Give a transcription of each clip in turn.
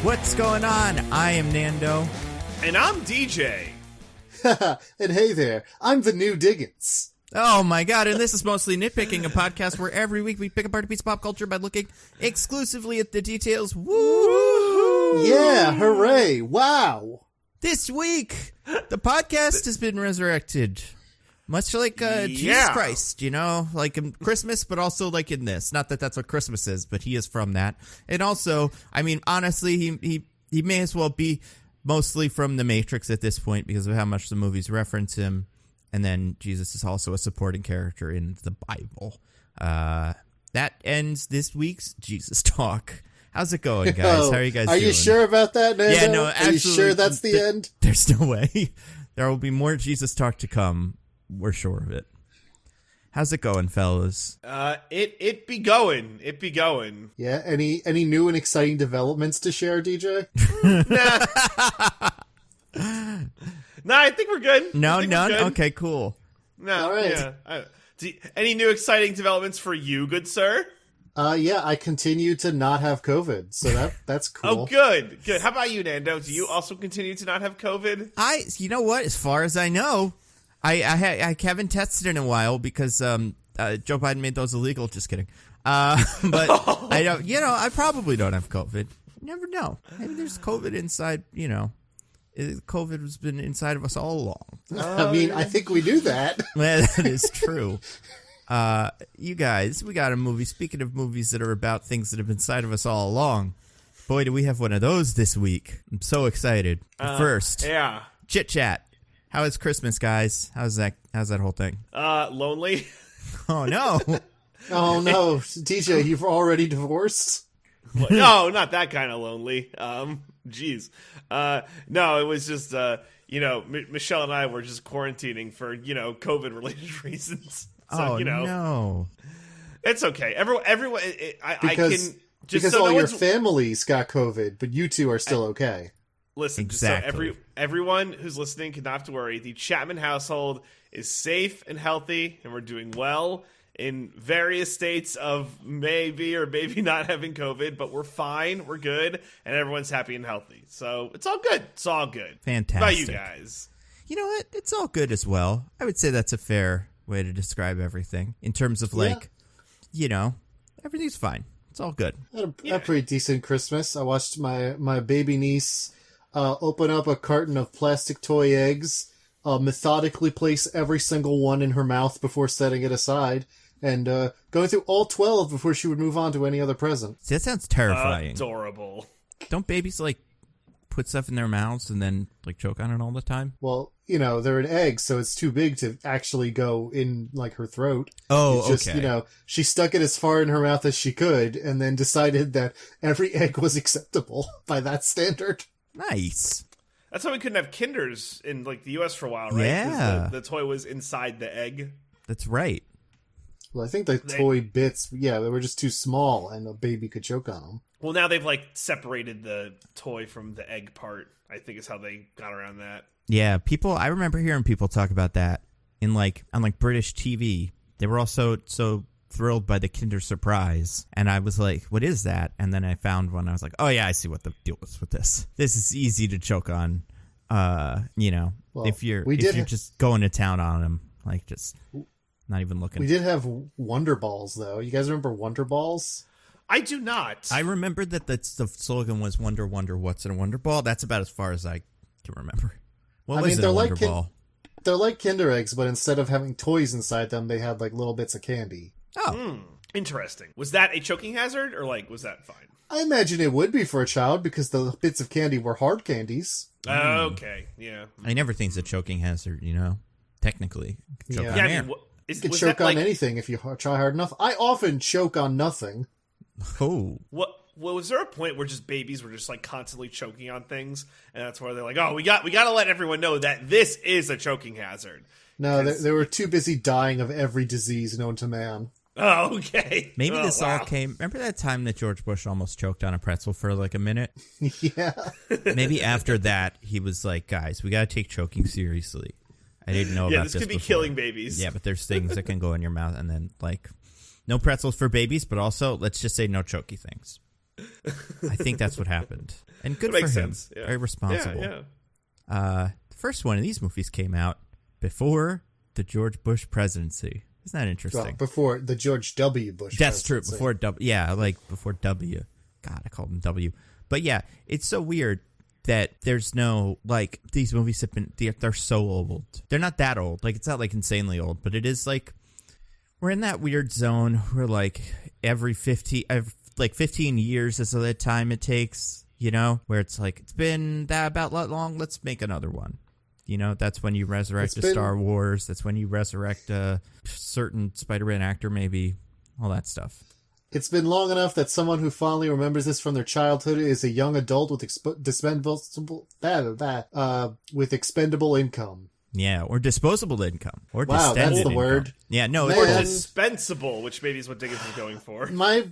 What's going on? I am Nando. And I'm DJ. And hey there, I'm the new Diggins. Oh my god, and this is Mostly Nitpicking, a podcast where every week we pick apart a piece of pop culture by looking exclusively at the details. Woo! Yeah, hooray, wow. This week, the podcast has been resurrected. Much like Jesus Christ, you know, like in Christmas, but also like in this. Not that that's what Christmas is, but he is from that. And also, I mean, honestly, he may as well be mostly from The Matrix at this point because of how much the movies reference him. And then Jesus is also a supporting character in the Bible. That ends this week's Jesus Talk. How's it going, guys? How are you guys doing? Are you sure about that, Nando? Yeah, no, absolutely. Are you sure that's the end? There's no way. There will be more Jesus Talk to come. We're sure of it. How's it going, fellas? It be going. It be going. Yeah, any new and exciting developments to share, DJ? Nah, I think we're good. None? Okay, cool. No, all right. Yeah. Any new exciting developments for you, good sir? Yeah, I continue to not have COVID, so that's cool. Oh, good. How about you, Nando? Do you also continue to not have COVID? You know what? As far as I know, I haven't tested in a while because Joe Biden made those illegal. Just kidding. But I don't. You know, I probably don't have COVID. You never know. Maybe there's COVID inside. You know, COVID has been inside of us all along. I mean, I think we knew that. Well, that is true. You guys, we got a movie. Speaking of movies that are about things that have been inside of us all along, boy, do we have one of those this week. I'm so excited. First, Chit Chat. How is Christmas, guys? How's that whole thing? Lonely. Oh, no. Oh, no. DJ, you've already divorced? No, not that kind of lonely. Jeez. No, it was just, Michelle and I were just quarantining for, COVID-related reasons. So, no. It's okay. Everyone, because all your families got COVID, but you two are still okay. Listen, exactly. Just so everyone who's listening can not have to worry. The Chapman household is safe and healthy, and we're doing well in various states of maybe or maybe not having COVID, but we're fine, we're good, and everyone's happy and healthy. So it's all good. It's all good. Fantastic. How about you guys? You know what? It's all good as well. I would say that's a fair way to describe everything in terms of everything's fine. It's all good. I had a pretty decent Christmas. I watched my baby niece open up a carton of plastic toy eggs, methodically place every single one in her mouth before setting it aside, and going through all 12 before she would move on to any other present. See, that sounds terrifying. Adorable. Don't babies, put stuff in their mouths and then, choke on it all the time? Well, they're an egg, so it's too big to actually go in, her throat. Oh, it's just, okay. She stuck it as far in her mouth as she could, and then decided that every egg was acceptable by that standard. Nice. That's why we couldn't have Kinders in the U.S. for a while, right? Yeah. The toy was inside the egg. That's right. Well, I think the toy bits, they were just too small, and a baby could choke on them. Well, now they've separated the toy from the egg part. I think is how they got around that. Yeah, I remember hearing people talk about that in on British TV. They were also so thrilled by the Kinder Surprise, and I was like, what is that? And then I found one. I was like, oh yeah, I see what the deal is with this. This is easy to choke on. Well, if you're just going to town on them, just not even looking. We did have Wonder Balls, though. You guys remember Wonder Balls? I do not. I remember that the slogan was Wonder, what's in a Wonder Ball? That's about as far as I can remember. What was in a Wonder Ball? They're like Kinder Eggs, but instead of having toys inside them, they had little bits of candy. Oh. Interesting. Was that a choking hazard, or was that fine? I imagine it would be for a child, because the bits of candy were hard candies. Okay, yeah. I never think it's a choking hazard, technically. Choke on air. You can choke on anything if you try hard enough. I often choke on nothing. Oh. Well, was there a point where just babies were just constantly choking on things, and that's where they're like, "Oh, we got to let everyone know that this is a choking hazard." No, they were too busy dying of every disease known to man. Oh, okay. Maybe this all came. Remember that time that George Bush almost choked on a pretzel for a minute? Yeah. Maybe after that, he was like, "Guys, we got to take choking seriously." I didn't know about this. Yeah, this could be before. killing babies. Yeah, but there's things that can go in your mouth, and then no pretzels for babies, but also let's just say no choky things. I think that's what happened. And good It for makes him. sense. Yeah. Very responsible. Yeah. The first one of these movies came out before the George Bush presidency. Isn't that interesting? Well, before the George W. Bush That's presidency. true. Before W. Yeah, like before W. God, I called him W. But yeah, it's so weird that there's no, like, these movies have been, they're so old. They're not that old. Like, it's not, like, insanely old, but it is, like, we're in that weird zone where, like, every 15 years is the time it takes, you know, where it's like, it's been that about long, let's make another one. You know, that's when you resurrect Star Wars. That's when you resurrect a certain Spider-Man actor, maybe, all that stuff. It's been long enough that someone who fondly remembers this from their childhood is a young adult with expendable income. Yeah, or disposable income. Or wow, distended that's the income. word. Yeah, no, Man. Or it's dispensable, which maybe is what Diggins is going for.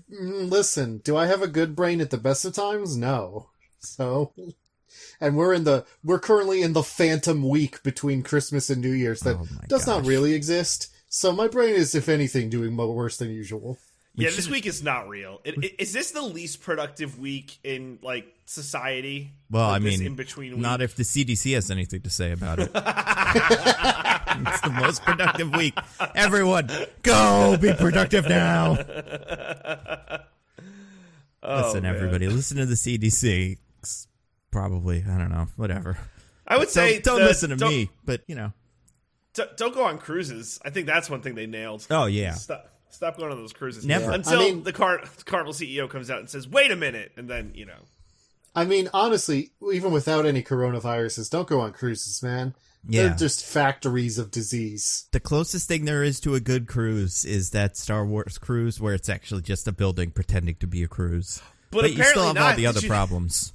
Listen, do I have a good brain at the best of times? No. So, and we're currently in the phantom week between Christmas and New Year's that does not really exist. So my brain is, if anything, doing worse than usual. Yeah, this week is not real. Is this the least productive week in, like, society? Well, like I mean, in between not if the CDC has anything to say about it. It's the most productive week. Everyone, go be productive now. Listen, everybody, listen to the CDC. Probably, I don't know, whatever. I would say don't listen to me, but, you know. Don't go on cruises. I think that's one thing they nailed. Oh, yeah. Stop going on those cruises. Never. Until the Carnival CEO comes out and says, wait a minute. And then, you know. I mean, honestly, even without any coronaviruses, don't go on cruises, man. Yeah. They're just factories of disease. The closest thing there is to a good cruise is that Star Wars cruise where it's actually just a building pretending to be a cruise. But you still have all the other problems.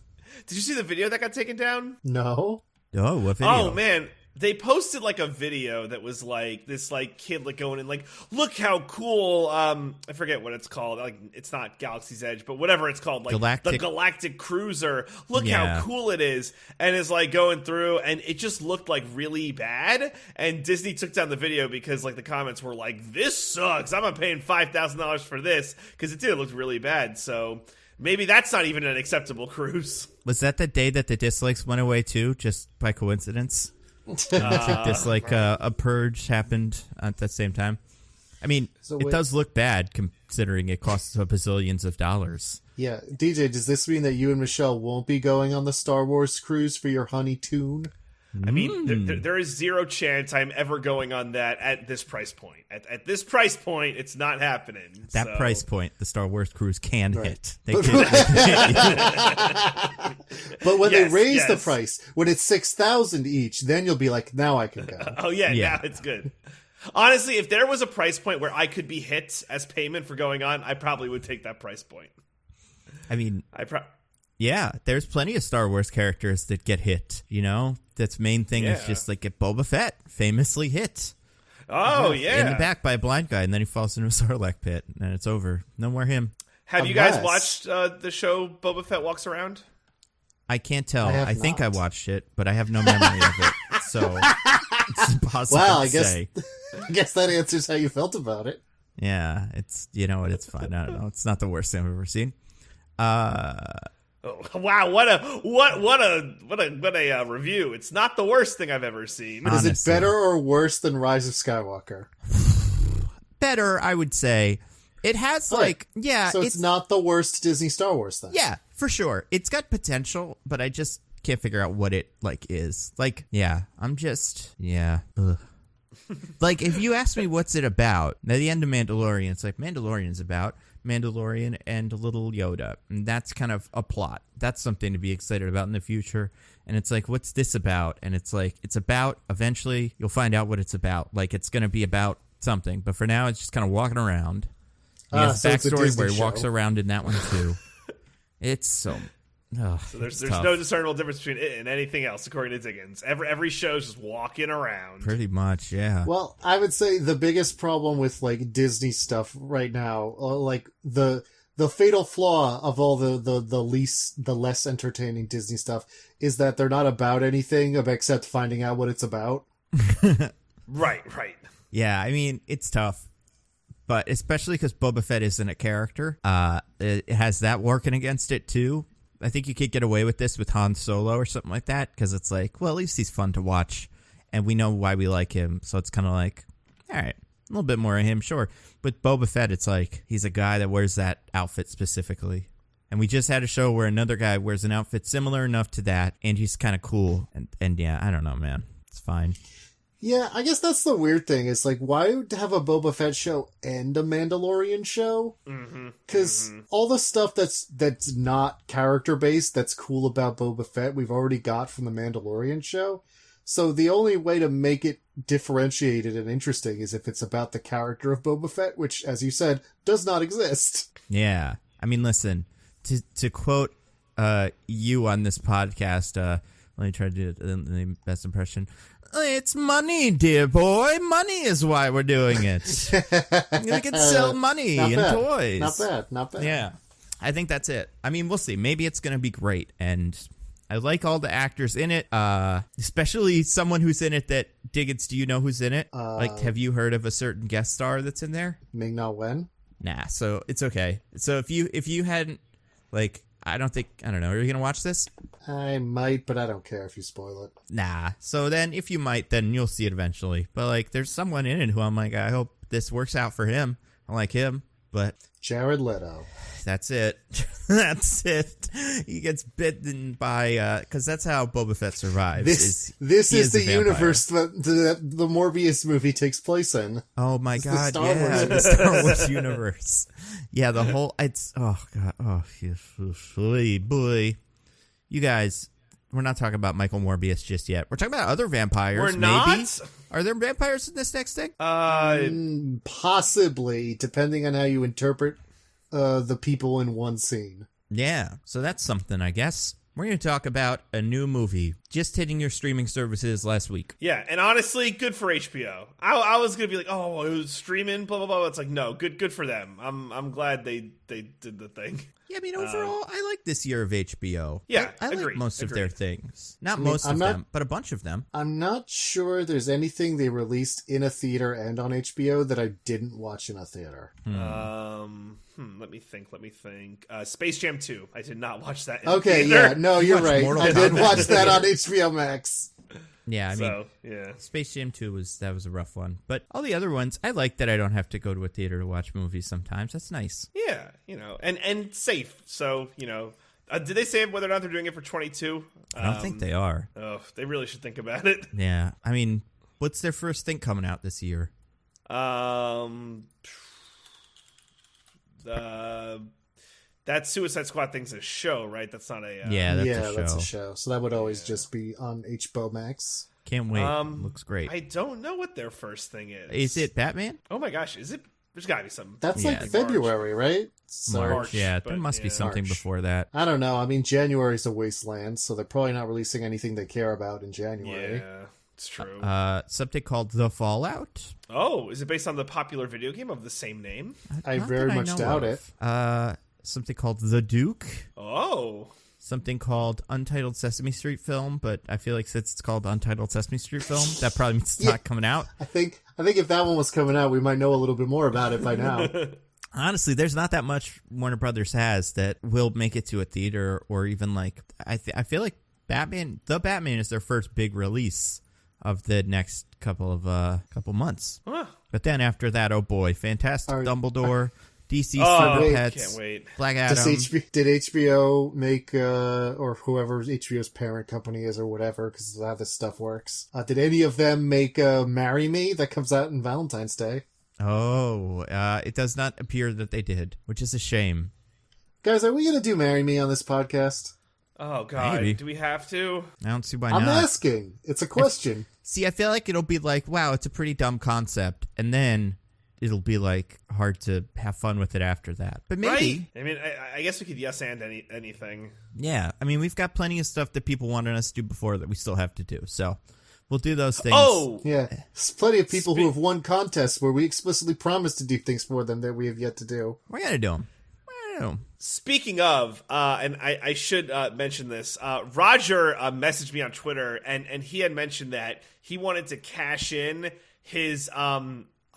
Did you see the video that got taken down? No. Oh, what video? Oh, man. They posted, like, a video that was, like, this, like, kid, like, going in, like, look how cool, I forget what it's called. Like, it's not Galaxy's Edge, but whatever it's called. Like, the Galactic Cruiser. Look how cool it is. And is, like, going through, and it just looked, like, really bad. And Disney took down the video because, like, the comments were like, this sucks. I'm not paying $5,000 for this. Because it did look really bad. So maybe that's not even an acceptable cruise. Was that the day that the dislikes went away, too, just by coincidence? I think this a purge happened at the same time. I mean, it does look bad considering it costs bazillions of dollars. Yeah, DJ, does this mean that you and Michelle won't be going on the Star Wars cruise for your honey tune? I mean, there is zero chance I'm ever going on that at this price point. At this price point, it's not happening. That price point, the Star Wars cruise can hit. They But when they raise the price, when it's $6,000 each, then you'll be like, now I can go. Oh, yeah, now it's good. Honestly, if there was a price point where I could be hit as payment for going on, I probably would take that price point. I mean, yeah, there's plenty of Star Wars characters that get hit, you know? That's main thing is just like Boba Fett famously hit. Oh, yeah. In the back by a blind guy, and then he falls into a Sarlacc pit, and it's over. No more him. Have you guys watched the show Boba Fett Walks Around? I can't tell. I think I watched it, but I have no memory of it, so it's impossible to say. I guess that answers how you felt about it. Yeah, it's, you know what, it's fine. I don't know. It's not the worst thing I've ever seen. Oh, wow, what a review. It's not the worst thing I've ever seen. Honestly. Is it better or worse than Rise of Skywalker? Better, I would say. It has so it's not the worst Disney Star Wars thing. Yeah, for sure. It's got potential, but I just can't figure out what it is. Like, yeah, I'm just ugh. Like, if you ask me what's it about, at the end of Mandalorian, it's like Mandalorian's about Mandalorian and a little Yoda, and that's kind of a plot. That's something to be excited about in the future. And it's like, what's this about? And it's like, it's about, eventually you'll find out what it's about. Like, it's going to be about something, but for now it's just kind of walking around. He has a backstory where he walks around in that one too. It's so there's no discernible difference between it and anything else, according to Diggins. Every show's just walking around. Pretty much, yeah. Well, I would say the biggest problem with like Disney stuff right now, like the fatal flaw of all the less entertaining Disney stuff, is that they're not about anything except finding out what it's about. Right. Yeah, I mean, it's tough. but especially because Boba Fett isn't a character, it has that working against it too. I think you could get away with this with Han Solo or something like that, because it's like, well, at least he's fun to watch, and we know why we like him, so it's kind of like, all right, a little bit more of him, sure. But Boba Fett, it's like, he's a guy that wears that outfit specifically. And we just had a show where another guy wears an outfit similar enough to that, and he's kind of cool. And yeah, I don't know, man. It's fine. Yeah, I guess that's the weird thing. It's like, why have a Boba Fett show and a Mandalorian show? Because all the stuff that's not character-based, that's cool about Boba Fett, we've already got from the Mandalorian show. So the only way to make it differentiated and interesting is if it's about the character of Boba Fett, which, as you said, does not exist. Yeah. I mean, listen, to quote you on this podcast, let me try to do the best impression. It's money, dear boy. Money is why we're doing it. We can sell money and toys. Not bad. Yeah. I think that's it. I mean, we'll see. Maybe it's going to be great. And I like all the actors in it, especially someone who's in it that, Diggins, do you know who's in it? Have you heard of a certain guest star that's in there? Ming-Na Wen? Nah, so it's okay. So if you hadn't, like, I don't know, are you going to watch this? I might, but I don't care if you spoil it. Nah. So then if you might, then you'll see it eventually. But, like, there's someone in it who I'm like, I hope this works out for him. I like him, but... Jared Leto. That's it. That's it. He gets bitten by, because that's how Boba Fett survives. This is the universe that the Morbius movie takes place in. Oh my God! The Star Wars. The Star Wars universe. Yeah, the whole. Oh God. Oh, boy. You guys, we're not talking about Michael Morbius just yet. We're talking about other vampires. We're not. Maybe. Are there vampires in this next thing? Possibly, depending on how you interpret the people in one scene. Yeah, so that's something, I guess. We're going to talk about a new movie just hitting your streaming services last week. Yeah, and honestly, good for HBO. I was going to be like, oh, it was streaming, blah, blah, blah. It's like, no, good for them. I'm glad they did the thing. Yeah, I mean, overall, I like this year of HBO. Yeah, I like most of their things. Not most of them, but a bunch of them. I'm not sure there's anything they released in a theater and on HBO that I didn't watch in a theater. Let me think. Space Jam 2. I did not watch that in Okay, the theater. yeah, no, you're right. I did watch that on HBO Max. Yeah, I mean, yeah. Space Jam 2 was a rough one. But all the other ones, I like that I don't have to go to a theater to watch movies sometimes. That's nice. Yeah, and safe. So, did they say whether or not they're doing it for 22? I don't think they are. Oh, they really should think about it. Yeah, I mean, what's their first thing coming out this year? That Suicide Squad thing's a show, right? That's not a... That's a show. So that would always just be on HBO Max. Can't wait. Looks great. I don't know what their first thing is. Is it Batman? Oh my gosh, is it? There's gotta be some... That's like February, right? So, March, yeah. There must be something before that. I don't know. I mean, January's a wasteland, so they're probably not releasing anything they care about in January. Yeah, it's true. Something called The Fallout. Oh, is it based on the popular video game of the same name? I very much doubt it. Something called The Duke. Oh. Something called Untitled Sesame Street Film, but I feel like since it's called Untitled Sesame Street Film, that probably means it's not coming out. I think if that one was coming out, we might know a little bit more about it by now. Honestly, there's not that much Warner Brothers has that will make it to a theater, or even like I feel like Batman is their first big release of the next couple months. Huh. But then after that, oh boy, Fantastic Dumbledore, DC Server Pets, can't wait. Black Adam. Did HBO make, or whoever HBO's parent company is or whatever, because that's how this stuff works, did any of them make Marry Me that comes out on Valentine's Day? Oh, it does not appear that they did, which is a shame. Guys, are we going to do Marry Me on this podcast? Oh, God. Maybe. Do we have to? I don't see why I'm not. asking. It's a question. I feel like it'll be like, wow, it's a pretty dumb concept, and then it'll be like hard to have fun with it after that. But maybe. Right? I mean, I guess we could yes and anything. Yeah. I mean, we've got plenty of stuff that people wanted us to do before that we still have to do. So we'll do those things. Oh! Yeah. There's plenty of people who have won contests where we explicitly promised to do things for them that we have yet to do. We're going to do them. Speaking of, and I should mention this, Roger messaged me on Twitter, and he had mentioned that he wanted to cash in his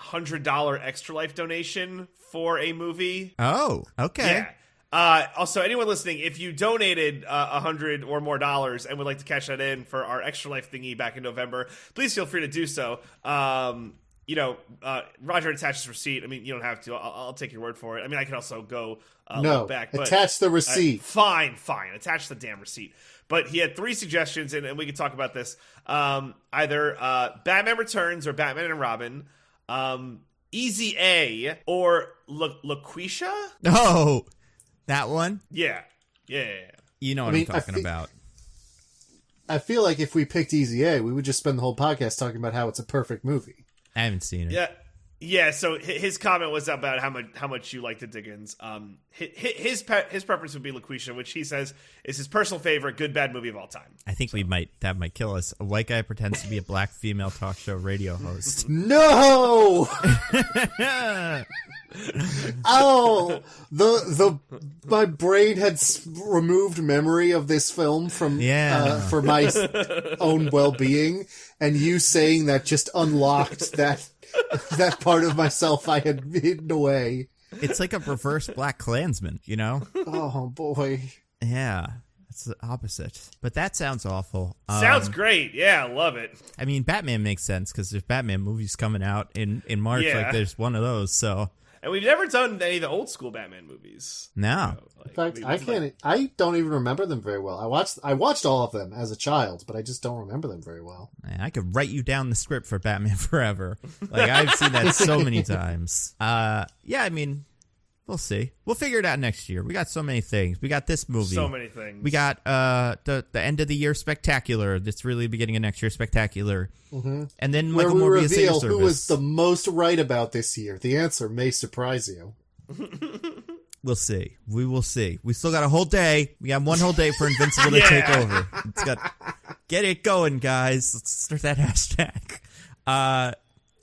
$100 Extra Life donation for a movie. Oh, okay. Yeah. Also, anyone listening, if you donated $100 or more and would like to cash that in for our Extra Life thingy back in November, please feel free to do so. Roger attached his receipt. I mean, you don't have to. I'll take your word for it. I mean, I can also go look back. But, attach the receipt. Fine. Attach the damn receipt. But he had 3 suggestions, and we can talk about this. Either Batman Returns or Batman and Robin, Easy A, or LaQuisha? Oh, that one? Yeah. You know what I'm talking about. I feel like if we picked Easy A, we would just spend the whole podcast talking about how it's a perfect movie. I haven't seen it. Yeah. So his comment was about how much you like the Diggins. His preference would be LaQuisha, which he says is his personal favorite good bad movie of all time. I think that might kill us. A white guy pretends to be a black female talk show radio host. No. Oh, my brain had removed memory of this film from for my own well-being, and you saying that just unlocked that part of myself I had hidden away. It's like a reverse Black Klansman, you know? Oh boy. Yeah. It's the opposite. But that sounds awful. Sounds great. Yeah, I love it. I mean, Batman makes sense because there's Batman movies coming out in March. Yeah. Like, there's one of those, so... And we've never done any of the old school Batman movies. No. In fact, I don't even remember them very well. I watched all of them as a child, but I just don't remember them very well. Man, I could write you down the script for Batman Forever. Like, I've seen that so many times. Yeah, I mean, we'll see. We'll figure it out next year. We got so many things. We got this movie. So many things. We got the end of the year spectacular. That's really the beginning of next year spectacular. Mm-hmm. And then Michael Where we Morbius reveal who was the most right about this year. The answer may surprise you. We'll see. We will see. We still got a whole day. We got one whole day for Invincible to take over. It's got get it going, guys. Let's start that hashtag.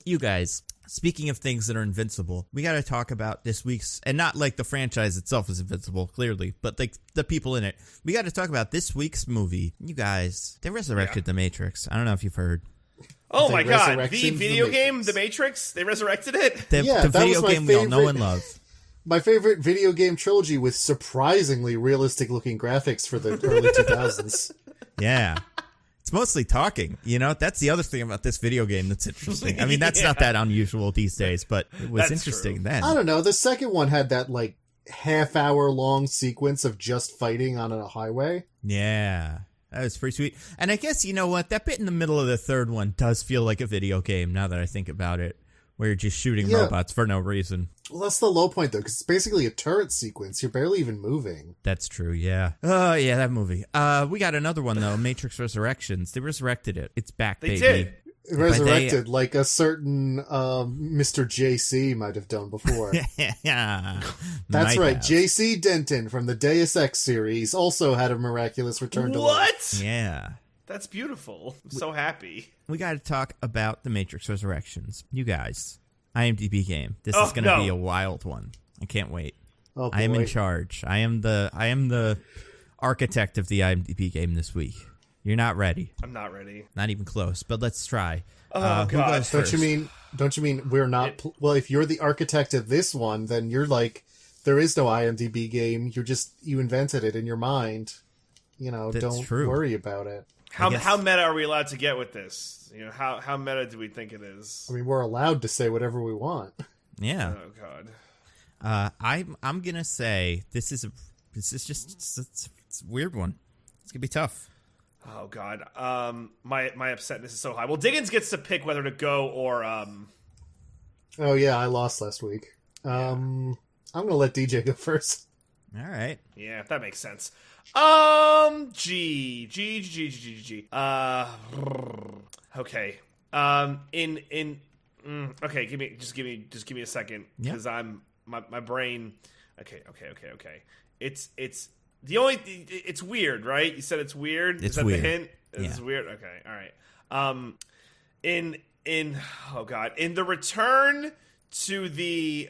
You guys, speaking of things that are invincible, we got to talk about this week's, and not like the franchise itself is invincible, clearly, but like the people in it. We got to talk about this week's movie. You guys, they resurrected The Matrix. I don't know if you've heard. Oh my god, the video game, The Matrix, they resurrected it? The video game we all know and love. My favorite video game trilogy with surprisingly realistic looking graphics for the early 2000s. Yeah. It's mostly talking, you know? That's the other thing about this video game that's interesting. I mean, that's not that unusual these days, but it was interesting then. I don't know. The second one had that, like, half-hour long sequence of just fighting on a highway. Yeah. That was pretty sweet. And I guess, you know what? That bit in the middle of the third one does feel like a video game now that I think about it, where you're just shooting robots for no reason. Well, that's the low point, though, because it's basically a turret sequence. You're barely even moving. That's true, yeah. Oh, yeah, that movie. We got another one, though, Matrix Resurrections. They resurrected it. It's back, baby. They did. Resurrected, like a certain Mr. JC might have done before. Yeah. That's right. JC Denton from the Deus Ex series also had a miraculous return to life. What? Yeah. That's beautiful. I'm so happy. We got to talk about The Matrix Resurrections. You guys, IMDb game. This is going to be a wild one. I can't wait. Oh, I am in charge. I am the architect of the IMDb game this week. You're not ready. I'm not ready. Not even close, but let's try. Oh, God. Don't you mean we're not... well, if you're the architect of this one, then you're like, there is no IMDb game. You invented it in your mind. You know, don't worry about it. How meta are we allowed to get with this? You know, how meta do we think it is? I mean, we're allowed to say whatever we want. Yeah. Oh, God. I'm gonna say this is just it's a weird one. It's gonna be tough. Oh God. My upsetness is so high. Well, Diggins gets to pick whether to go or Oh yeah, I lost last week. I'm gonna let DJ go first. All right. Yeah, that makes sense. G. Okay. Okay. Give me a second because I'm my brain. Okay. It's it's weird, right? You said it's weird. It's Is that weird. the hint? It's weird. Okay. All right. In the return to the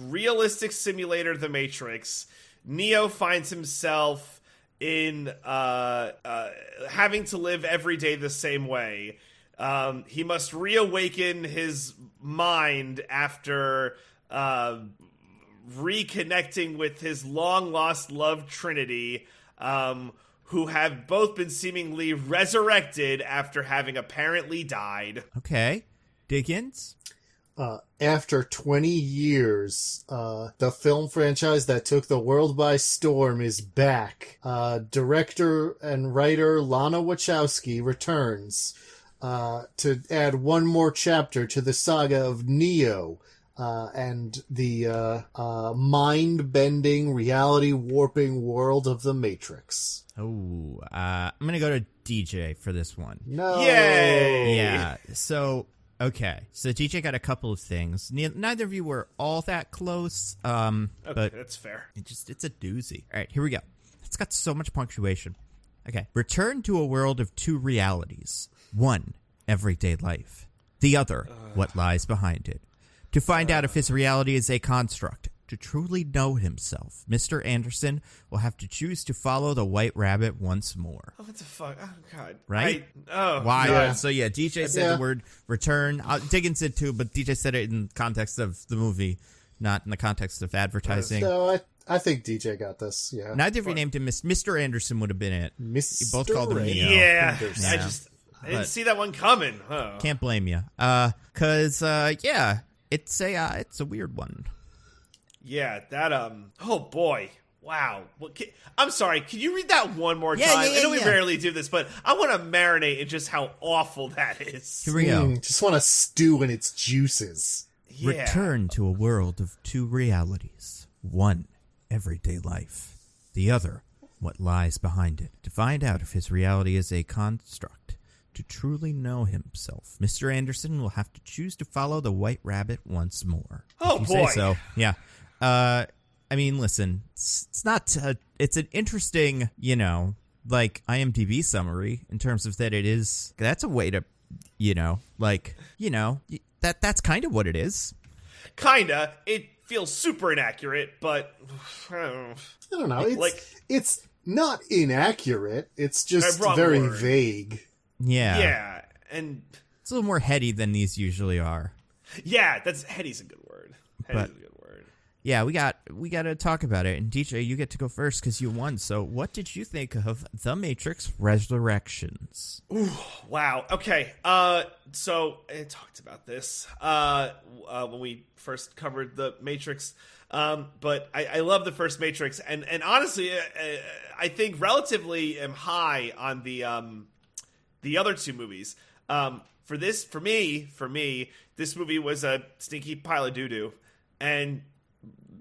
realistic simulator, The Matrix, Neo finds himself in having to live every day the same way. He must reawaken his mind after reconnecting with his long-lost love trinity, who have both been seemingly resurrected after having apparently died. Okay. Diggins? After 20 years, the film franchise that took the world by storm is back. Director and writer Lana Wachowski returns to add one more chapter to the saga of Neo and the mind-bending, reality-warping world of The Matrix. Oh, I'm going to go to DJ for this one. No! Yay! Yeah, so... Okay, so DJ got a couple of things. Neither of you were all that close, Okay, but that's fair. it's a doozy. All right, here we go. It's got so much punctuation. Okay, return to a world of two realities. One, everyday life. The other, what lies behind it. To find out if his reality is a construct. To truly know himself, Mr. Anderson will have to choose to follow the White Rabbit once more. Oh, what the fuck? Oh, God. Right? Why? Yeah. So, yeah, DJ said the word return. Diggins did too, but DJ said it in context of the movie, not in the context of advertising. So I think DJ got this, yeah. Neither of you named him Mr. Anderson would have been it. Mr. You both called him Neo. Yeah. Yeah. I didn't see that one coming. Oh. Can't blame you. Because, it's a weird one. Yeah, that, oh boy. Wow. I'm sorry, can you read that one more time? I know we rarely do this, but I want to marinate in just how awful that is. Here we go. Just want to stew in its juices. Yeah. Return to a world of two realities. One, everyday life. The other, what lies behind it. To find out if his reality is a construct. To truly know himself, Mr. Anderson will have to choose to follow the White Rabbit once more. Oh, if you boy. Say so. Yeah. I mean, listen, it's not, it's an interesting, IMDb summary in terms of that that's a way to, that's kind of what it is. Kinda. It feels super inaccurate, but I don't know. It's not inaccurate. It's just Wrong very word. vague. Yeah. Yeah, and It's a little more heady than these usually are. yeah, heady's a good word. Heady's a good word. Yeah, we got to talk about it. And DJ, you get to go first because you won. So what did you think of The Matrix Resurrections? Ooh, wow. Okay. So I talked about this when we first covered The Matrix. But I love the first Matrix, and honestly, I think relatively am high on the other two movies. For me, this movie was a stinky pile of doo-doo, and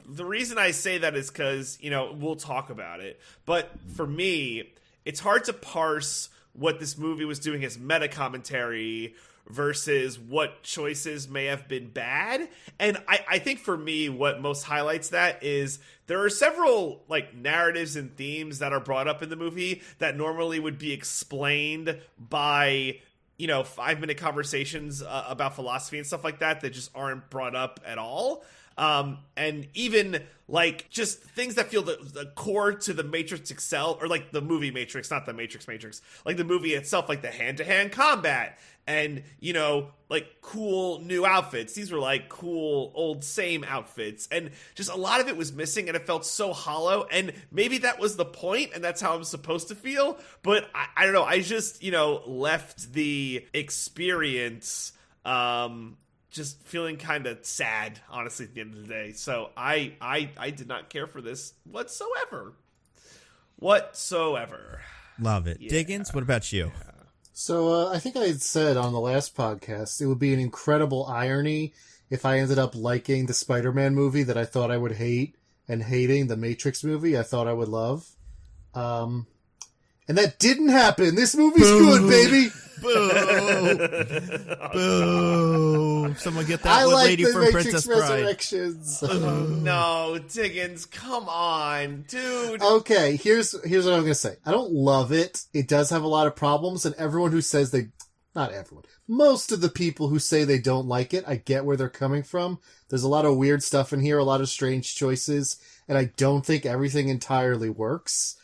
the reason I say that is because, we'll talk about it. But for me, it's hard to parse what this movie was doing as meta commentary versus what choices may have been bad. And I think for me, what most highlights that is there are several narratives and themes that are brought up in the movie that normally would be explained by 5-minute conversations about philosophy and stuff like that just aren't brought up at all. And even just things that feel the core to the Matrix itself, or the movie Matrix, not the Matrix, the movie itself, the hand-to-hand combat and, cool new outfits. These were cool old same outfits, and just a lot of it was missing, and it felt so hollow. And maybe that was the point, and that's how I'm supposed to feel. But I don't know. I just, left the experience, just feeling kind of sad, honestly, at the end of the day. So I did not care for this whatsoever. Love it. Yeah. Diggins, what about you? Yeah. So I think I had said on the last podcast, it would be an incredible irony if I ended up liking the Spider-Man movie that I thought I would hate and hating the Matrix movie I thought I would love. And that didn't happen. This movie's good, baby. Boo! Boo! Someone get that I like lady the from Matrix Princess Bride. Resurrections. No, Diggins, come on, dude. Okay, here's what I'm going to say. I don't love it. It does have a lot of problems, and everyone who says not everyone, most of the people who say they don't like it, I get where they're coming from. There's a lot of weird stuff in here, a lot of strange choices, and I don't think everything entirely works.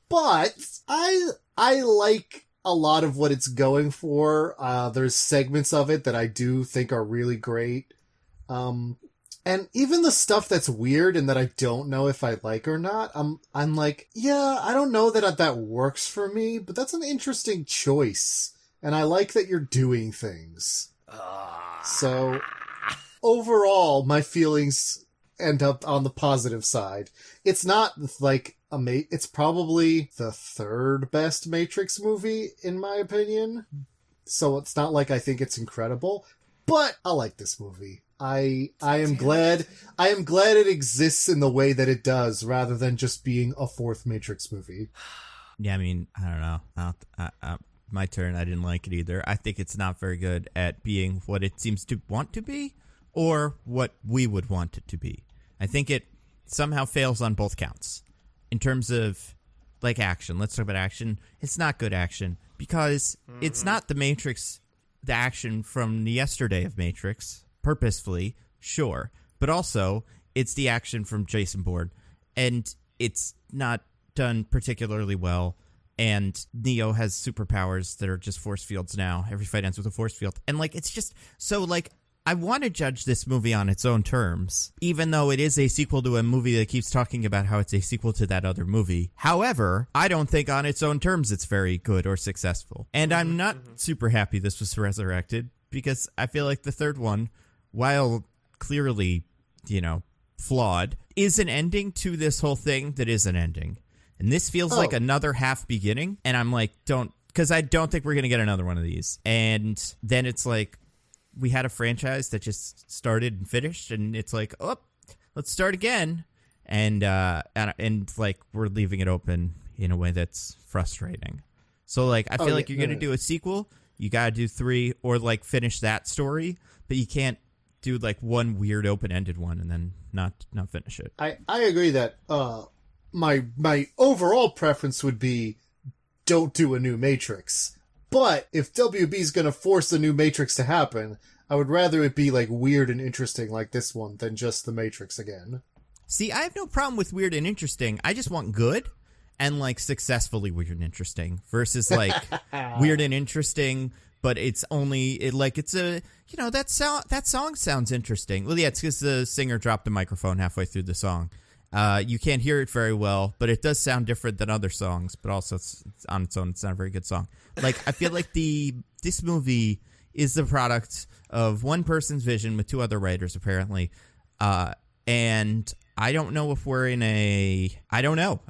But I like a lot of what it's going for. There's segments of it that I do think are really great. And even the stuff that's weird and that I don't know if I like or not, I'm like, yeah, I don't know that works for me, but that's an interesting choice. And I like that you're doing things. So overall, my feelings end up on the positive side. It's not like it's probably the third best Matrix movie in my opinion. So it's not like I think it's incredible, but I like this movie. I am glad it exists in the way that it does, rather than just being a fourth Matrix movie. Yeah, I mean, I don't know. My turn. I didn't like it either. I think it's not very good at being what it seems to want to be, or what we would want it to be. I think it somehow fails on both counts. In terms of, like, action. Let's talk about action. It's not good action, because it's not the Matrix, the action from the yesterday of Matrix, purposefully, sure. But also, it's the action from Jason Bourne, and it's not done particularly well. And Neo has superpowers that are just force fields now. Every fight ends with a force field. And, like, it's just... So, like, I want to judge this movie on its own terms, even though it is a sequel to a movie that keeps talking about how it's a sequel to that other movie. However, I don't think on its own terms it's very good or successful. And I'm not super happy this was resurrected, because I feel like the third one, while clearly, flawed, is an ending to this whole thing that is an ending. And this feels like another half beginning. And I'm like, because I don't think we're going to get another one of these. And then it's like, we had a franchise that just started and finished. And it's like, let's start again. And like, we're leaving it open in a way that's frustrating. So, like, I feel like you're going to do a sequel. You got to do 3 or, like, finish that story. But you can't do, like, one weird open-ended one and then not finish it. I agree that... My overall preference would be don't do a new Matrix. But if WB's going to force a new Matrix to happen, I would rather it be like weird and interesting like this one than just the Matrix again. See, I have no problem with weird and interesting. I just want good and like successfully weird and interesting versus like weird and interesting, but it's only it's a, that song sounds interesting. Well, yeah, it's because the singer dropped the microphone halfway through the song. You can't hear it very well, but it does sound different than other songs, but also it's on its own, it's not a very good song. Like, I feel like this movie is the product of one person's vision with 2 other writers, apparently. And I don't know if we're in I don't know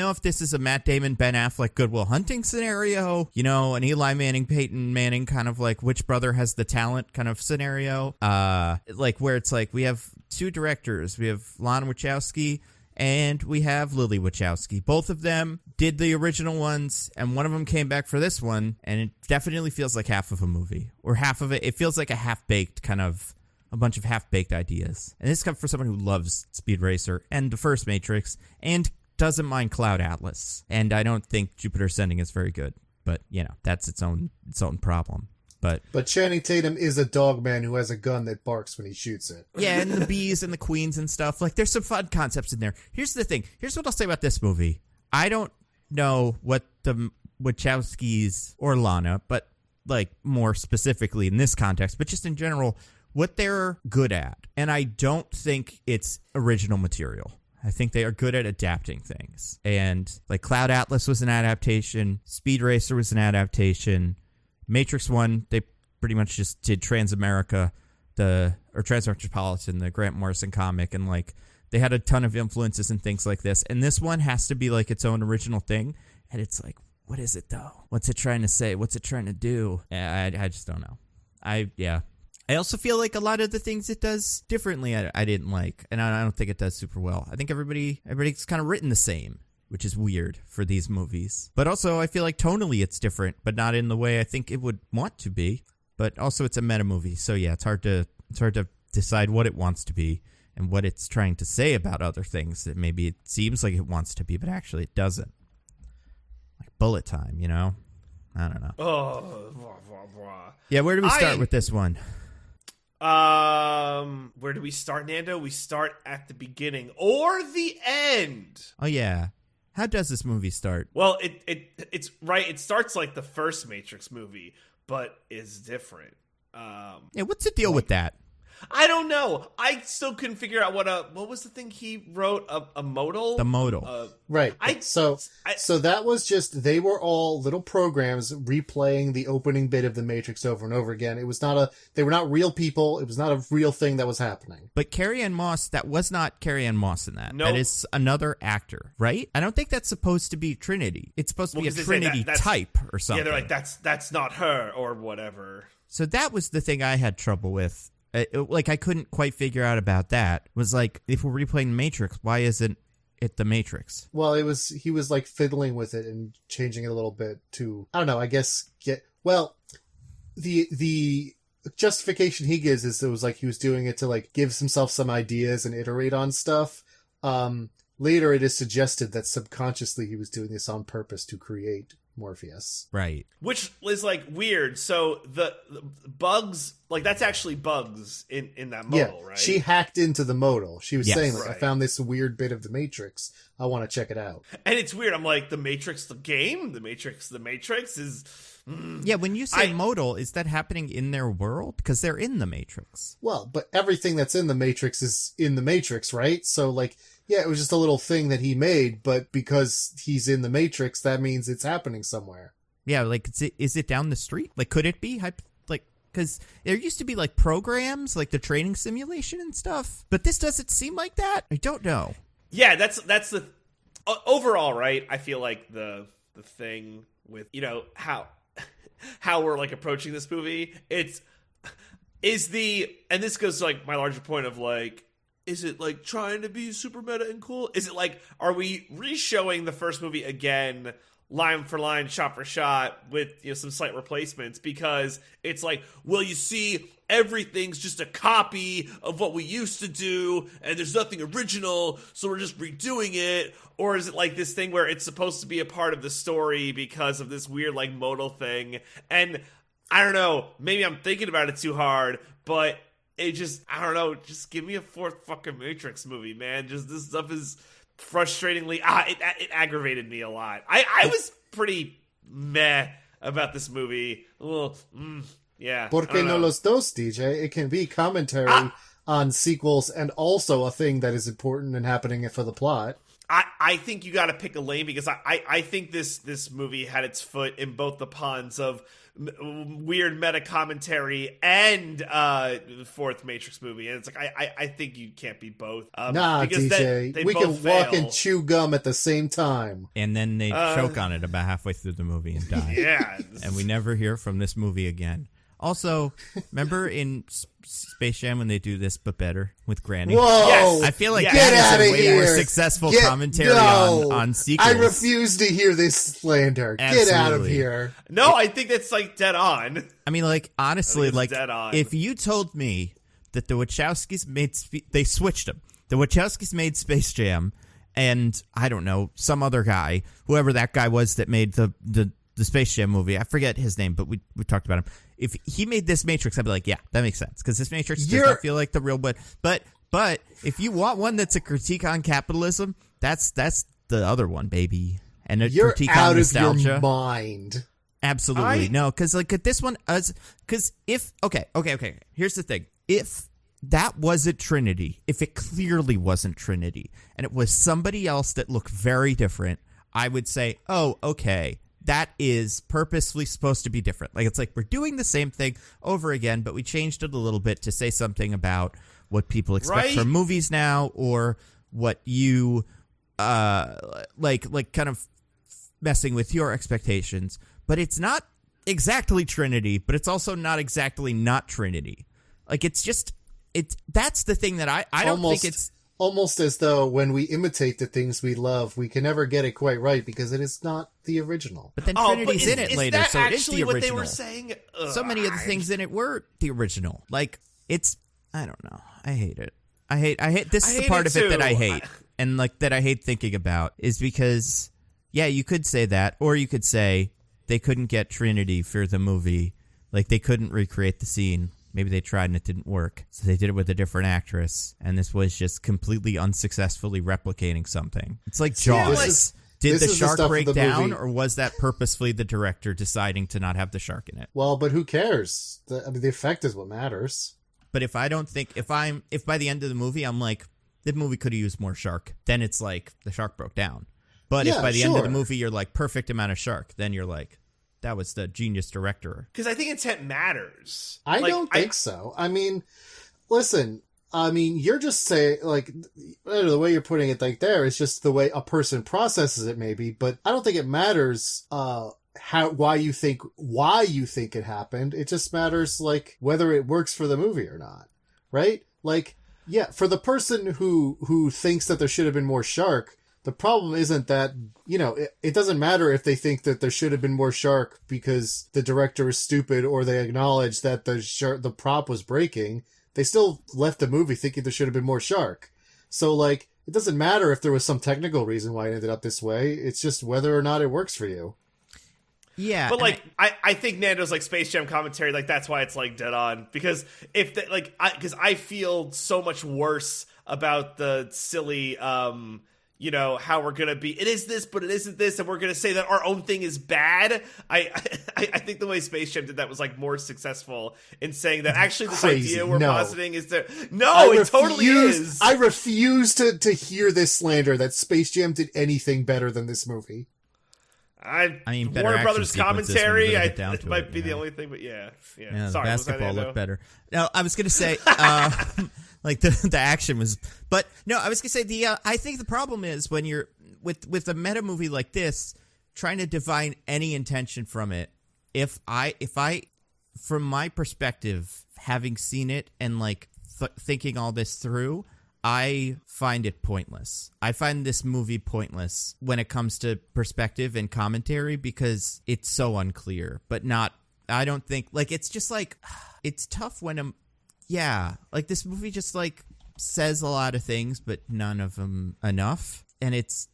if this is a Matt Damon, Ben Affleck, Good Will Hunting scenario, an Eli Manning, Peyton Manning kind of like which brother has the talent kind of scenario. Like where it's like we have 2 directors. We have Lana Wachowski and we have Lily Wachowski. Both of them did the original ones, and one of them came back for this one, and it definitely feels like half of a movie. Or half of it. It feels like a half-baked kind of, a bunch of half-baked ideas. And this comes from someone who loves Speed Racer and the first Matrix, and doesn't mind Cloud Atlas. And I don't think Jupiter Ascending is very good. But, that's its own problem. But Channing Tatum is a dog man who has a gun that barks when he shoots it. Yeah, and the bees and the queens and stuff. Like, there's some fun concepts in there. Here's the thing. Here's what I'll say about this movie. I don't know what the Wachowskis or Lana, but, like, more specifically in this context, but just in general, what they're good at. And I don't think it's original material. I think they are good at adapting things. And, like, Cloud Atlas was an adaptation. Speed Racer was an adaptation. Matrix 1, they pretty much just did Transamerica, or Transmetropolitan, the Grant Morrison comic, and like they had a ton of influences and things like this. And this one has to be like its own original thing. And it's like, what is it though? What's it trying to say? What's it trying to do? I just don't know. I also feel like a lot of the things it does differently I didn't like, and I don't think it does super well. I think everybody's kind of written the same, which is weird for these movies. But also, I feel like tonally it's different, but not in the way I think it would want to be. But also, it's a meta movie, so yeah, it's hard to decide what it wants to be and what it's trying to say about other things that maybe it seems like it wants to be, but actually it doesn't. Like Bullet Time, I don't know. Oh, blah, blah, blah. Yeah, where do we start with this one? Where do we start, Nando? We start at the beginning or the end. Oh yeah. How does this movie start? Well, it's right. It starts like the first Matrix movie, but is different. Yeah, what's the deal with that? I don't know. I still couldn't figure out what was the thing he wrote, a modal? The modal. Right. So that was just, they were all little programs replaying the opening bit of the Matrix over and over again. They were not real people. It was not a real thing that was happening. But Carrie-Anne Moss, that was not Carrie-Anne Moss in that. Nope. That is another actor, right? I don't think that's supposed to be Trinity. It's supposed to be a Trinity type or something. Yeah, they're like, that's not her or whatever. So that was the thing I had trouble with. I couldn't quite figure out about that. Was like, if we're replaying Matrix, why isn't it the Matrix? Well, he was like fiddling with it and changing it a little bit to, I don't know, I guess the justification he gives is it was like he was doing it to like give himself some ideas and iterate on stuff. Later it is suggested that subconsciously he was doing this on purpose to create Morpheus. Right. Which is like weird. So the bugs, like that's actually bugs in that modal, right? She hacked into the modal. She was saying, like, right. I found this weird bit of the Matrix. I want to check it out. And it's weird. I'm like, the Matrix, the game, the Matrix is... Yeah, when you say modal, is that happening in their world? Because they're in the Matrix. Well, but everything that's in the Matrix is in the Matrix, right? So, like, yeah, it was just a little thing that he made, but because he's in the Matrix, that means it's happening somewhere. Yeah, like, is it down the street? Like, could it be? Like, because there used to be, like, programs, like the training simulation and stuff, but this doesn't seem like that. I don't know. Yeah, that's the... Overall, right, I feel like the thing with, you know, how we're, like, approaching this movie, and this goes to, like, my larger point of, like, is it, like, trying to be super meta and cool? Is it, like, are we re-showing the first movie again, line for line, shot for shot, with, you know, some slight replacements? Because it's like, well, you see, everything's just a copy of what we used to do, and there's nothing original, so we're just redoing it. Or is it like this thing where it's supposed to be a part of the story because of this weird, like, modal thing? And I don't know, maybe I'm thinking about it too hard, but it just, I don't know, just give me a fourth fucking Matrix movie, man. Just this stuff is frustratingly, it aggravated me a lot. I was pretty meh about this movie. Yeah. Porque no los dos, DJ? It can be commentary on sequels and also a thing that is important and happening for the plot. I think you got to pick a lane, because I think this movie had its foot in both the ponds of weird meta commentary and fourth Matrix movie, and it's like I think you can't be both. Nah, DJ, we can walk and chew gum at the same time, and then they choke on it about halfway through the movie and die. Yeah, and we never hear from this movie again. Also, remember in Space Jam when they do this but better with Granny? Whoa! Yes. I feel like Get that out is of a way here. more successful commentary on sequels. I refuse to hear this slander. Absolutely. Get out of here. No, I think that's like dead on. I mean, like, honestly, like, dead on. if you told me that the Wachowskis they switched them. The Wachowskis made Space Jam, and I don't know, some other guy, whoever that guy was that made the Space Jam movie, I forget his name, but we talked about him. If he made this Matrix, I'd be like, yeah, that makes sense, because this Matrix does not feel like the real one. But if you want one that's a critique on capitalism, that's the other one, baby. And a critique on nostalgia. You're out of your mind. Absolutely. No, because like this one, because if, okay, here's the thing. If that wasn't Trinity, if it clearly wasn't Trinity, and it was somebody else that looked very different, I would say, oh, okay, that is purposefully supposed to be different. Like, it's like we're doing the same thing over again, but we changed it a little bit to say something about what people expect from movies now, or what you like kind of messing with your expectations. But it's not exactly Trinity, but it's also not exactly not Trinity. Like, that's the thing that I don't think it's almost as though when we imitate the things we love, we can never get it quite right because it is not the original. But then Trinity's in it later, so it is the original. What they were saying? So many of the things in it were the original. Like, it's, I don't know. I hate it. I hate. This is the part of it that I hate, and like that I hate thinking about, is because, yeah, you could say that, or you could say they couldn't get Trinity for the movie, like they couldn't recreate the scene. Maybe they tried and it didn't work, so they did it with a different actress, and this was just completely unsuccessfully replicating something. It's like Jaws. Did This the is the shark stuff of break the down, movie. or was that purposefully the director deciding to not have the shark in it? Well, but who cares? The effect is what matters. But if I don't think, if by the end of the movie I'm like, the movie could have used more shark, then it's like the shark broke down. But if Yeah, by the end of the sure. movie you're like, perfect amount of shark, then you're like, that was the genius director. Because I think intent matters. I don't think so. I mean, listen, you're just saying, like, the way you're putting it like there is just the way a person processes it, maybe, but I don't think it matters, why you think it happened. It just matters, like, whether it works for the movie or not, right? Like, yeah, for the person who thinks that there should have been more shark, the problem isn't that, it doesn't matter if they think that there should have been more shark because the director is stupid or they acknowledge that the prop was breaking. They still left the movie thinking there should have been more shark. So, like, it doesn't matter if there was some technical reason why it ended up this way. It's just whether or not it works for you. Yeah. But, like, I think Nando's, like, Space Jam commentary, like, that's why it's, like, dead on. Because because I feel so much worse about the silly, how we're going to be, it is this, but it isn't this, and we're going to say that our own thing is bad. I think the way Space Jam did that was, like, more successful in saying that actually this Crazy. idea we're No. positing is that, it totally is. I refuse to hear this slander that Space Jam did anything better than this movie. I mean, better Warner action Brothers sequences when you commentary, really get down it to might it, be yeah. the only thing, but yeah. Yeah, Sorry, the was that basketball Nando? looked better. No, I was gonna say, like the action was, but no, I was gonna say I think the problem is when you're with a meta movie like this, trying to divine any intention from it. If I, from my perspective, having seen it and like thinking all this through, I find it pointless. I find this movie pointless when it comes to perspective and commentary because it's so unclear, but not, I don't think, like, it's just like, it's tough when like this movie just like says a lot of things, but none of them enough. And it's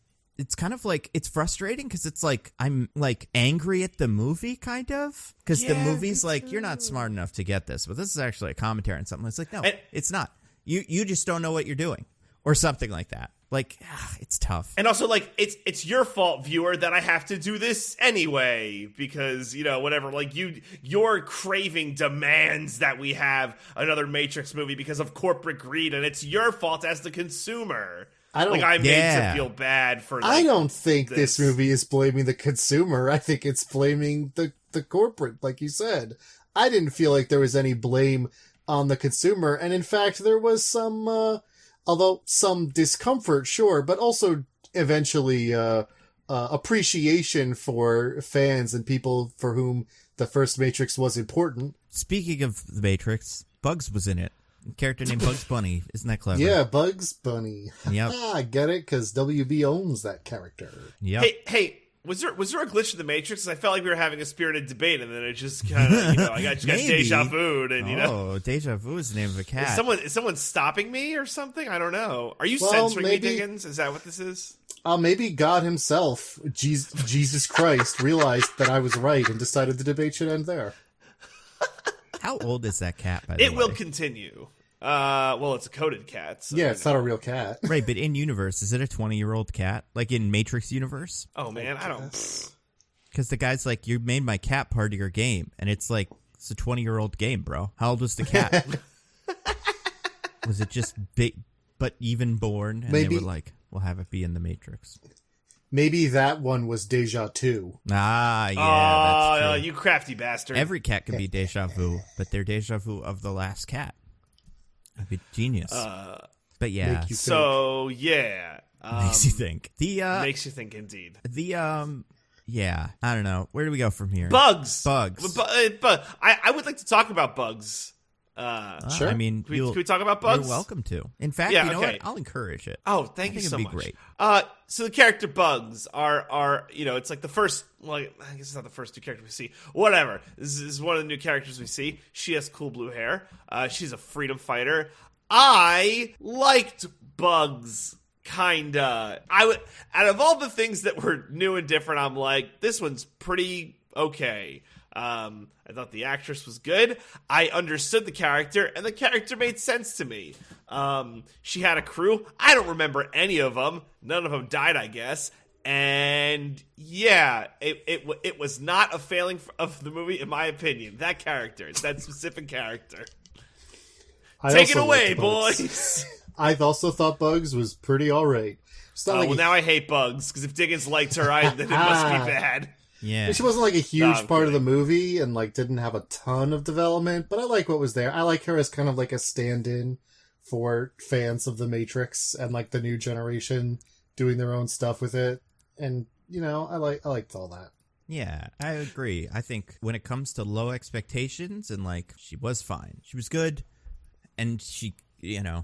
kind of like, it's frustrating because it's like, I'm like angry at the movie kind of, because the movie's like, you're not smart enough to get this, but this is actually a commentary on something. It's like, no, it's not. You just don't know what you're doing, or something like that. Like, it's tough. And also, like, it's your fault, viewer, that I have to do this anyway, because, whatever, like, your craving demands that we have another Matrix movie because of corporate greed, and it's your fault as the consumer. I'm made to feel bad for, like, I don't think this movie is blaming the consumer. I think it's blaming the corporate, like you said. I didn't feel like there was any blame on the consumer, and in fact there was some some discomfort, sure, but also eventually appreciation for fans and people for whom the first Matrix was important. Speaking of the Matrix, Bugs was in it. A character named Bugs Bunny. Isn't that clever? Yeah, Bugs Bunny. Yep. I get it, because WB owns that character. Yep. Hey, was there a glitch in the Matrix? I felt like we were having a spirited debate, and then it just kind of, I got deja vu, and Oh, deja vu is the name of a cat. Is someone stopping me or something? I don't know. Are you Well, censoring maybe- me, Diggins? Is that what this is? Maybe God himself, Jesus Christ, realized that I was right and decided the debate should end there. How old is that cat, by the way? It will continue. Well, it's a coded cat. So Yeah, it's not a real cat. Right, but in universe, is it a 20-year-old cat? Like in Matrix universe? Oh, man, I don't... Because the guy's like, you made my cat part of your game. And it's like, it's a 20-year-old game, bro. How old was the cat? Was it just big, but even born? And Maybe- they were like, we'll have it be in the Matrix. Maybe that one was Deja 2. Ah, yeah, that's true. You crafty bastard. Every cat can be deja vu, but they're deja vu of the last cat. That'd be genius. But yeah, Make you so yeah, makes you think. makes you think indeed. Yeah, I don't know. Where do we go from here? Bugs. Bugs. I would like to talk about bugs. Sure. I mean, Can we talk about bugs? You're welcome to. In fact, Yeah, you know okay. what? I'll encourage it. Oh, thank you think so it'd be much. great. So the character bugs are it's like the first. Well, I guess it's not the first two characters we see. Whatever. This is one of the new characters we see. She has cool blue hair. She's a freedom fighter. I liked Bugs. Kinda. Out of all the things that were new and different, I'm like, this one's pretty okay. I thought the actress was good. I understood the character, and the character made sense to me. She had a crew. I don't remember any of them. None of them died, I guess. And yeah, it was not a failing of the movie, in my opinion. That specific character. Take it away, boys. I also thought Bugs was pretty alright. Now I hate Bugs, because if Diggins liked her, then it must be bad. Yeah. She wasn't like a huge part of the movie and like didn't have a ton of development, but I like what was there. I like her as kind of like a stand-in for fans of The Matrix and like the new generation doing their own stuff with it. And, I liked all that. Yeah, I agree. I think when it comes to low expectations and like she was fine. She was good. And she, I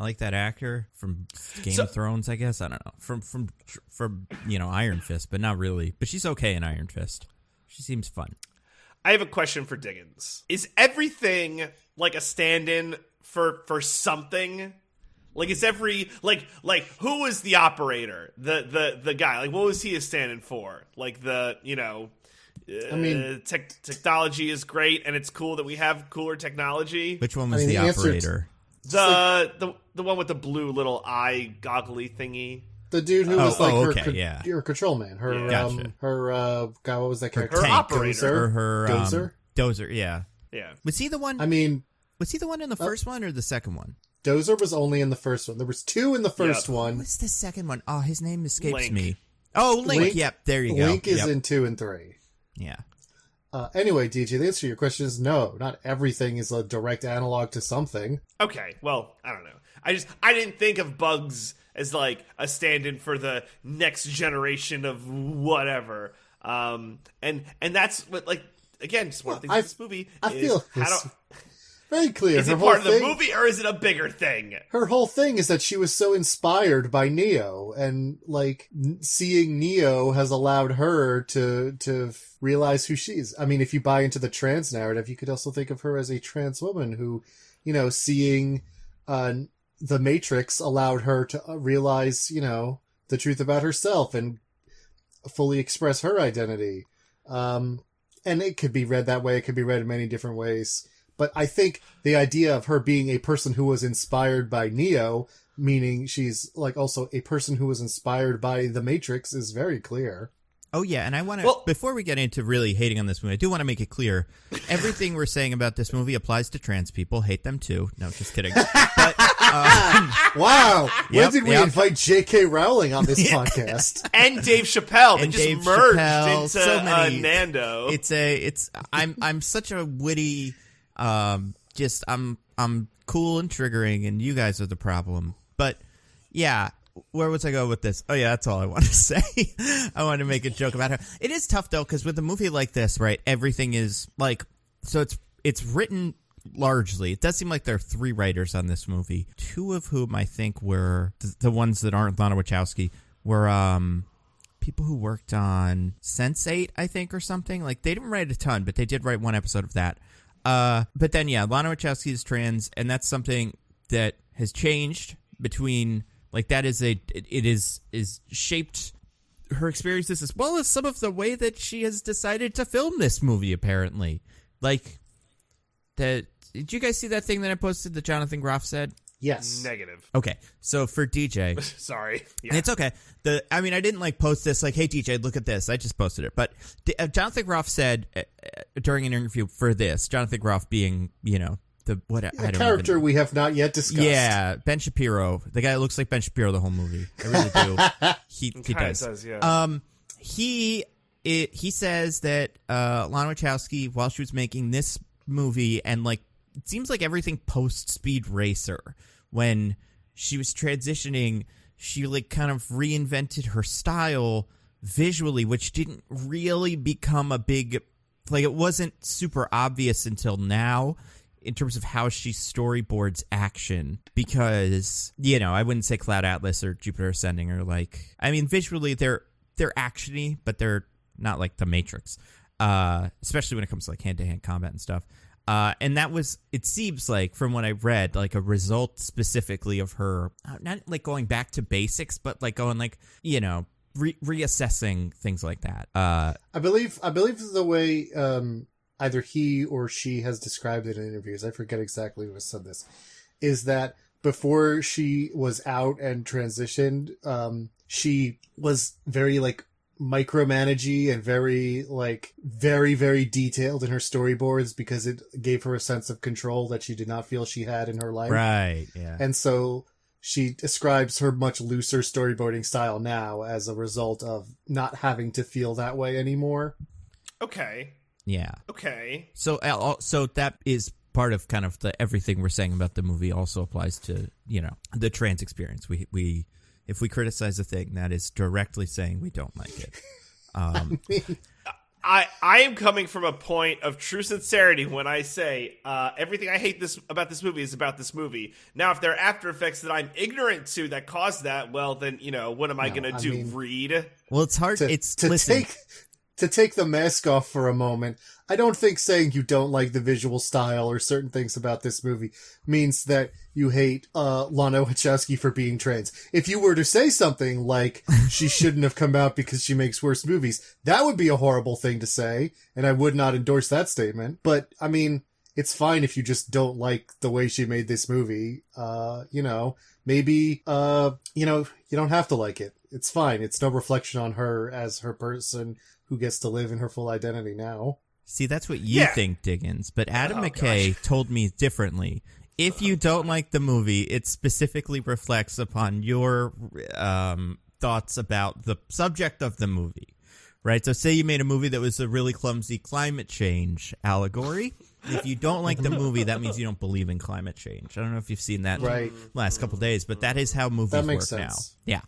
like that actor from Game of Thrones, I guess. I don't know. From Iron Fist, but not really. But she's okay in Iron Fist. She seems fun. I have a question for Diggins. Is everything like a stand-in for something? Like, is every like who was the operator? The guy. Like, what was he a stand-in for? Like technology is great, and it's cool that we have cooler technology. Which one was the operator? The one with the blue little eye goggly thingy. The dude who was her control man. Gotcha. God, what was that character? Her operator. Her Dozer, yeah. Yeah. Was he the one? Was he the one in the first one or the second one? Dozer was only in the first one. There was two in the first one. What's the second one? Oh, his name escapes me. Oh, Link. Yep, there you go. Link is in 2 and 3. Yeah. Anyway, DJ, the answer to your question is no. Not everything is a direct analog to something. Okay, well, I don't know. I didn't think of Bugs as like a stand-in for the next generation of whatever. And that's what, like, again, just one of the things in this movie very clear. Is it part of the movie, or is it a bigger thing? Her whole thing is that she was so inspired by Neo, and like seeing Neo has allowed her to realize who she is. I mean, if you buy into the trans narrative, you could also think of her as a trans woman who, seeing The Matrix allowed her to realize, the truth about herself and fully express her identity. And it could be read that way. It could be read in many different ways. But I think the idea of her being a person who was inspired by Neo, meaning she's like also a person who was inspired by The Matrix, is very clear. Oh, yeah, and I want to, before we get into really hating on this movie, I do want to make it clear, everything we're saying about this movie applies to trans people. Hate them, too. No, just kidding. But, wow. When did we invite J.K. Rowling on this podcast? And Dave Chappelle. They just Dave merged Chappelle, into so many, Nando. I'm such a witty, I'm cool and triggering, and you guys are the problem. But, yeah. Where was I going with this? Oh, yeah, that's all I want to say. I wanted to make a joke about her. It is tough, though, because with a movie like this, right, everything is, like, so it's written largely. It does seem like there are 3 writers on this movie, 2 of whom I think were, the ones that aren't Lana Wachowski, were people who worked on Sense8, I think, or something. Like, they didn't write a ton, but they did write one episode of that. But then, yeah, Lana Wachowski is trans, and that's something that has changed between... Like, that is it is shaped her experiences as well as some of the way that she has decided to film this movie, apparently. Like, did you guys see that thing that I posted that Jonathan Groff said? Yes. Negative. Okay, so for DJ... Sorry. Yeah. And it's okay. I didn't, like, post this, like, hey, DJ, look at this. I just posted it. But Jonathan Groff said, during an interview for this, Jonathan Groff being, a character we have not yet discussed. Yeah, Ben Shapiro, the guy that looks like Ben Shapiro the whole movie. I really do. He does. Yeah. He says that Lana Wachowski, while she was making this movie, and like it seems like everything post Speed Racer, when she was transitioning, she like kind of reinvented her style visually, which didn't really become a big, like it wasn't super obvious until now. In terms of how she storyboards action, because, I wouldn't say Cloud Atlas or Jupiter Ascending are like, visually they're actiony, but they're not like The Matrix, especially when it comes to like hand-to-hand combat and stuff. And that was, it seems like, from what I read, like a result specifically of her, not like going back to basics, but like going like, reassessing things like that. I believe the way, either he or she has described it in interviews, I forget exactly who said this, is that before she was out and transitioned, she was very like micromanagey and very very detailed in her storyboards because it gave her a sense of control that she did not feel she had in her life. Right, yeah. And so she describes her much looser storyboarding style now as a result of not having to feel that way anymore. Okay. Yeah. Okay. So that is part of kind of the everything we're saying about the movie also applies to, the trans experience. We if we criticize a thing, that is directly saying we don't like it. I am coming from a point of true sincerity when I say everything I hate about this movie is about this movie. Now, if there are after effects that I'm ignorant to that cause that, well, then, what am I going to do? Read? Well, it's hard. To take the mask off for a moment, I don't think saying you don't like the visual style or certain things about this movie means that you hate Lana Wachowski for being trans. If you were to say something like she shouldn't have come out because she makes worse movies, that would be a horrible thing to say, and I would not endorse that statement. But, I mean, it's fine if you just don't like the way she made this movie. Maybe, you don't have to like it. It's fine. It's no reflection on her as her person who gets to live in her full identity now. See, that's what you think, Diggins. But Adam McKay told me differently. If you don't like the movie, it specifically reflects upon your thoughts about the subject of the movie. Right? So say you made a movie that was a really clumsy climate change allegory. If you don't like the movie, that means you don't believe in climate change. I don't know if you've seen that last couple days, but that is how movies work sense. now.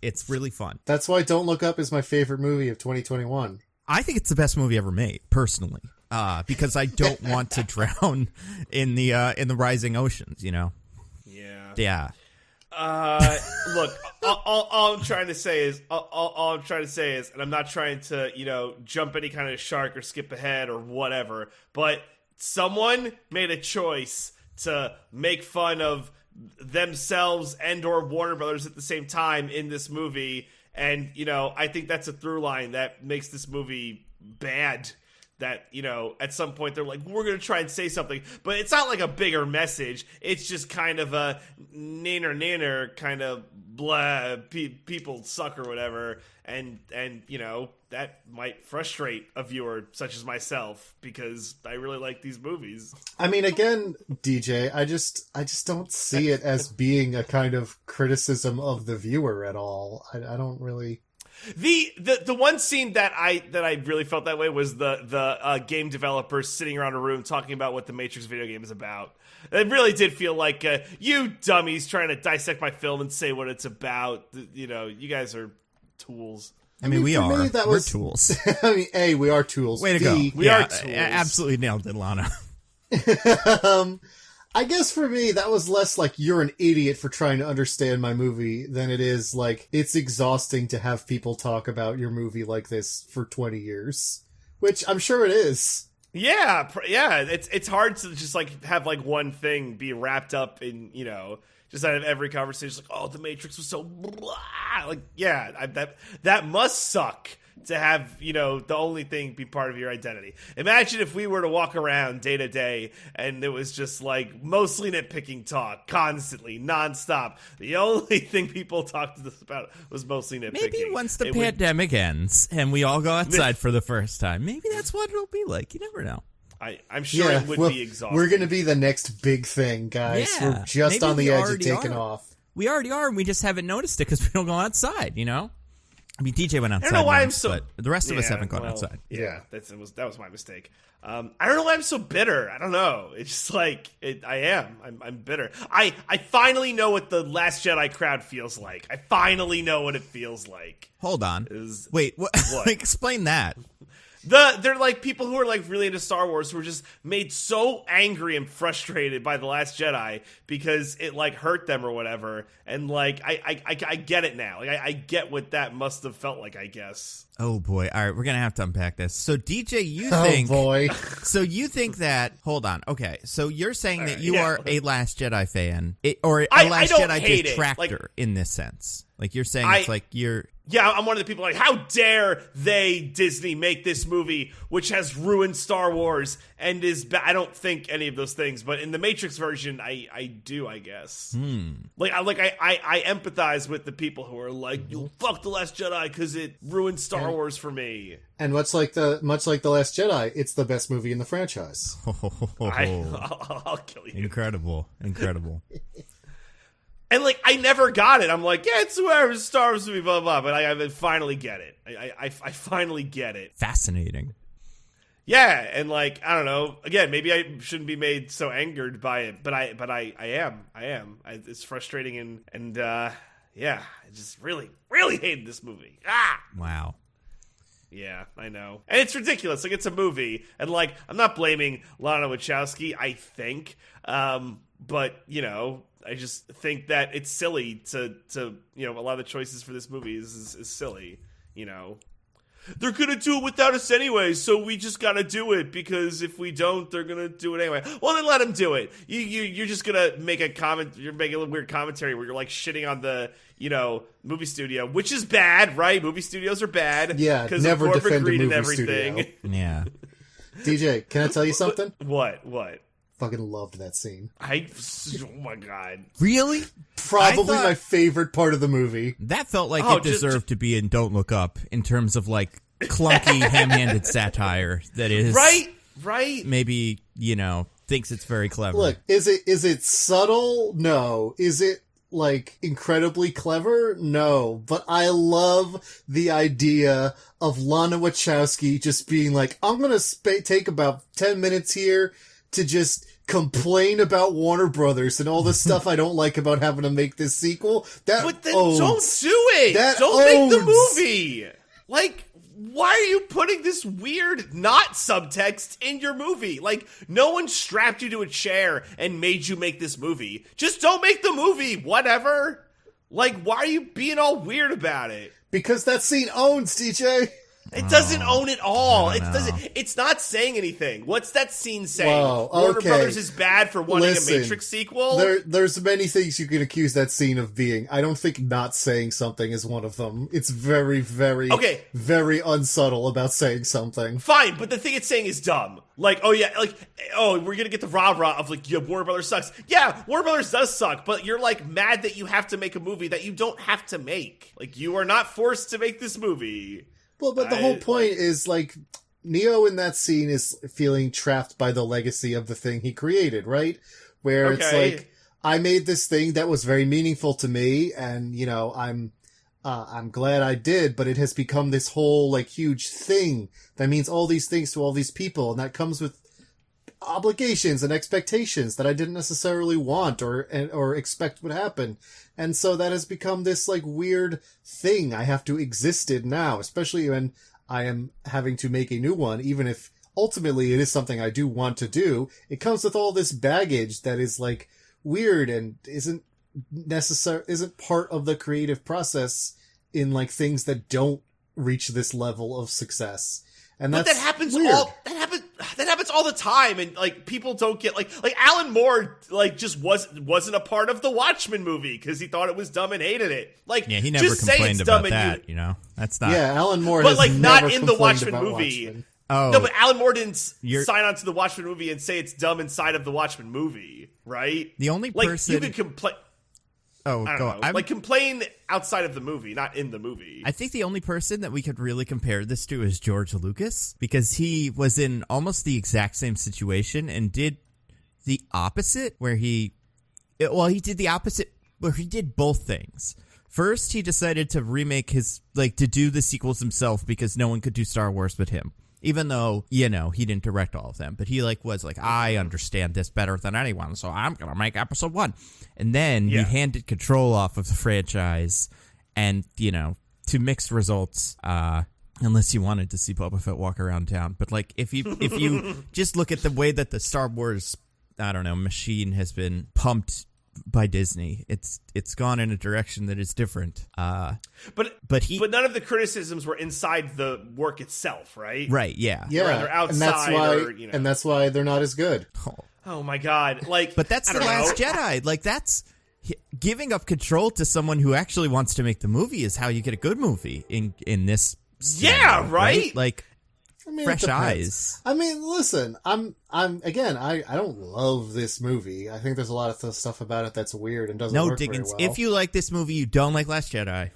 It's really fun. That's why Don't Look Up is my favorite movie of 2021. I think it's the best movie ever made, personally, because I don't want to drown in the rising oceans. Yeah. Yeah. Look, all I'm trying to say is, and I'm not trying to, jump any kind of shark or skip ahead or whatever, but someone made a choice to make fun of themselves and or Warner Brothers at the same time in this movie, and I think that's a through line that makes this movie bad. That at some point they're like, we're gonna try and say something, but it's not like a bigger message. It's just kind of a nanner kind of blah, people suck or whatever, and that might frustrate a viewer such as myself because I really like these movies. I mean, again, DJ, I just don't see it as being a kind of criticism of the viewer at all. I don't really. The one scene that I really felt that way was the game developers sitting around a room talking about what the Matrix video game is about. It really did feel like you dummies trying to dissect my film and say what it's about. You guys are tools. I mean, we are. We're tools. I mean, A, we are tools. Way to go. We are tools. Absolutely nailed it, Lana. I guess for me, that was less like you're an idiot for trying to understand my movie than it is like it's exhausting to have people talk about your movie like this for 20 years, which I'm sure it is. Yeah. It's hard to just like have like one thing be wrapped up in, just out of every conversation. Like, oh, the Matrix was so blah. Like, yeah, that must suck. To have, the only thing be part of your identity. Imagine if we were to walk around day to day and it was just like mostly nitpicking talk, constantly, nonstop. The only thing people talked to us about was mostly nitpicking. Maybe once the pandemic ends and we all go outside for the first time, maybe that's what it'll be like. You never know. I'm sure it would be exhausting. We're going to be the next big thing, guys. Yeah, we're just on the edge of taking off. We already are, and we just haven't noticed it because we don't go outside, I mean, DJ went outside. I don't know why once, but the rest of us haven't gone outside. Yeah, that was my mistake. I don't know why I'm so bitter. I don't know. It's just like I'm bitter. I finally know what the Last Jedi crowd feels like. I finally know what it feels like. Hold on. Wait, what? Explain that. They're like people who are like really into Star Wars who were just made so angry and frustrated by The Last Jedi because it like hurt them or whatever. And like I get it now. Like I get what that must have felt like, I guess. Oh boy. All right, we're gonna have to unpack this. So DJ, you think so you think that hold on, okay. So you're saying that you are a Last Jedi fan or a Last Jedi detractor in this sense. Like you're saying, it's like you're. Yeah, I'm one of the people like, how dare they, Disney, make this movie, which has ruined Star Wars and is I don't think any of those things, but in the Matrix version, I do, I guess. I empathize with the people who are like, you fuck The Last Jedi because it ruined Star Wars for me. And much like the Last Jedi, it's the best movie in the franchise. I'll kill you. Incredible. And, like, I never got it. I'm like, yeah, it's whoever Star Wars movie, blah, blah, but I finally get it. I finally get it. Fascinating. Yeah, and, like, I don't know. Again, maybe I shouldn't be made so angered by it, but I am. It's frustrating, and yeah, I just really, really hated this movie. Wow. Yeah, I know. And it's ridiculous. Like, it's a movie, and, like, I'm not blaming Lana Wachowski, I think, but, you know, I just think that it's silly to you know, a lot of the choices for this movie is silly, you know. They're going to do it without us anyway, so we just got to do it, because if we don't, they're going to do it anyway. Well, then let them do it. You're just going to make a comment, you're making a little weird commentary where you're, like, shitting on the, you know, movie studio, which is bad, right? Movie studios are bad. Yeah, because never of corporate defend a greed and movie everything. studio. Yeah. DJ, can I tell you something? What? Fucking loved that scene. Oh my god. Really? Probably my favorite part of the movie. That felt like it deserved to be in Don't Look Up in terms of, like, clunky, ham-handed satire that is... Right. Maybe, you know, thinks it's very clever. Look, is it subtle? No. Is it, like, incredibly clever? No. But I love the idea of Lana Wachowski just being like, I'm gonna take about 10 minutes here to just complain about Warner Brothers and all the stuff I don't like about having to make this sequel. But then don't do it. Don't make the movie. Like, why are you putting this weird not subtext in your movie? Like, no one strapped you to a chair and made you make this movie. Just don't make the movie. Whatever. Like, why are you being all weird about it? Because that scene owns, DJ. It doesn't own it all. It doesn't. It's not saying anything. What's that scene saying? Whoa, Warner okay. Brothers is bad for wanting Listen, a Matrix sequel? There's many things you can accuse that scene of being. I don't think not saying something is one of them. It's very, very, very unsubtle about saying something. Fine, but the thing it's saying is dumb. Like, oh yeah, like, oh, we're gonna get the rah-rah of, like, yeah, Warner Brothers sucks. Yeah, Warner Brothers does suck, but you're, like, mad that you have to make a movie that you don't have to make. Like, you are not forced to make this movie. Well, but the whole point is, like, Neo in that scene is feeling trapped by the legacy of the thing he created, right? Where it's like, I made this thing that was very meaningful to me, and, you know, I'm glad I did, but it has become this whole, like, huge thing that means all these things to all these people, and that comes with obligations and expectations that I didn't necessarily want or expect would happen. And so that has become this, like, weird thing I have to exist in now, especially when I am having to make a new one, even if ultimately it is something I do want to do. It comes with all this baggage that is, like, weird and isn't part of the creative process in, like, things that don't reach this level of success. And but that's that happens weird. That happens all the time, and, like, people don't get, like Alan Moore, like, just wasn't a part of the Watchmen movie because he thought it was dumb and hated it. Like, yeah, he never just complained say it's about dumb that. You know, that's not. Yeah, Alan Moore, but, has like, never not in the Watchmen about movie. Watchmen. Oh, no, but Alan Moore didn't sign on to the Watchmen movie and say it's dumb inside of the Watchmen movie, right? The only like, person you could complain. Oh, I don't know. Like, complain outside of the movie, not in the movie. I think the only person that we could really compare this to is George Lucas, because he was in almost the exact same situation and did the opposite, where he did the opposite, where he did both things. First, he decided to remake to do the sequels himself because no one could do Star Wars but him. Even though, you know, he didn't direct all of them. But he, like, was like, I understand this better than anyone, so I'm going to make episode 1. And then he handed control off of the franchise and, you know, to mixed results, unless you wanted to see Boba Fett walk around town. But, like, if you just look at the way that the Star Wars, I don't know, machine has been pumped by Disney, it's gone in a direction that is different. But none of the criticisms were inside the work itself, right? Right, yeah. Yeah, they're outside, and that's why they're not as good. Oh my god! Like, but that's The Last Jedi. Like, that's giving up control to someone who actually wants to make the movie is how you get a good movie in this scenario, Yeah, right? Like, I mean, fresh it depends. eyes. I mean, listen, I'm again, I don't love this movie. I think there's a lot of stuff about it that's weird and doesn't No, work Diggins, very well. if you like this movie, you don't like Last Jedi.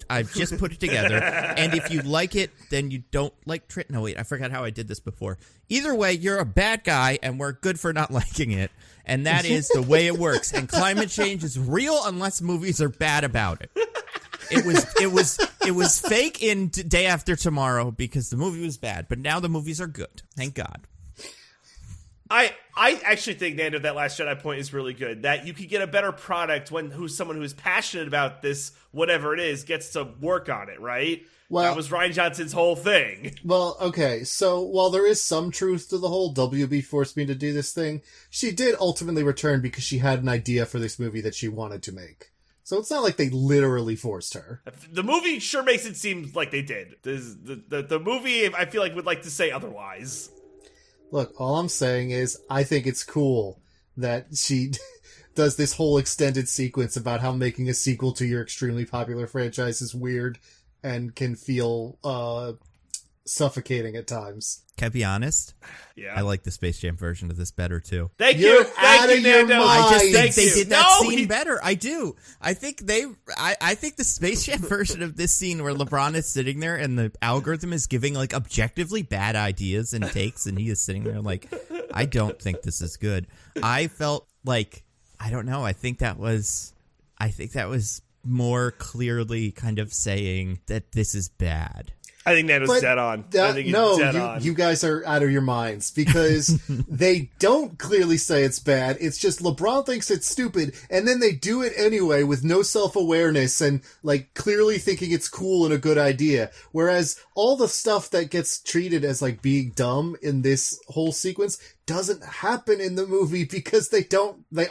I've just put it together. And if you like it, then you don't like No, wait, I forgot how I did this before. Either way, you're a bad guy, and we're good for not liking it. And that is the way it works. And climate change is real unless movies are bad about it. It was fake in Day After Tomorrow because the movie was bad, but now the movies are good. Thank God. I actually think, Nando, that Last Jedi point is really good. That you could get a better product when someone who's passionate about this, whatever it is, gets to work on it, right? Well, that was Rian Johnson's whole thing. Well, okay, so while there is some truth to the whole WB forced me to do this thing, she did ultimately return because she had an idea for this movie that she wanted to make. So it's not like they literally forced her. The movie sure makes it seem like they did. The movie, I feel like, would like to say otherwise. Look, all I'm saying is I think it's cool that she does this whole extended sequence about how making a sequel to your extremely popular franchise is weird and can feel suffocating at times. Can I be honest? Yeah. I like the Space Jam version of this better, too. Thank You're you. Thank you, your Nando. mind. I just think Thank they you. did that No, scene better. I do. I think I think the Space Jam version of this scene where LeBron is sitting there and the algorithm is giving like objectively bad ideas and takes, and he is sitting there like, I don't think this is good. I felt like, I don't know. I think that was more clearly kind of saying that this is bad. I think Nando's dead on. I think he's dead on. You guys are out of your minds because they don't clearly say it's bad. It's just LeBron thinks it's stupid, and then they do it anyway with no self-awareness and like clearly thinking it's cool and a good idea. Whereas all the stuff that gets treated as like being dumb in this whole sequence doesn't happen in the movie because they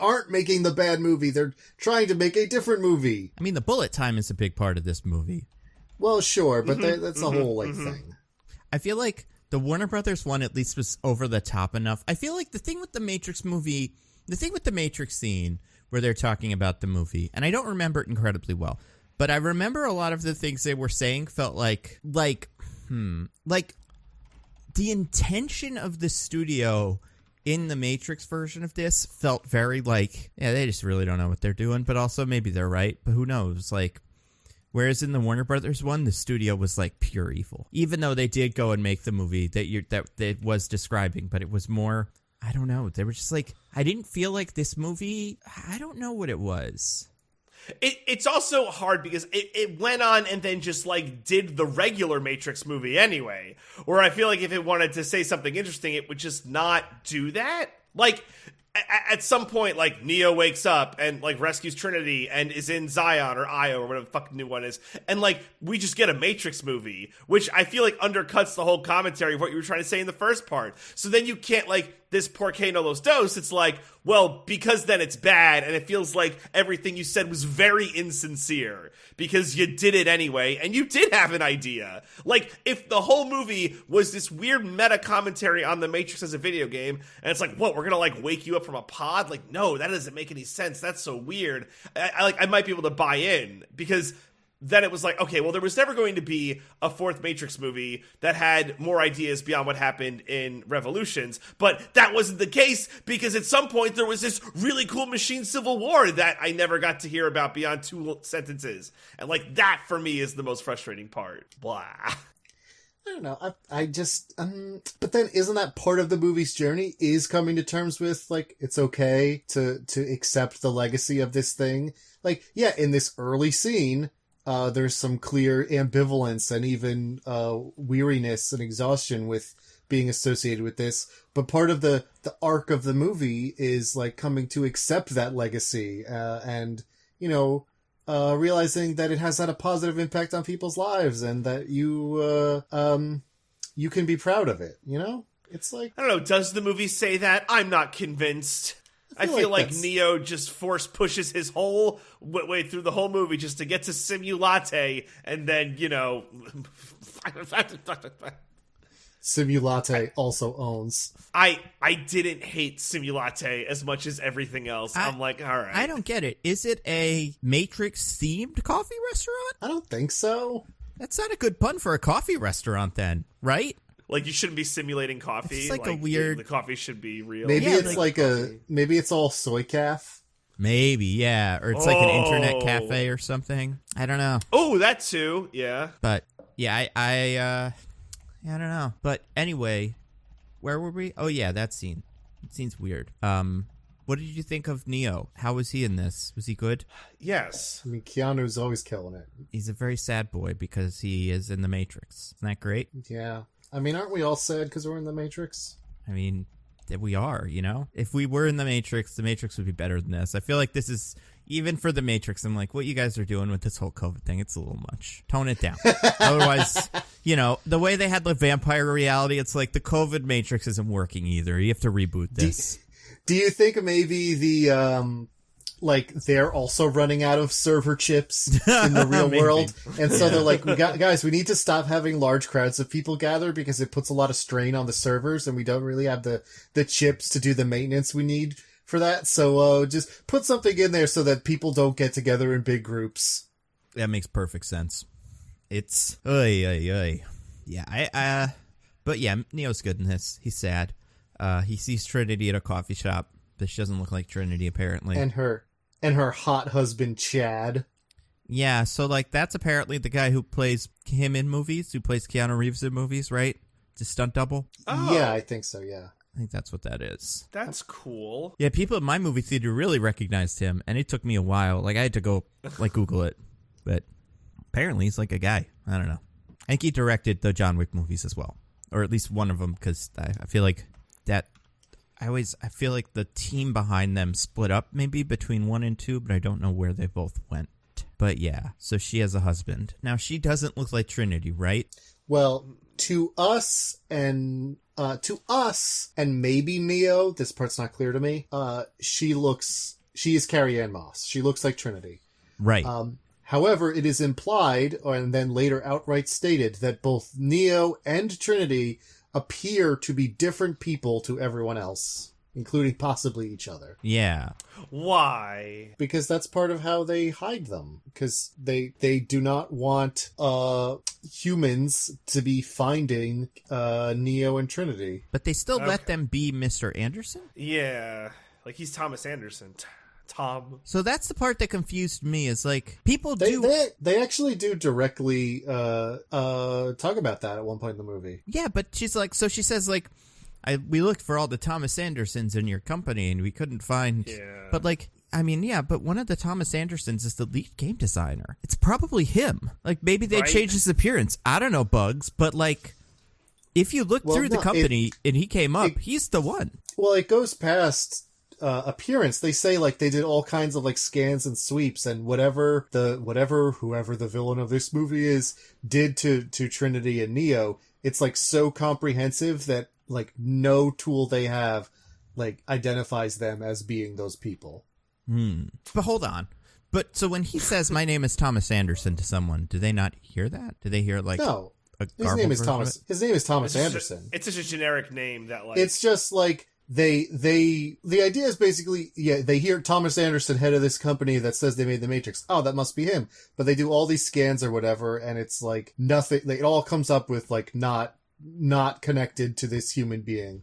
aren't making the bad movie. They're trying to make a different movie. I mean, the bullet time is a big part of this movie. Well, sure, but that's a whole thing. I feel like the Warner Brothers one at least was over the top enough. I feel like the thing with the Matrix scene where they're talking about the movie, and I don't remember it incredibly well, but I remember a lot of the things they were saying felt like the intention of the studio in the Matrix version of this felt very like, yeah, they just really don't know what they're doing, but also maybe they're right, but who knows, like. Whereas in the Warner Brothers one, the studio was like pure evil. Even though they did go and make the movie that was describing, but it was more, I don't know. They were just like, I didn't feel like this movie, I don't know what it was. It's also hard because it went on and then just like did the regular Matrix movie anyway. Where I feel like if it wanted to say something interesting, it would just not do that. Like, at some point, like, Neo wakes up and, like, rescues Trinity and is in Zion or Io or whatever the fucking new one is. And, like, we just get a Matrix movie, which I feel like undercuts the whole commentary of what you were trying to say in the first part. So then you can't, like, this Porque no los dos. It's like, well, because then it's bad, and it feels like everything you said was very insincere because you did it anyway, and you did have an idea. Like, if the whole movie was this weird meta commentary on the Matrix as a video game, and it's like, what, we're gonna like wake you up from a pod? Like, no, that doesn't make any sense. That's so weird. I might be able to buy in because then it was like, okay, well, there was never going to be a fourth Matrix movie that had more ideas beyond what happened in Revolutions. But that wasn't the case because at some point there was this really cool machine civil war that I never got to hear about beyond 2 sentences. And like that for me is the most frustrating part. Blah. I don't know. I just, but then isn't that part of the movie's journey is coming to terms with like, it's okay to accept the legacy of this thing. Like, yeah, in this early scene, there's some clear ambivalence and even weariness and exhaustion with being associated with this. But part of the arc of the movie is like coming to accept that legacy and, you know, realizing that it has had a positive impact on people's lives and that you can be proud of it, you know? It's like... I don't know, does the movie say that? I'm not convinced. I feel like Neo just force pushes his whole way through the whole movie just to get to Simulate and then, you know... Simulate also owns. I didn't hate Simulate as much as everything else. I'm like, all right. I don't get it. Is it a Matrix-themed coffee restaurant? I don't think so. That's not a good pun for a coffee restaurant then, right? Like, you shouldn't be simulating coffee. It's like a weird... The coffee should be real. Maybe Yeah, it's like maybe it's all soy calf. Maybe, yeah. Or it's like an internet cafe or something. I don't know. Oh, that too. Yeah. But, yeah, I don't know. But anyway, where were we? Oh, yeah, that scene. That scene's weird. What did you think of Neo? How was he in this? Was he good? Yes. I mean, Keanu's always killing it. He's a very sad boy because he is in the Matrix. Isn't that great? Yeah. I mean, aren't we all sad because we're in the Matrix? I mean, we are, you know? If we were in the Matrix would be better than this. I feel like this is, even for the Matrix, I'm like, what you guys are doing with this whole COVID thing, it's a little much. Tone it down. Otherwise, you know, the way they had the vampire reality, it's like the COVID Matrix isn't working either. You have to reboot this. Do you think maybe the, they're also running out of server chips in the real world? And so they're like, guys, we need to stop having large crowds of people gather because it puts a lot of strain on the servers and we don't really have the chips to do the maintenance we need for that. So, just put something in there so that people don't get together in big groups. That makes perfect sense. It's, yeah, but yeah, Neo's good in this. He's sad. He sees Trinity at a coffee shop, but she doesn't look like Trinity, apparently. And her hot husband, Chad. Yeah, so, like, that's apparently the guy who plays him in movies, who plays Keanu Reeves in movies, right? It's a stunt double? Oh. Yeah, I think so, yeah. I think that's what that is. That's cool. Yeah, people in my movie theater really recognized him, and it took me a while. Like, I had to go, Google it. But apparently he's, like, a guy. I don't know. I think he directed the John Wick movies as well. Or at least one of them, because I feel like that... I feel like the team behind them split up maybe between 1 and 2, but I don't know where they both went. But yeah, so she has a husband. Now, she doesn't look like Trinity, right? Well, to us and maybe Neo, this part's not clear to me, she is Carrie-Anne Moss. She looks like Trinity. Right. However, it is implied, and then later outright stated, that both Neo and Trinity appear to be different people to everyone else, including possibly each other. Yeah. Why? Because that's part of how they hide them. Because they do not want humans to be finding Neo and Trinity. But they still let them be Mr. Anderson? Yeah. Like, he's Thomas Anderson. Tom. So that's the part that confused me, is like, people do... They actually do directly talk about that at one point in the movie. Yeah, but she's like, so she says, like, we looked for all the Thomas Andersons in your company and we couldn't find... Yeah. But like, I mean, yeah, but one of the Thomas Andersons is the lead game designer. It's probably him. Like, maybe they changed his appearance. I don't know, Bugs, but like, if you look through the company and he came up, he's the one. Well, it goes past... appearance. They say like they did all kinds of like scans and sweeps, and whoever the villain of this movie is did to Trinity and Neo, it's like so comprehensive that like no tool they have like identifies them as being those people. But hold on. But so when he says my name is Thomas Anderson to someone, do they not hear that? Do they hear like no? His name is Thomas. His name is Thomas Anderson. It's just a generic name that like it's just like. The idea is basically, yeah, they hear Thomas Anderson, head of this company that says they made the Matrix. Oh, that must be him. But they do all these scans or whatever, and it's like nothing, like, it all comes up with like not connected to this human being,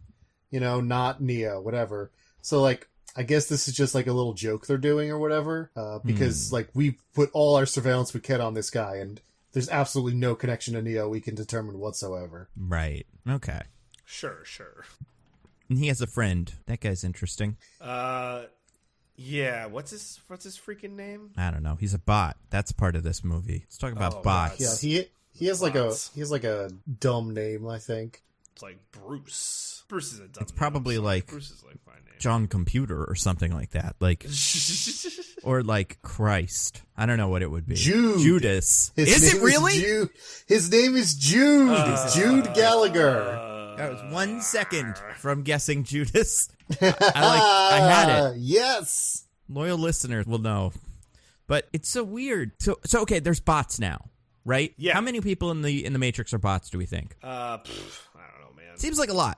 you know, not Neo, whatever. So like, I guess this is just like a little joke they're doing or whatever, because like we put all our surveillance we can on this guy and there's absolutely no connection to Neo we can determine whatsoever. Right. Okay. Sure. And he has a friend. That guy's interesting. Yeah. What's his freaking name? I don't know. He's a bot. That's part of this movie. Let's talk about bots. Yeah, he has like a dumb name, I think. It's like Bruce. Bruce is a dumb. It's probably name. like Bruce is like my name. John Computer or something like that. Like or like Christ. I don't know what it would be. Judas. Is it really? His name is Jude. Jude Gallagher. I was 1 second from guessing Judas. I had it. Yes. Loyal listeners will know. But it's so weird. So okay, there's bots now, right? Yeah. How many people in the Matrix are bots, do we think? I don't know, Seems like a lot.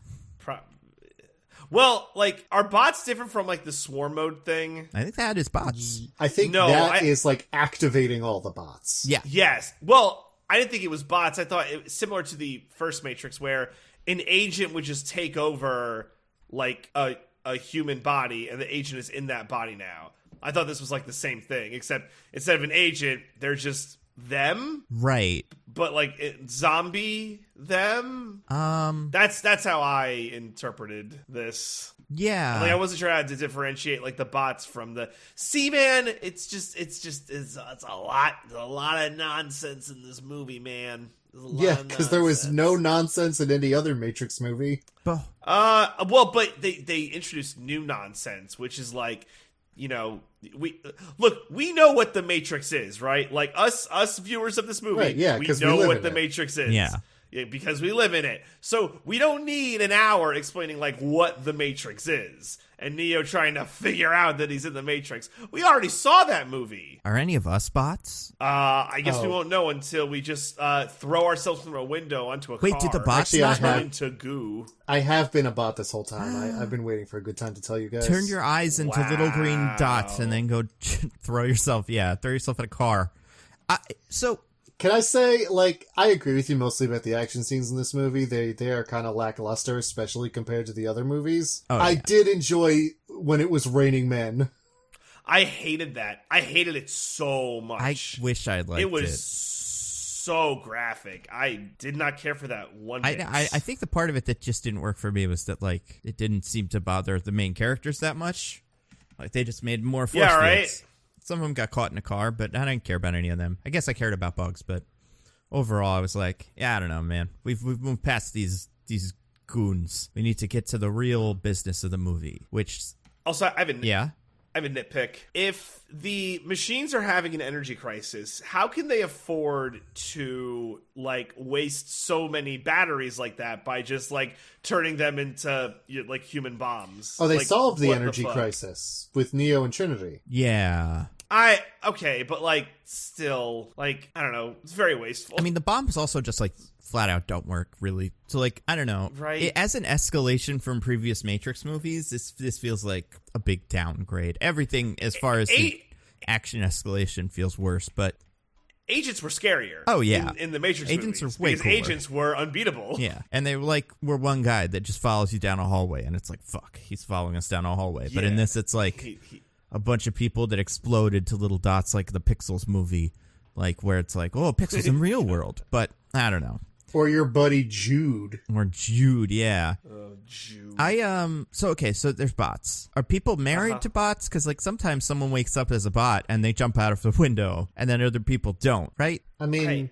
Well, like, are bots different from, like, the swarm mode thing? I think that is bots. I think is like activating all the bots. Yeah. Yes. Well, I didn't think it was bots. I thought it was similar to the first Matrix, where an agent would just take over, like, a human body, and the agent is in that body now. I thought this was, like, the same thing, except instead of an agent, they're just them. Right. But, like, zombie them. That's how I interpreted this. Yeah. Like, I wasn't sure how to differentiate, like, the bots from the... See, man, it's a lot of nonsense in this movie, man. Yeah, because there was no nonsense in any other Matrix movie. Well, but they introduced new nonsense, which is like, you know, we know what the Matrix is, right? Like us viewers of this movie, right, yeah, we know what the Matrix is. Yeah. Yeah, because we live in it. So we don't need an hour explaining, like, what the Matrix is. And Neo trying to figure out that he's in the Matrix. We already saw that movie. Are any of us bots? I guess we won't know until we just throw ourselves from a window onto a car. Wait, did the bots Actually, not into goo? I have been a bot this whole time. I've been waiting for a good time to tell you guys. Turn your eyes into little green dots and then go throw yourself in a car. Can I say, like, I agree with you mostly about the action scenes in this movie. They are kind of lackluster, especially compared to the other movies. Oh, yeah. I did enjoy when it was raining men. I hated that. I hated it so much. I wish I liked it. It was so graphic. I did not care for that one bit. I think the part of it that just didn't work for me was that, like, it didn't seem to bother the main characters that much. Like, they just made more force fields. Right? Some of them got caught in a car, but I didn't care about any of them. I guess I cared about bugs, but overall I was like, yeah, I don't know, man. We've moved past these goons. We need to get to the real business of the movie, which... Also, I have a nitpick. If the machines are having an energy crisis, how can they afford to, like, waste so many batteries like that by just, like, turning them into, like, human bombs? Oh, they like, solved the energy crisis with Neo and Trinity. Yeah. Okay, but, like, still, like, I don't know. It's very wasteful. I mean, the bombs also just, like, flat out don't work, really. So, like, I don't know. Right. As an escalation from previous Matrix movies, this feels like a big downgrade. Everything, as far as the action escalation, feels worse, but... Agents were scarier. Oh, yeah. In the Matrix agents movies. Are way because cooler. agents were unbeatable. Yeah, and they were one guy that just follows you down a hallway, and it's like, fuck, he's following us down a hallway. But in this, it's like... a bunch of people that exploded to little dots like the Pixels movie, like where it's like, oh, Pixels in real world. But I don't know. Or your buddy Jude. Or Jude, yeah. Oh, Jude. So there's bots. Are people married to bots? Because, like, sometimes someone wakes up as a bot and they jump out of the window and then other people don't, right? I mean,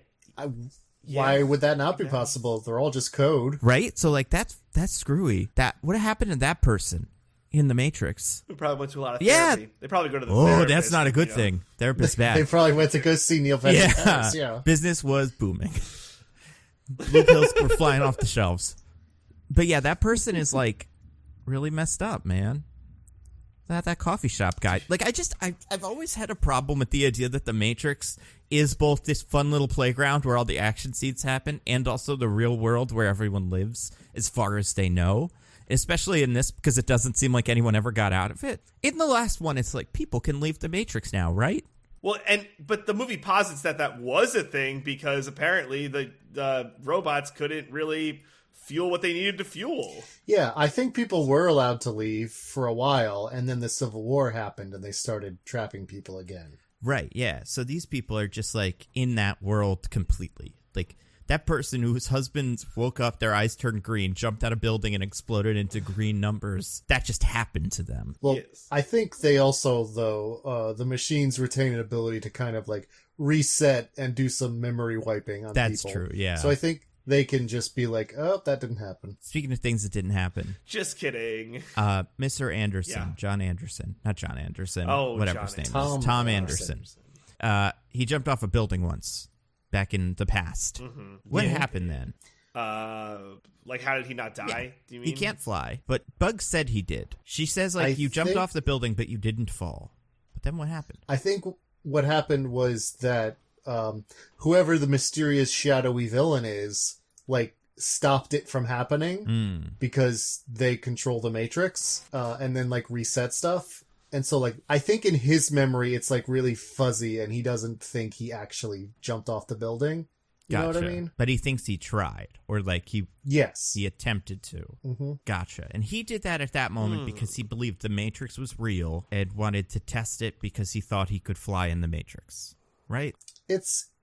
why would that not be possible? They're all just code. Right? So, like, that's screwy. What happened to that person in the Matrix? We probably went to a lot of therapy. They probably go to the therapist. Oh, that's not a good thing. Therapist bad. They probably went to go see Neil Patrick Harris, Business was booming. Blue pills were flying off the shelves. But yeah, that person is, like, really messed up, man. That coffee shop guy. Like, I've always had a problem with the idea that the Matrix is both this fun little playground where all the action scenes happen and also the real world where everyone lives as far as they know. Especially in this, because it doesn't seem like anyone ever got out of it. In the last one, it's like, people can leave the Matrix now, right? Well, but the movie posits that was a thing because apparently the robots couldn't really fuel what they needed to fuel. Yeah, I think people were allowed to leave for a while, and then the Civil War happened, and they started trapping people again. Right, yeah. So these people are just, like, in that world completely. Like, that person whose husband woke up, their eyes turned green, jumped out of a building and exploded into green numbers. That just happened to them. Well, yes. I think they also, though, the machines retain an ability to kind of, like, reset and do some memory wiping on people. That's true, yeah. So I think they can just be like, oh, that didn't happen. Speaking of things that didn't happen. Just kidding. Mr. Anderson, John Anderson. Not John Anderson. Oh, whatever John his name Anderson. is. Tom Anderson. He jumped off a building once. Back in the past. Mm-hmm. What happened then? Like, how did he not die? Yeah. Do you mean? He can't fly, but Bug said he did. She says, like, you jumped off the building, but you didn't fall. But then what happened? I think what happened was that whoever the mysterious shadowy villain is, like, stopped it from happening because they control the Matrix and then like reset stuff. And so like I think in his memory it's like really fuzzy and he doesn't think he actually jumped off the building. You know what I mean? But he thinks he tried, or like he attempted to. Mm-hmm. Gotcha. And he did that at that moment because he believed the Matrix was real and wanted to test it because he thought he could fly in the Matrix. Right?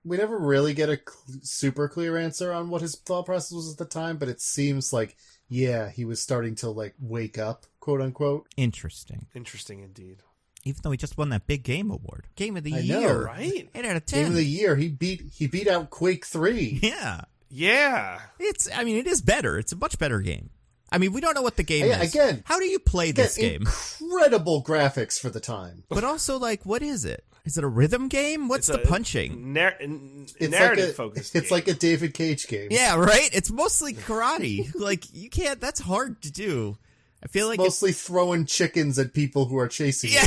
We never really get a super clear answer on what his thought process was at the time, but it seems like, he was starting to like wake up, quote unquote. Interesting indeed. Even though he just won that big game award. Game of the year. Know, right? 8 out of 10. Game of the year. He beat out Quake 3. Yeah. Yeah. It is better. It's a much better game. I mean, we don't know what the game is. Again, how do you play this game? Incredible graphics for the time. But also, like, what is it? Is it a rhythm game? What's the punching? Narrative focused. It's like a David Cage game. Yeah, right? It's mostly karate. Like, you can't, that's hard to do. I feel like mostly throwing chickens at people who are chasing you.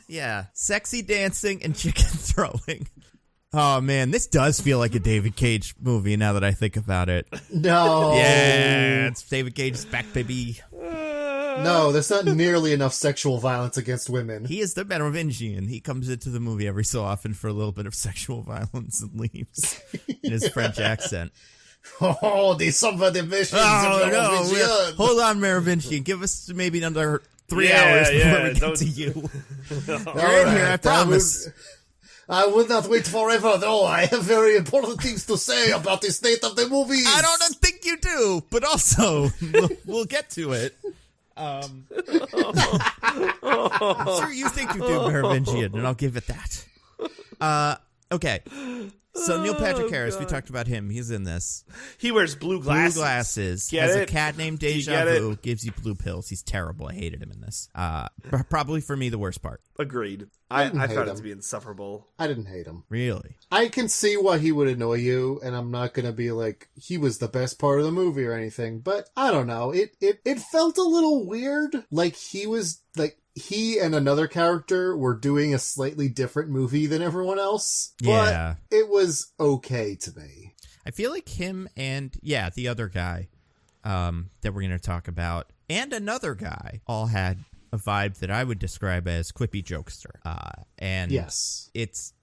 Yeah. Sexy dancing and chicken throwing. Oh, man, this does feel like a David Cage movie now that I think about it. No. Yeah, it's David Cage's back, baby. No, there's not nearly enough sexual violence against women. He is the Merovingian. He comes into the movie every so often for a little bit of sexual violence and leaves in his French accent. Oh, the summer divisions. Oh, no. Hold on, Merovingian. Give us maybe another 3 hours before we get to you. You're in here, I promise. I will not wait forever, though. I have very important things to say about the state of the movies. I don't think you do, but also, we'll get to it. I'm sure you think you do, Merovingian, and I'll give it that. Okay. So Neil Patrick Harris, we talked about him. He's in this. He wears blue glasses. Blue glasses. Get has it? A cat named Deja Vu. Gives you blue pills. He's terrible. I hated him in this. Probably for me the worst part. Agreed. I found it to be insufferable. I didn't hate him. Really? I can see why he would annoy you, and I'm not going to be like, he was the best part of the movie or anything, but I don't know. It felt a little weird. Like he and another character were doing a slightly different movie than everyone else. Yeah. But it was okay to me. I feel like him and, the other guy that we're going to talk about, and another guy, all had a vibe that I would describe as quippy jokester. And yes, it's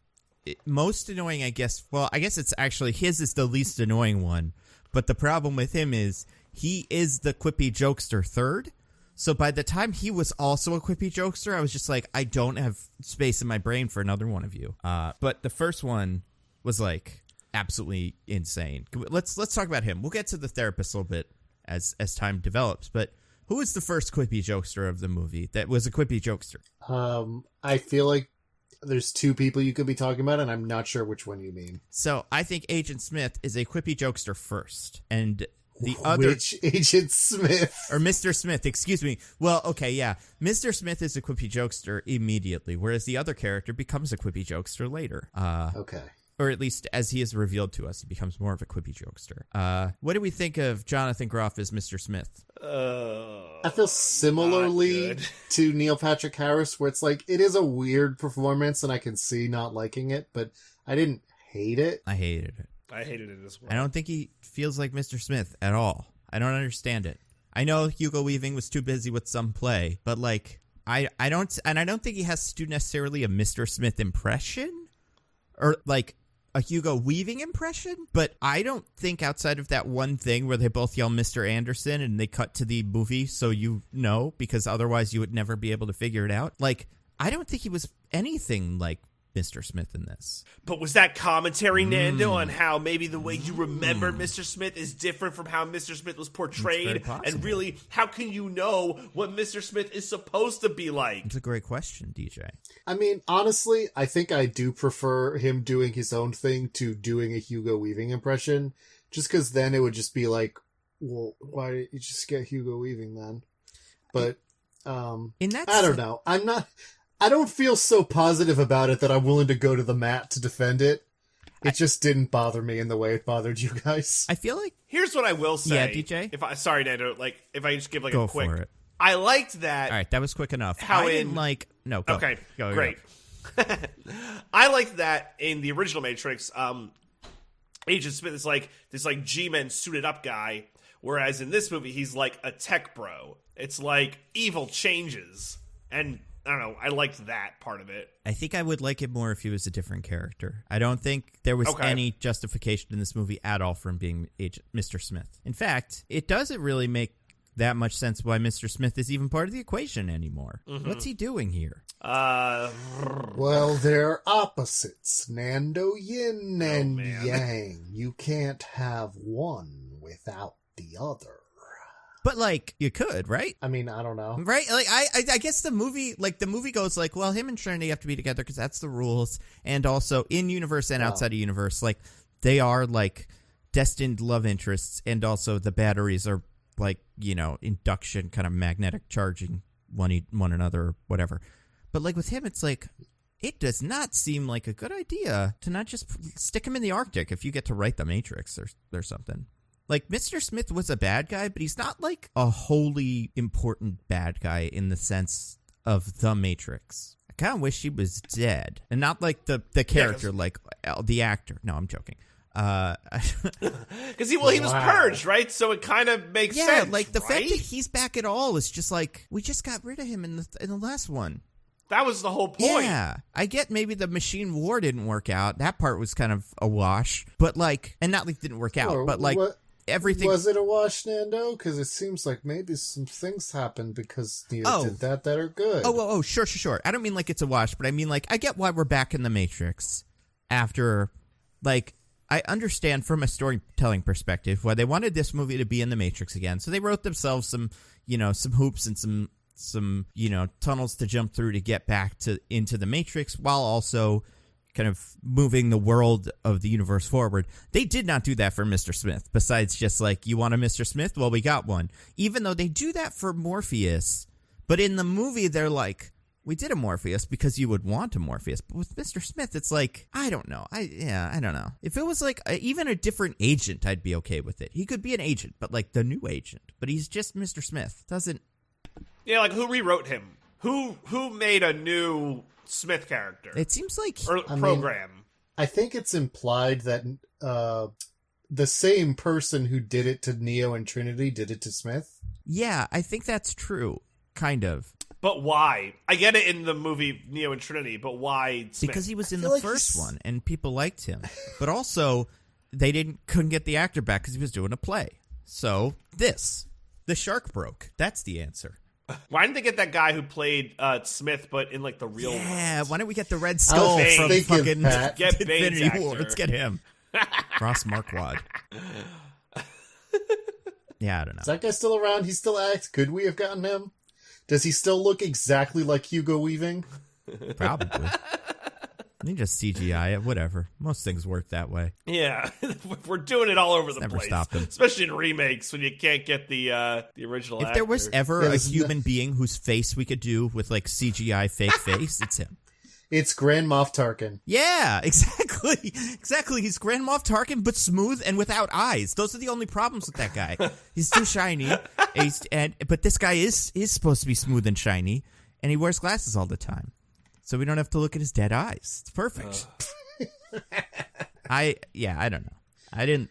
most annoying, I guess. Well, I guess it's actually his is the least annoying one. But the problem with him is he is the quippy jokester third. So by the time he was also a quippy jokester, I was just like, I don't have space in my brain for another one of you. But the first one was like absolutely insane. Let's talk about him. We'll get to the therapist a little bit as time develops. But who was the first quippy jokester of the movie that was a quippy jokester? I feel like there's two people you could be talking about, and I'm not sure which one you mean. So I think Agent Smith is a quippy jokester first, and the other... Which Agent Smith? Or Mr. Smith, excuse me. Well, okay, yeah. Mr. Smith is a quippy jokester immediately, whereas the other character becomes a quippy jokester later. Okay. Or at least as he is revealed to us, he becomes more of a quippy jokester. What do we think of Jonathan Groff as Mr. Smith? I feel similarly to Neil Patrick Harris, where it's like, it is a weird performance, and I can see not liking it, but I didn't hate it. I hated it. I hated it as well. I don't think he feels like Mr. Smith at all. I don't understand it. I know Hugo Weaving was too busy with some play, but like, I don't think he has to do necessarily a Mr. Smith impression, or like a Hugo Weaving impression, but I don't think outside of that one thing where they both yell Mr. Anderson and they cut to the movie so you know, because otherwise you would never be able to figure it out. Like, I don't think he was anything like Mr. Smith in this. But was that commentary, Nando, on how maybe the way you remember Mr. Smith is different from how Mr. Smith was portrayed? And really, how can you know what Mr. Smith is supposed to be like? It's a great question, DJ. I mean, honestly, I think I do prefer him doing his own thing to doing a Hugo Weaving impression, just because then it would just be like, well, why didn't you just get Hugo Weaving then? But, in that I don't know. I don't feel so positive about it that I'm willing to go to the mat to defend it. It just didn't bother me in the way it bothered you guys. I feel like... Here's what I will say. Yeah, DJ? Sorry, Nando. Like, if I just give like go a quick... for it. I liked that... All right, that was quick enough. How I didn't like... No, go. Okay, go, great. I liked that in the original Matrix, Agent Smith is like this like G-Men suited up guy, whereas in this movie he's like a tech bro. It's like evil changes, and I don't know, I liked that part of it. I think I would like it more if he was a different character. I don't think there was any justification in this movie at all for him being Mr. Smith. In fact, it doesn't really make that much sense why Mr. Smith is even part of the equation anymore. Mm-hmm. What's he doing here? Well, they're opposites. Nando, yin and yang. You can't have one without the other. But, like, you could, right? I mean, I don't know. Right? Like, I guess the movie goes like, well, him and Trinity have to be together because that's the rules. And also, in-universe and outside of universe, like, they are, like, destined love interests. And also, the batteries are, like, you know, induction, kind of magnetic charging one another or whatever. But, like, with him, it's like, it does not seem like a good idea to not just stick him in the Arctic if you get to write the Matrix or something. Like, Mr. Smith was a bad guy, but he's not, like, a wholly important bad guy in the sense of The Matrix. I kind of wish he was dead. And not, like, the character, like, the actor. No, I'm joking. Because he was purged, right? So it kind of makes sense, yeah, like, the fact that he's back at all is just, like, we just got rid of him in the last one. That was the whole point. Yeah, I get maybe the machine war didn't work out. That part was kind of a wash. But, like, and not, like, didn't work out, but, like... Everything was it a wash, Nando? Because it seems like maybe some things happened because Neo did that are good. Oh, sure. I don't mean like it's a wash, but I mean like I get why we're back in the Matrix after, like, I understand from a storytelling perspective why they wanted this movie to be in the Matrix again. So they wrote themselves some hoops and some tunnels to jump through to get back into the Matrix while also kind of moving the world of the universe forward. They did not do that for Mr. Smith, besides just like, you want a Mr. Smith? Well, we got one. Even though they do that for Morpheus, but in the movie, they're like, we did a Morpheus because you would want a Morpheus. But with Mr. Smith, it's like, I don't know. I don't know. If it was like even a different agent, I'd be okay with it. He could be an agent, but like the new agent. But he's just Mr. Smith. Doesn't... Yeah, like who rewrote him? Who made a new Smith character? It seems like program. I think it's implied that the same person who did it to Neo and Trinity did it to Smith. Yeah, I think that's true. Kind of. But why? I get it in the movie Neo and Trinity, but why Smith? Because he was in the first one and people liked him. But also they couldn't get the actor back because he was doing a play. So the shark broke. That's the answer. Why didn't they get that guy who played Smith, but in like the real world? Yeah, why don't we get the Red Skull from fucking get Infinity War? Let's get him. Ross Marquand. Yeah, I don't know. Is that guy still around? He still acts? Could we have gotten him? Does he still look exactly like Hugo Weaving? Probably. You just CGI it, whatever. Most things work that way. Yeah, we're doing it all over the Never place. Stopped him. Especially in remakes when you can't get the original If actor. there was ever a human being whose face we could do with like CGI fake face, it's him. It's Grand Moff Tarkin. Yeah, exactly. Exactly. He's Grand Moff Tarkin, but smooth and without eyes. Those are the only problems with that guy. He's too shiny. But this guy is supposed to be smooth and shiny, and he wears glasses all the time. So we don't have to look at his dead eyes. It's perfect. I don't know.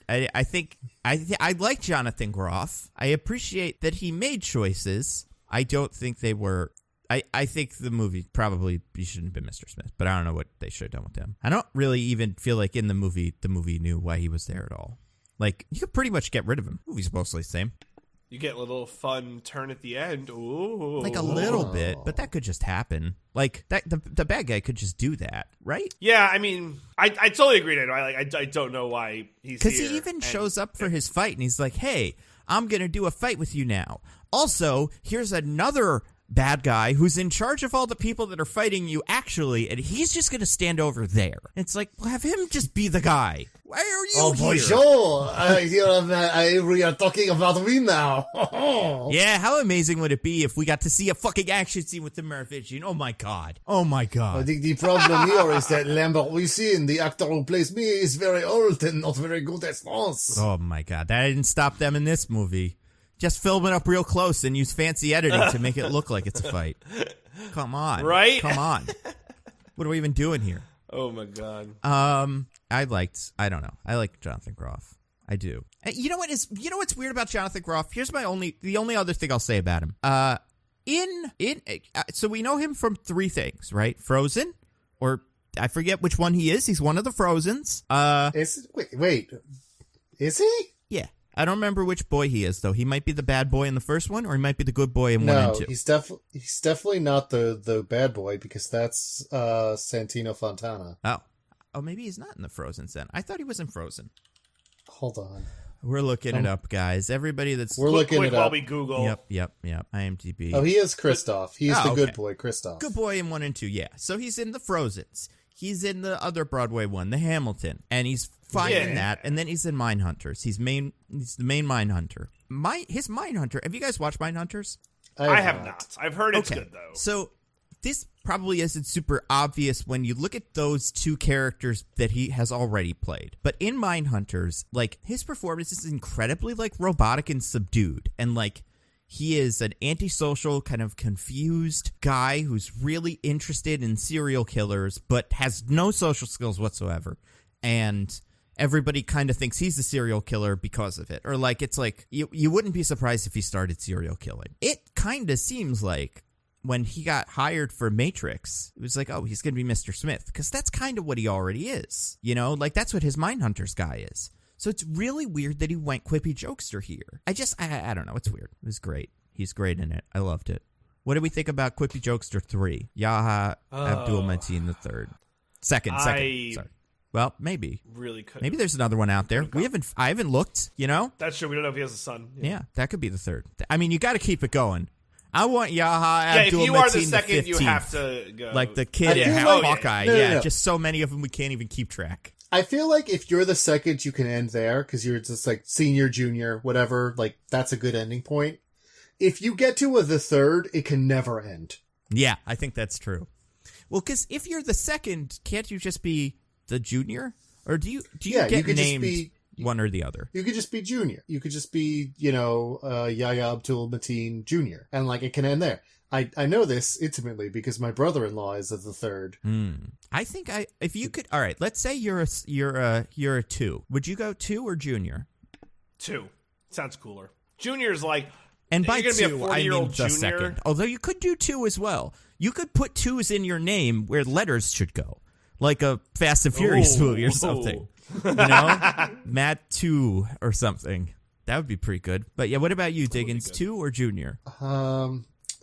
I like Jonathan Groff. I appreciate that he made choices. I don't think they were... I think the movie probably he shouldn't have been Mr. Smith, but I don't know what they should have done with him. I don't really even feel like in the movie knew why he was there at all. Like, you could pretty much get rid of him. The movie's mostly the same. You get a little fun turn at the end. Ooh. Like a little bit, but that could just happen. Like that, the bad guy could just do that, right? Yeah, I mean, I totally agree. I don't know why he's here. Because he even shows up for his fight, and he's like, "Hey, I'm gonna do a fight with you now. Also, here's another bad guy who's in charge of all the people that are fighting you, actually, and he's just gonna stand over there." It's like, well, have him just be the guy. Why are you here? Bonjour! We are talking about me now. Yeah, how amazing would it be if we got to see a fucking action scene with the Mervision? Oh my god. I think the problem here is that Lambert Wisin, the actor who plays me, is very old and not very good at sports. Oh my god, that didn't stop them in this movie. Just film it up real close and use fancy editing to make it look like it's a fight. Come on. Right? Come on. What are we even doing here? Oh my god. I don't know. I like Jonathan Groff. I do. You know what's weird about Jonathan Groff? Here's the only other thing I'll say about him. So we know him from 3 things, right? Frozen, or I forget which one he is. He's one of the Frozens. Wait, is he? Yeah. I don't remember which boy he is, though. He might be the bad boy in the first one, or he might be the good boy in 1 and 2. No, he's definitely not the bad boy, because that's Santino Fontana. Oh, maybe he's not in the Frozen then. I thought he was in Frozen. Hold on. We're looking it up, guys. Everybody We're looking it up while we Google. Yep. IMDb. Oh, he is Kristoff. He is the good boy, Kristoff. Good boy in 1 and 2, yeah. So he's in the Frozens. He's in the other Broadway one, the Hamilton, and he's fine in that. And then he's in Mindhunters. He's the main Mindhunter. His Mindhunter. Have you guys watched Mindhunters? I have not. I've heard it's good though. So this probably isn't super obvious when you look at those 2 characters that he has already played. But in Mindhunters, like, his performance is incredibly, like, robotic and subdued. And, like, he is an antisocial, kind of confused guy who's really interested in serial killers, but has no social skills whatsoever. And everybody kind of thinks he's a serial killer because of it. Or, like, it's like, you wouldn't be surprised if he started serial killing. It kind of seems like when he got hired for Matrix, it was like, oh, he's going to be Mr. Smith. Because that's kind of what he already is. You know, like, that's what his Mindhunters guy is. So it's really weird that he went quippy jokester here. I don't know. It's weird. It was great. He's great in it. I loved it. What do we think about Quippy Jokester 3? Yaha Abdul-Mateen III. Second. Sorry. Well, maybe. Really could. Maybe there's another one out there. I haven't looked, you know? That's true. We don't know if he has a son. Yeah, that could be the third. I mean, you got to keep it going. I want Yaha Abdul-Mateen if you are the second, 15th. You have to go. Like the kid in Hawkeye. No. Just so many of them we can't even keep track. I feel like if you're the second, you can end there, because you're just like senior, junior, whatever. Like, that's a good ending point. If you get to the third, it can never end. Yeah, I think that's true. Well, because if you're the second, can't you just be the junior? Or do you get named one or the other? You could just be junior. You could just be, Yahya Abdul-Mateen Jr. And, like, it can end there. I know this intimately because my brother-in-law is the third. I think if you could, all right, let's say you're a 2. Would you go 2 or junior? 2. Sounds cooler. Junior's like, and by 2, I mean the second. Although you could do 2 as well. You could put 2s in your name where letters should go, like a Fast and Furious movie or something. You know, Matt 2 or something. That would be pretty good. But yeah, what about you, Diggins? 2 or junior?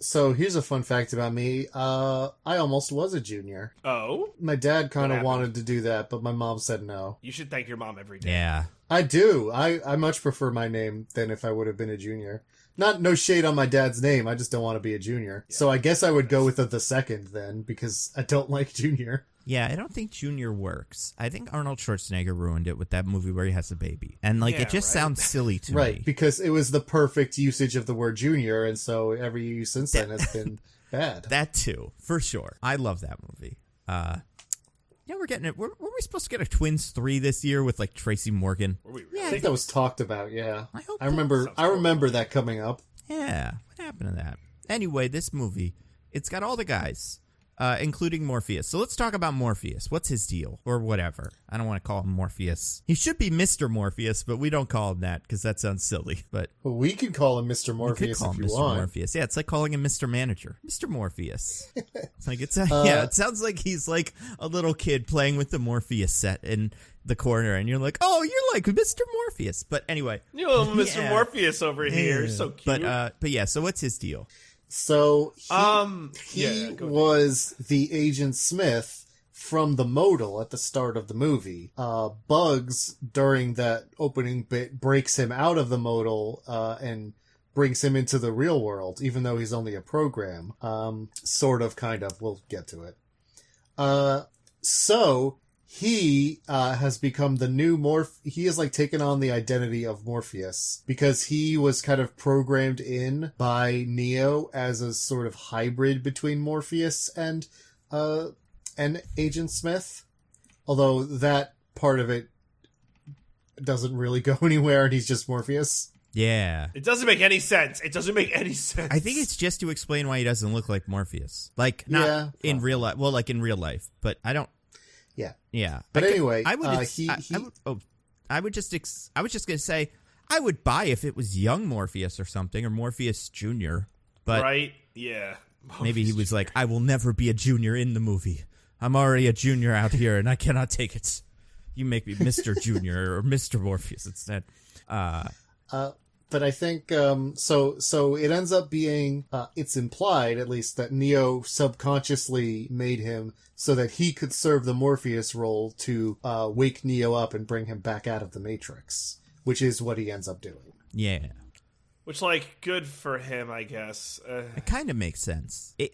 So here's a fun fact about me. I almost was a junior. Oh? My dad kind of wanted to do that, but my mom said no. You should thank your mom every day. Yeah. I do. I much prefer my name than if I would have been a junior. No shade on my dad's name. I just don't want to be a junior. Yeah. So I guess I would go with the second then, because I don't like junior. Yeah, I don't think junior works. I think Arnold Schwarzenegger ruined it with that movie where he has a baby. And, it just sounds silly to me. Right, because it was the perfect usage of the word junior, and so every use since then has been bad. That too, for sure. I love that movie. We're getting it. Were we supposed to get a Twins 3 this year with, Tracy Morgan? Were we really? Yeah, I think that was talked about, yeah. I remember that coming up. Yeah, what happened to that? Anyway, this movie, it's got all the guys. Including Morpheus. So let's talk about Morpheus. What's his deal? Or whatever. I don't want to call him Morpheus. He should be Mr. Morpheus, but we don't call him that because that sounds silly. But we could call him Mr. Morpheus if you want. Morpheus. Yeah, it's like calling him Mr. Manager. Mr. Morpheus. It sounds like he's like a little kid playing with the Morpheus set in the corner, and you're like, oh, you're like Mr. Morpheus. But anyway. You little Mr. Morpheus over here. So cute. But yeah, so what's his deal? So he was the Agent Smith from the modal at the start of the movie. Bugs, during that opening bit, breaks him out of the modal and brings him into the real world, even though he's only a program. Sort of, kind of. We'll get to it. So he has become the new he has taken on the identity of Morpheus because he was kind of programmed in by Neo as a sort of hybrid between Morpheus and Agent Smith. Although that part of it doesn't really go anywhere and he's just Morpheus. Yeah. It doesn't make any sense. I think it's just to explain why he doesn't look like Morpheus. In real life. Well, in real life. But I don't... Yeah. Yeah. But anyway, I was just gonna say I would buy if it was young Morpheus or something, or Morpheus Jr. But right? Yeah. maybe he was like, I will never be a junior in the movie. I'm already a junior out here, and I cannot take it. You make me Mr. Junior or Mr. Morpheus instead. But I think so it ends up being it's implied at least that Neo subconsciously made him so that he could serve the Morpheus role to wake Neo up and bring him back out of the Matrix, which is what he ends up doing. Yeah. Which, like, good for him, I guess. It kind of makes sense. It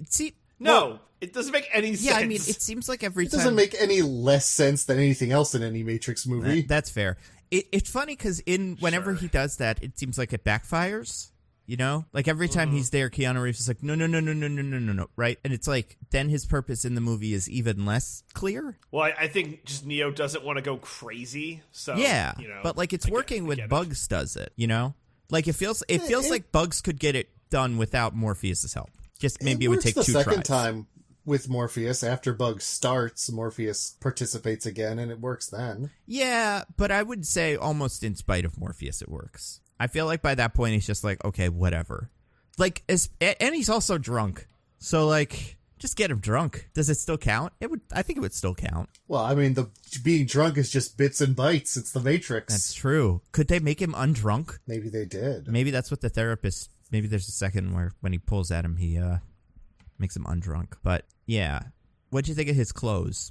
doesn't make any sense. Yeah, I mean, it seems like every It time... doesn't make any less sense than anything else in any Matrix movie. That's fair. It's funny because whenever he does that, it seems like it backfires. You know, like every time he's there, Keanu Reeves is like, no, right? And it's like then his purpose in the movie is even less clear. Well, I think just Neo doesn't want to go crazy. So yeah, you know, but like it's working when Bugs does it. You know, like it feels like Bugs could get it done without Morpheus's help. Just maybe it would take 2 tries. The second time with Morpheus, after Bugs starts, Morpheus participates again, and it works then. Yeah, but I would say almost in spite of Morpheus, it works. I feel like by that point, he's just like, okay, whatever. Like, and he's also drunk. So, like, just get him drunk. Does it still count? I think it would still count. Well, I mean, being drunk is just bits and bytes. It's the Matrix. That's true. Could they make him undrunk? Maybe they did. Maybe that's what the therapist... Maybe there's a second where when he pulls at him, he makes him undrunk. But, yeah. What'd you think of his clothes?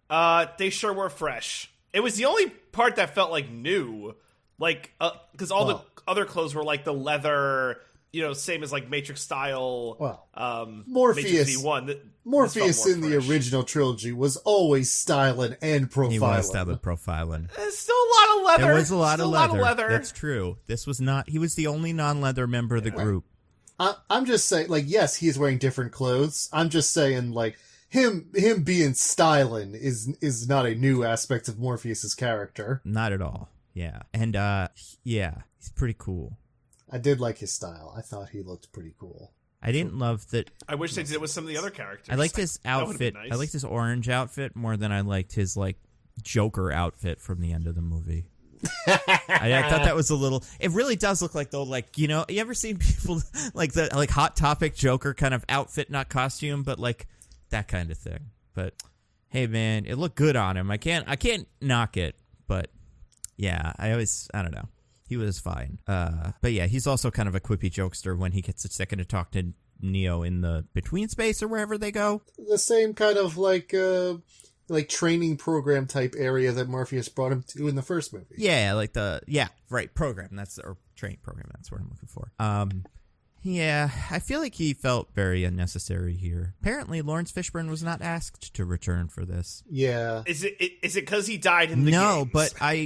They sure were fresh. It was the only part that felt like new. Like, because all the other clothes were like the leather, you know, same as like Matrix style. Well, Morpheus Morpheus in the original trilogy was always styling and profiling. He was styling profiling. There's still a lot of leather. There was a lot of leather. That's true. This was not. He was the only non-leather member of the group. I'm just saying, like, yes, he's wearing different clothes. I'm just saying, like, him being styling is not a new aspect of Morpheus's character. Not at all. Yeah. And, yeah, he's pretty cool. I did like his style. I thought he looked pretty cool. I didn't love that. I wish they did it with some of the other characters. I liked his outfit. Nice. I liked his orange outfit more than I liked his, like, Joker outfit from the end of the movie. I thought that was a little... It really does look like, though, like, you know, you ever seen people, like, the like Hot Topic Joker kind of outfit, not costume, but, like, that kind of thing. But, hey, man, it looked good on him. I can't knock it, but... Yeah, I don't know. He was fine. But yeah, he's also kind of a quippy jokester when he gets a second to talk to Neo in the between space or wherever they go. The same kind of like training program type area that Morpheus brought him to in the first movie. Yeah, like program. Or training program. That's what I'm looking for. Yeah, I feel like he felt very unnecessary here. Apparently, Lawrence Fishburne was not asked to return for this. Yeah. Is it because he died in the games? No, but he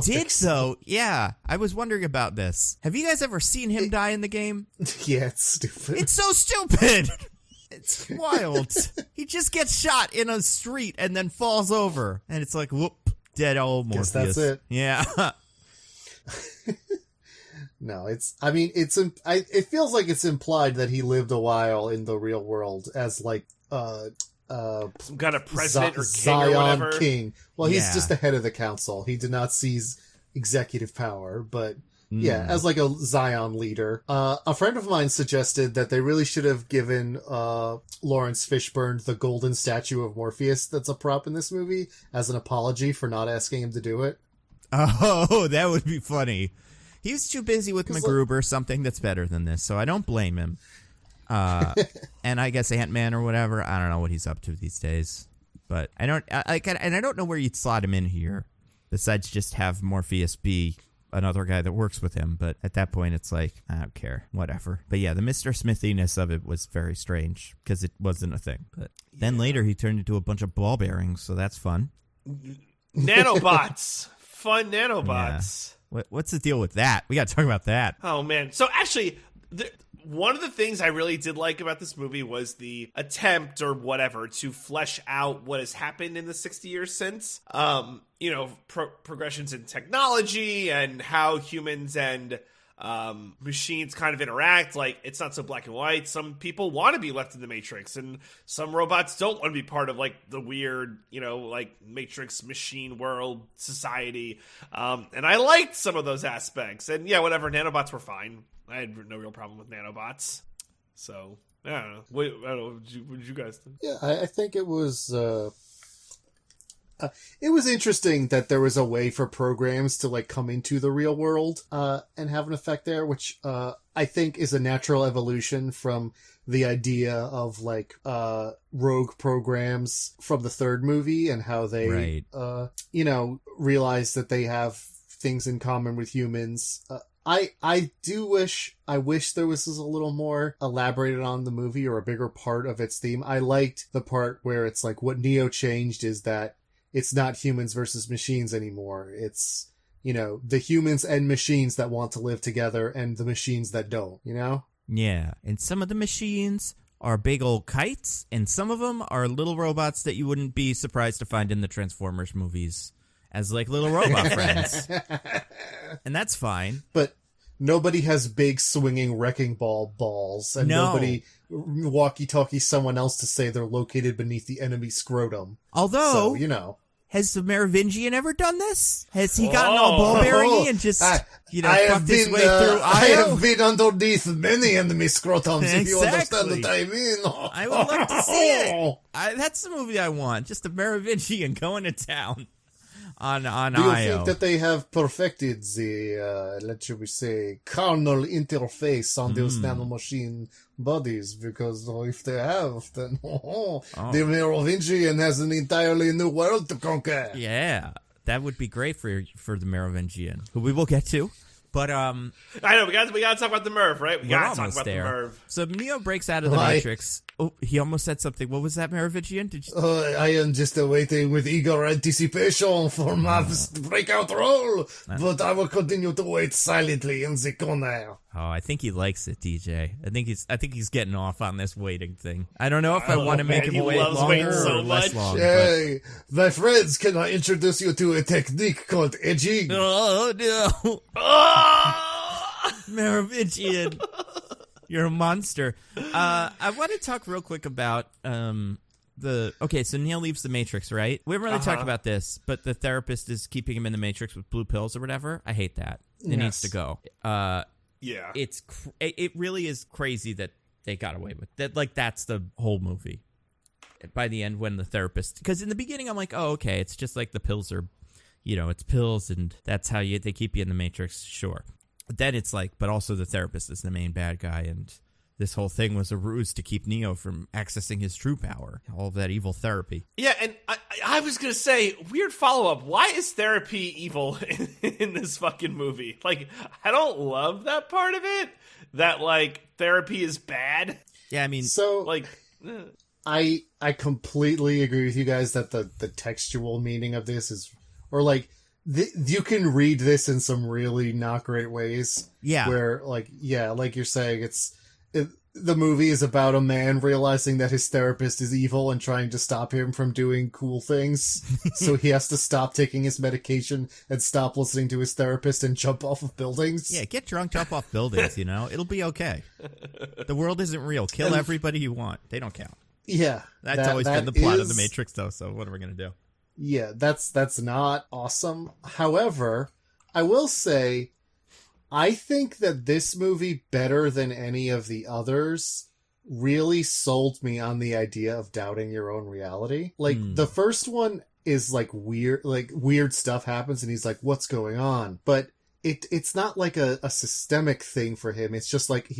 did so. Yeah, I was wondering about this. Have you guys ever seen him die in the game? Yeah, it's stupid. It's so stupid. It's wild. He just gets shot in a street and then falls over, and it's like, whoop, dead old Morpheus. Guess that's it. Yeah. No, it feels like it's implied that he lived a while in the real world as like some kind of president or king Zion or whatever. King. Well, he's just the head of the council. He did not seize executive power, but yeah, as like a Zion leader. A friend of mine suggested that they really should have given Lawrence Fishburne the golden statue of Morpheus that's a prop in this movie as an apology for not asking him to do it. Oh, that would be funny. He was too busy with MacGruber, something that's better than this, so I don't blame him. And I guess Ant-Man or whatever, I don't know what he's up to these days. But I don't know where you'd slot him in here, besides just have Morpheus be another guy that works with him. But at that point, it's like, I don't care, whatever. But yeah, the Mr. Smithiness of it was very strange, because it wasn't a thing. But then later, he turned into a bunch of ball bearings, so that's fun. Nanobots. Fun nanobots. Yeah. What's the deal with that? We got to talk about that. Oh, man. So actually, one of the things I really did like about this movie was the attempt or whatever to flesh out what has happened in the 60 years since. You know, progressions in technology and how humans and machines kind of interact. Like, it's not so black and white. Some people want to be left in the Matrix, and some robots don't want to be part of, like, the weird, like, Matrix machine world society. And I liked some of those aspects. And yeah, whatever, nanobots were fine. I had no real problem with nanobots. So, I don't know. I don't know. What did you guys think? Yeah, I think it was interesting that there was a way for programs to like come into the real world and have an effect there, which I think is a natural evolution from the idea of like rogue programs from the third movie and how they realize that they have things in common with humans. I wish there was a little more elaborated on the movie or a bigger part of its theme. I liked the part where it's like what Neo changed is that it's not humans versus machines anymore. It's, the humans and machines that want to live together and the machines that don't, Yeah, and some of the machines are big old kites, and some of them are little robots that you wouldn't be surprised to find in the Transformers movies as like little robot friends. And that's fine. But nobody has big swinging wrecking ball balls, and nobody walkie-talkie someone else to say they're located beneath the enemy scrotum. Although, has the Merovingian ever done this? Has he gotten all ball-bearing and just, fucked his way through I have been underneath many enemy scrotums, if you understand what I mean. I would love to see it. That's the movie I want. Just a Merovingian going to town. On Do you think that they have perfected the, let's say, carnal interface on those nanomachine bodies? Because if they have, then the Merovingian has an entirely new world to conquer. Yeah, that would be great for the Merovingian, who we will get to. But I know we got to talk about the Merv, right? We got to talk about the Merv. So Neo breaks out of the Matrix. Oh, he almost said something. What was that, Merovingian? Did you? I am just waiting with eager anticipation for my breakout role, but I will continue to wait silently in the corner. Oh, I think he likes it, DJ. I think he's getting off on this waiting thing. I don't know if I want to make him wait longer or less long. Hey, my friends, can I introduce you to a technique called edging? Oh no! Merovingian. You're a monster. I want to talk real quick about so Neo leaves the Matrix, right? We haven't really talked about this, but the therapist is keeping him in the Matrix with blue pills or whatever. I hate that. It needs to go. Yeah. It really is crazy that they got away with that. Like, that's the whole movie. By the end, when the therapist, because in the beginning I'm like, oh, okay, it's just like the pills are, it's pills and that's how they keep you in the Matrix. Sure. But then it's like, but also the therapist is the main bad guy, and this whole thing was a ruse to keep Neo from accessing his true power. All of that evil therapy. Yeah, and I was going to say, weird follow-up, why is therapy evil in this fucking movie? Like, I don't love that part of it, that, like, therapy is bad. Yeah, I mean... So, like... I completely agree with you guys that the textual meaning of this is... Or, like... you can read this in some really not great ways. Yeah. Where, like you're saying, the movie is about a man realizing that his therapist is evil and trying to stop him from doing cool things. So he has to stop taking his medication and stop listening to his therapist and jump off of buildings. Yeah, get drunk, jump off buildings, It'll be okay. The world isn't real. Kill everybody you want. They don't count. Yeah. That's always been the plot of The Matrix, though, so what are we going to do? Yeah, that's not awesome. However, I will say, I think that this movie, better than any of the others, really sold me on the idea of doubting your own reality. Like, the first one is, like, weird stuff happens, and he's like, what's going on? But it's not like a systemic thing for him. It's just like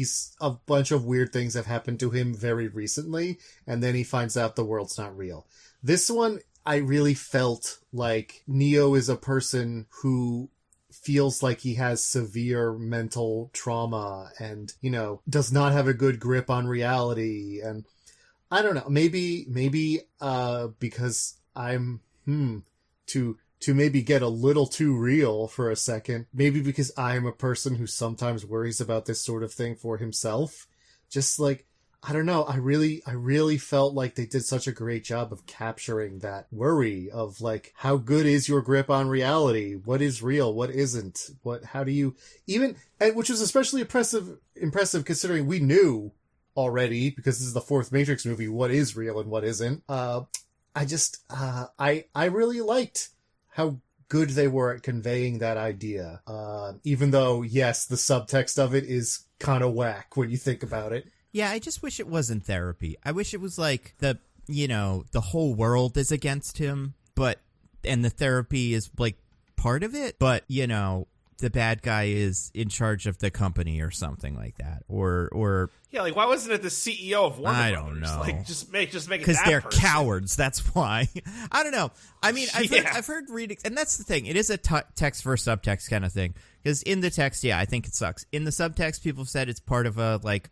a bunch of weird things have happened to him very recently, and then he finds out the world's not real. This one... I really felt like Neo is a person who feels like he has severe mental trauma and, does not have a good grip on reality. And I don't know, maybe because I'm, to maybe get a little too real for a second, maybe because I'm a person who sometimes worries about this sort of thing for himself. Just like, I don't know. I really felt like they did such a great job of capturing that worry of like, how good is your grip on reality? What is real? What isn't? How do you even, and which was especially impressive considering we knew already, because this is the fourth Matrix movie, what is real and what isn't. I really liked how good they were at conveying that idea. Even though, yes, the subtext of it is kind of whack when you think about it. Yeah, I just wish it wasn't therapy. I wish it was like the whole world is against him, and the therapy is like part of it, but the bad guy is in charge of the company or something like that, or yeah, like why wasn't it the CEO of Warner Brothers? I don't know. Like just make it because that they're person. Cowards. That's why. I don't know. I mean, I've heard readings, and that's the thing. It is a text versus subtext kind of thing. Because in the text, yeah, I think it sucks. In the subtext, people have said it's part of a like.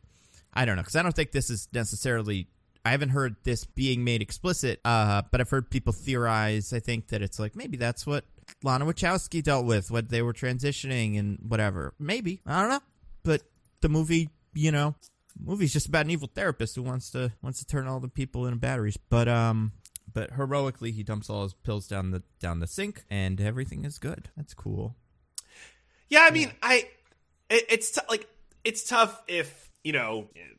I don't know, because I don't think this is necessarily... I haven't heard this being made explicit, but I've heard people theorize, I think, that it's like, maybe that's what Lana Wachowski dealt with, what they were transitioning and whatever. Maybe. I don't know. But the movie, movie's just about an evil therapist who wants to turn all the people into batteries. But heroically, he dumps all his pills down the sink, and everything is good. That's cool. Yeah, I mean, it's tough if...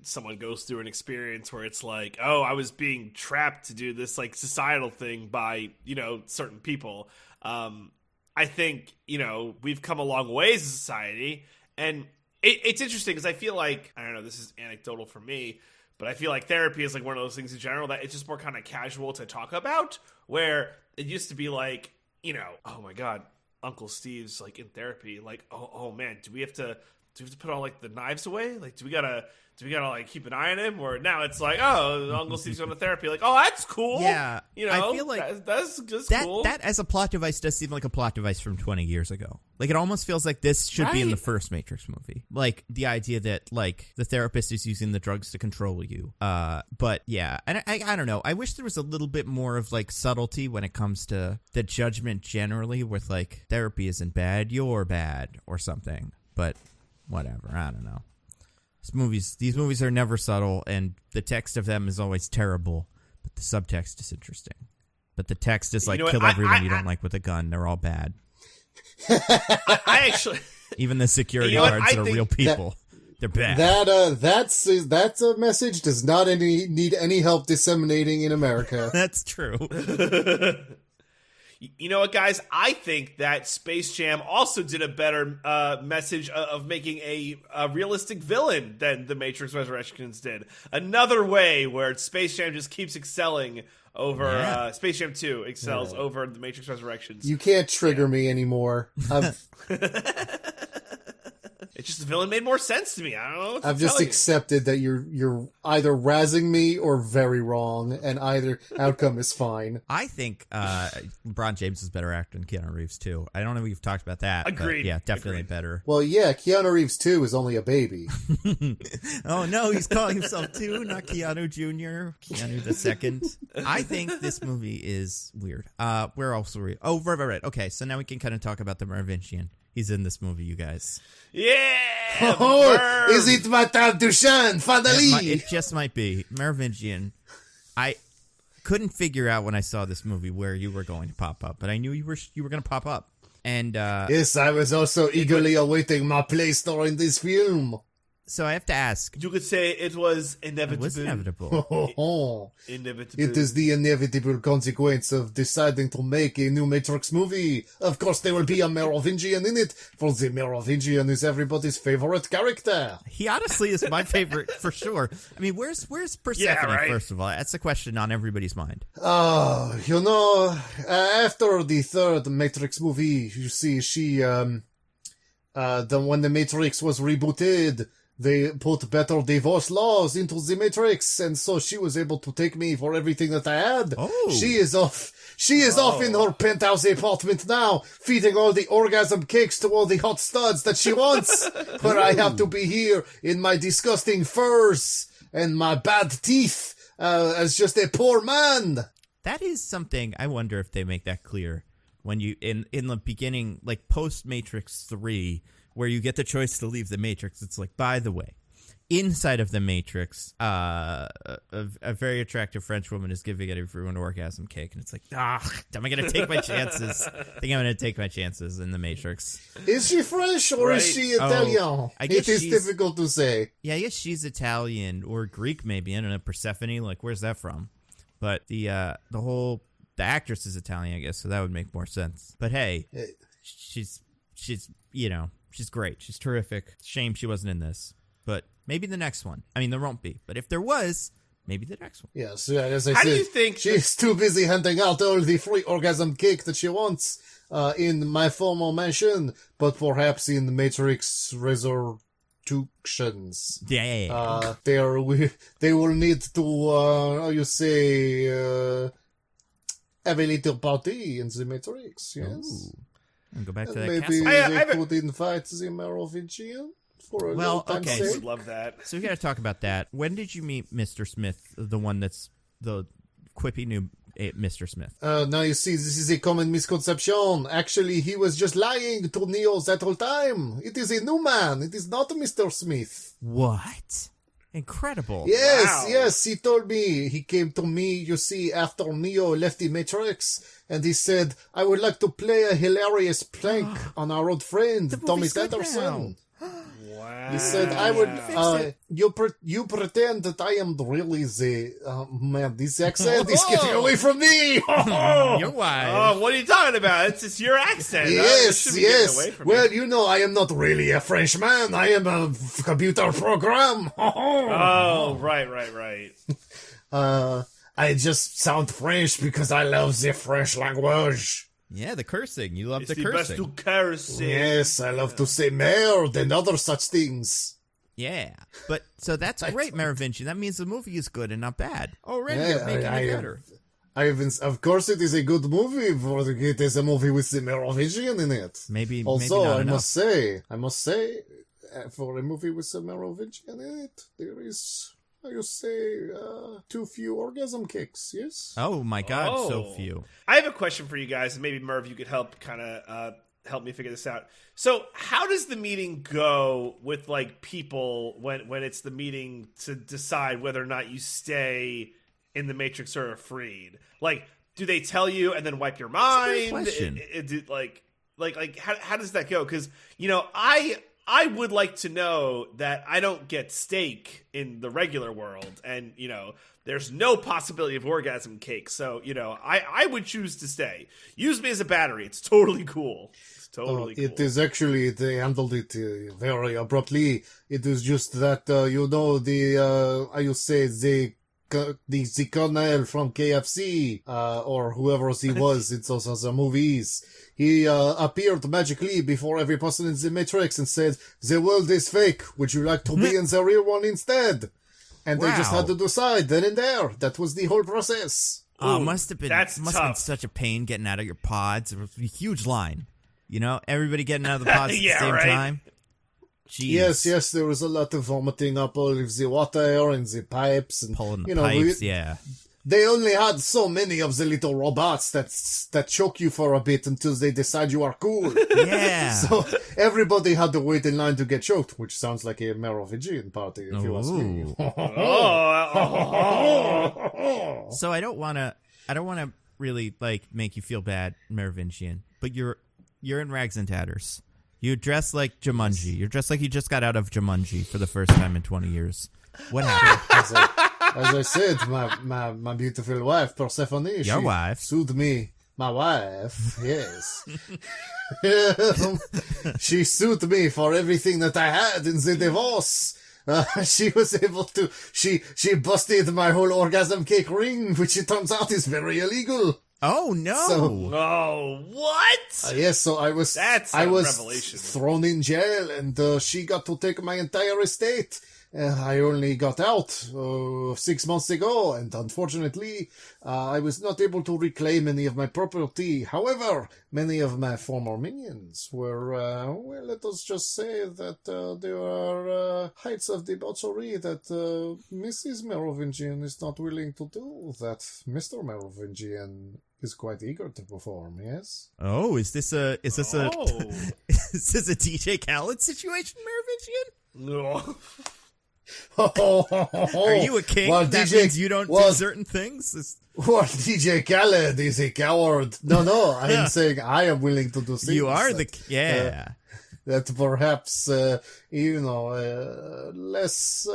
someone goes through an experience where it's like, oh, I was being trapped to do this like societal thing by, certain people. I think, we've come a long way as a society. And it's interesting because I feel like, I don't know, this is anecdotal for me, but I feel like therapy is like one of those things in general that it's just more kind of casual to talk about, where it used to be like, oh my God, Uncle Steve's like in therapy. Like, oh man, do we have to put all like the knives away? Like, do we gotta like keep an eye on him? Or now it's like, oh, Uncle Steve's going to therapy. Like, oh, that's cool. Yeah, I feel like that's just cool. That as a plot device does seem like a plot device from 20 years ago. Like, it almost feels like this should be in the first Matrix movie. Like the idea that like the therapist is using the drugs to control you. But yeah, and I don't know. I wish there was a little bit more of like subtlety when it comes to the judgment generally, with like therapy isn't bad, you're bad, or something. But whatever, I don't know. These movies are never subtle, and the text of them is always terrible, but the subtext is interesting. But the text is like, kill everyone you don't like with a gun. They're all bad. I actually... Even the security guards that are real people. They're bad. That's a message does not need any help disseminating in America. That's true. You know what, guys? I think that Space Jam also did a better message of making a realistic villain than The Matrix Resurrections did. Another way where Space Jam just keeps excelling over Space Jam 2 excels over The Matrix Resurrections. You can't trigger me anymore. It's just the villain made more sense to me. I don't know what to I've just accepted that you're either razzing me or very wrong, and either outcome is fine. I think LeBron James is a better actor than Keanu Reeves too. I don't know if we've talked about that. Agreed. But yeah, definitely better. Well, yeah, Keanu Reeves too is only a baby. Oh no, he's calling himself too, not Keanu Jr. Keanu the second. I think this movie is weird. Where else were we? Oh, right. Okay, so now we can kind of talk about the Merovingian. He's in this movie, you guys. Yeah! Oh, is it Madame Duchamp? Finally! It just might be. Merovingian. I couldn't figure out when I saw this movie where you were going to pop up, but I knew you were going to pop up. And yes, I was also eagerly awaiting my place during this film. So I have to ask. You could say it was inevitable. It was inevitable. Inevitable. It is the inevitable consequence of deciding to make a new Matrix movie. Of course, there will be a Merovingian in it, for the Merovingian is everybody's favorite character. He honestly is my favorite for sure. I mean, where's Persephone, first of all? That's the question on everybody's mind. After the third Matrix movie, you see, she, when the Matrix was rebooted, they put better divorce laws into the Matrix, and so she was able to take me for everything that I had. Oh. She is off in her penthouse apartment now, feeding all the orgasm cakes to all the hot studs that she wants, where I have to be here in my disgusting furs and my bad teeth, as just a poor man. That is something, I wonder if they make that clear when you, in the beginning, like post Matrix 3, where you get the choice to leave the Matrix. It's like, by the way, inside of the Matrix, a very attractive French woman is giving everyone an orgasm cake, and it's like, am I going to take my chances? I think I'm going to take my chances in the Matrix. Is she French or is she Italian? I guess it is difficult to say. Yeah, I guess she's Italian or Greek, maybe. I don't know, Persephone. Like, where's that from? But the actress is Italian, I guess, so that would make more sense. But hey, she's she's great. She's terrific. Shame she wasn't in this. But maybe the next one. I mean, there won't be. But if there was, maybe the next one. Yes, as I How said, do you think she's too busy handing out all the free orgasm cake that she wants in my former mansion, but perhaps in the Matrix Resurrections. Yeah. They will need to, have a little party in the Matrix, yes. Ooh. And go back to that Maybe castle. they could invite the Merovingian for a little time I sake. would love that. So we got to talk about that. When did you meet Mr. Smith, the one that's the quippy new Mr. Smith? Now you see, this is a common misconception. Actually, he was just lying to Neo that whole time. It is a new man. It is not Mr. Smith. What? Incredible. Yes, Wow. yes, he told me. He came to me, you see, after Neo left the Matrix, and he said, I would like to play a hilarious prank on our old friend, Tommy movie's good Sanderson. Wow. He said, I would, you pretend that I am really the, man, this accent is getting away from me. Your wife. Oh, what are you talking about? It's just your accent. It Yes, shouldn't be getting yes. away from Well, you. you know, I am not really a Frenchman. I am a computer program. Oh, right. I just sound French because I love the French language. Yeah, the cursing. You love It's the the best cursing. to cursing. Yes, I love to say merde and other such things. Yeah. But, so that's great, Merovingian. That means the movie is good and not bad. Already, Yeah, you're making it better. Of course, it is a good movie. It is a movie with the Merovingian in it. Maybe Also, not I enough. must say, for a movie with the Merovingian in it, there is, too few orgasm kicks. Yes. Oh my God, so Oh. few. I have a question for you guys, and maybe Merv, you could help help me figure this out. So, how does the meeting go with like people when it's the meeting to decide whether or not you stay in the Matrix or are freed? Like, do they tell you and then wipe your mind? question. How does that go? Because I would like to know that I don't get steak in the regular world, and there's no possibility of orgasm cake. So I would choose to stay. Use me as a battery. It's totally cool. It's totally cool. It is actually, they handled it very abruptly. It is just that, the colonel from KFC, or whoever he was in those other movies, he appeared magically before every person in the Matrix and said, the world is fake. Would you like to be in the real one instead? And they just Wow. had to decide then and there. That was the whole process. Oh, Ooh, must have been that's must have been tough. such a pain getting out of your pods. It was a huge line. Everybody getting out of the pods at Yeah, the same right. time. Jeez. Yes, there was a lot of vomiting up all of the water and the pipes. And, Pulling the pipes, yeah. They only had so many of the little robots that choke you for a bit until they decide you are cool. Yeah. So everybody had to wait in line to get choked, which sounds like a Merovingian party, if you ask me. Ooh. Oh, So I don't want to really make you feel bad, Merovingian, but you're in rags and tatters. You dress like Jumanji. You're dressed like you just got out of Jumanji for the first time in 20 years. What happened? As I said, my beautiful wife, Persephone, Your wife? sued me. My wife, yes. She sued me for everything that I had in the divorce. She was able to, she busted my whole orgasm cake ring, which it turns out is very illegal. Oh, no. oh, what? Yes, so I was That's I a was revelation. thrown in jail, and she got to take my entire estate. I only got out 6 months ago, and unfortunately, I was not able to reclaim any of my property. However, many of my former minions were, well, let us just say that there are heights of debauchery that Mrs. Merovingian is not willing to do, that Mr. Merovingian is quite eager to perform, yes? Oh, is this a Oh. is this a DJ Khaled situation, Merovingian? No. Are you a king? Well, That DJ means you don't do certain things? Well, DJ Khaled is a coward. No, I am saying I am willing to do things. You are that perhaps, less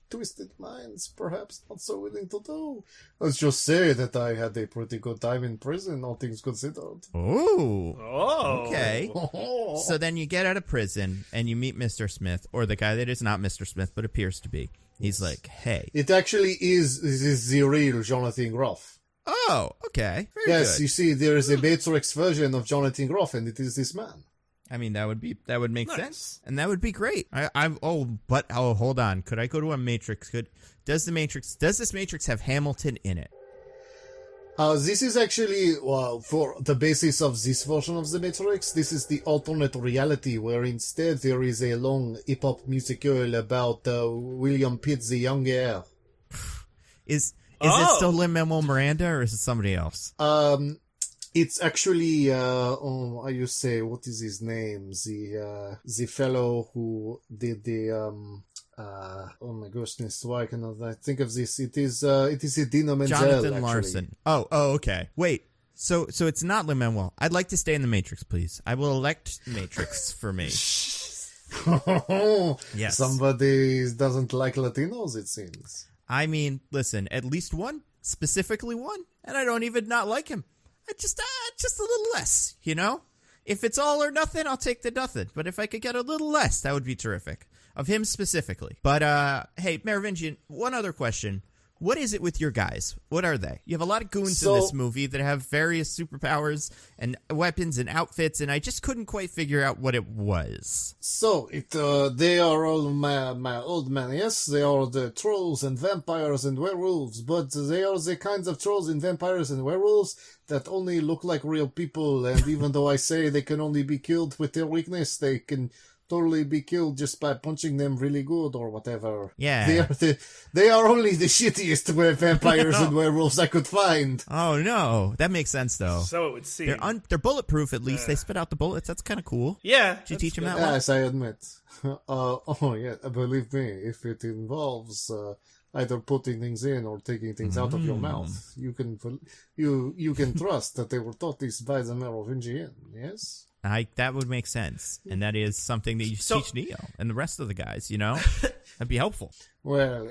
twisted minds perhaps not so willing to do. Let's just say that I had a pretty good time in prison, all things considered. Oh. Okay. So then you get out of prison and you meet Mr. Smith, or the guy that is not Mr. Smith but appears to be. He's like, hey. It actually is the real Jonathan Groff. Oh, okay. Very yes, good. you see, there is a Matrix version of Jonathan Groff, and it is this man. I mean, that would make sense, and that would be great. Hold on. Could I go to a Matrix? Does this Matrix have Hamilton in it? This is actually, for the basis of this version of the Matrix, this is the alternate reality, where instead there is a long hip-hop musical about William Pitt the Young Heir. Is it still Lin-Manuel Miranda, or is it somebody else? It's actually, what is his name? The fellow who did the, oh my goodness, why cannot I think of this? It is Idina Menzel, Jonathan actually. Larson. Oh, okay. Wait, so it's not Lin-Manuel. I'd like to stay in the Matrix, please. I will elect Matrix for me. Yes. Somebody doesn't like Latinos, it seems. I mean, listen, at least one, specifically one, and I don't even not like him. Just a little less, you know? If it's all or nothing, I'll take the nothing. But if I could get a little less, that would be terrific. Of him specifically. But, hey, Merovingian, one other question. What is it with your guys? What are they? You have a lot of goons in this movie that have various superpowers and weapons and outfits, and I just couldn't quite figure out what it was. So, they are all my old men, yes? They are the trolls and vampires and werewolves, but they are the kinds of trolls and vampires and werewolves that only look like real people, and even though I say they can only be killed with their weakness, they can totally be killed just by punching them really good or whatever. Yeah. They are only the shittiest vampires and werewolves I could find. Oh, no. That makes sense, though. So it would seem. They're bulletproof, at least. They spit out the bullets. That's kind of cool. Yeah. Did you teach them that one? Yes, I admit. Believe me, if it involves either putting things in or taking things out of your mouth, you can trust that they were taught this by the Merovingian, yes? That would make sense, and that is something that you teach Neo and the rest of the guys, you know? That'd be helpful. Well,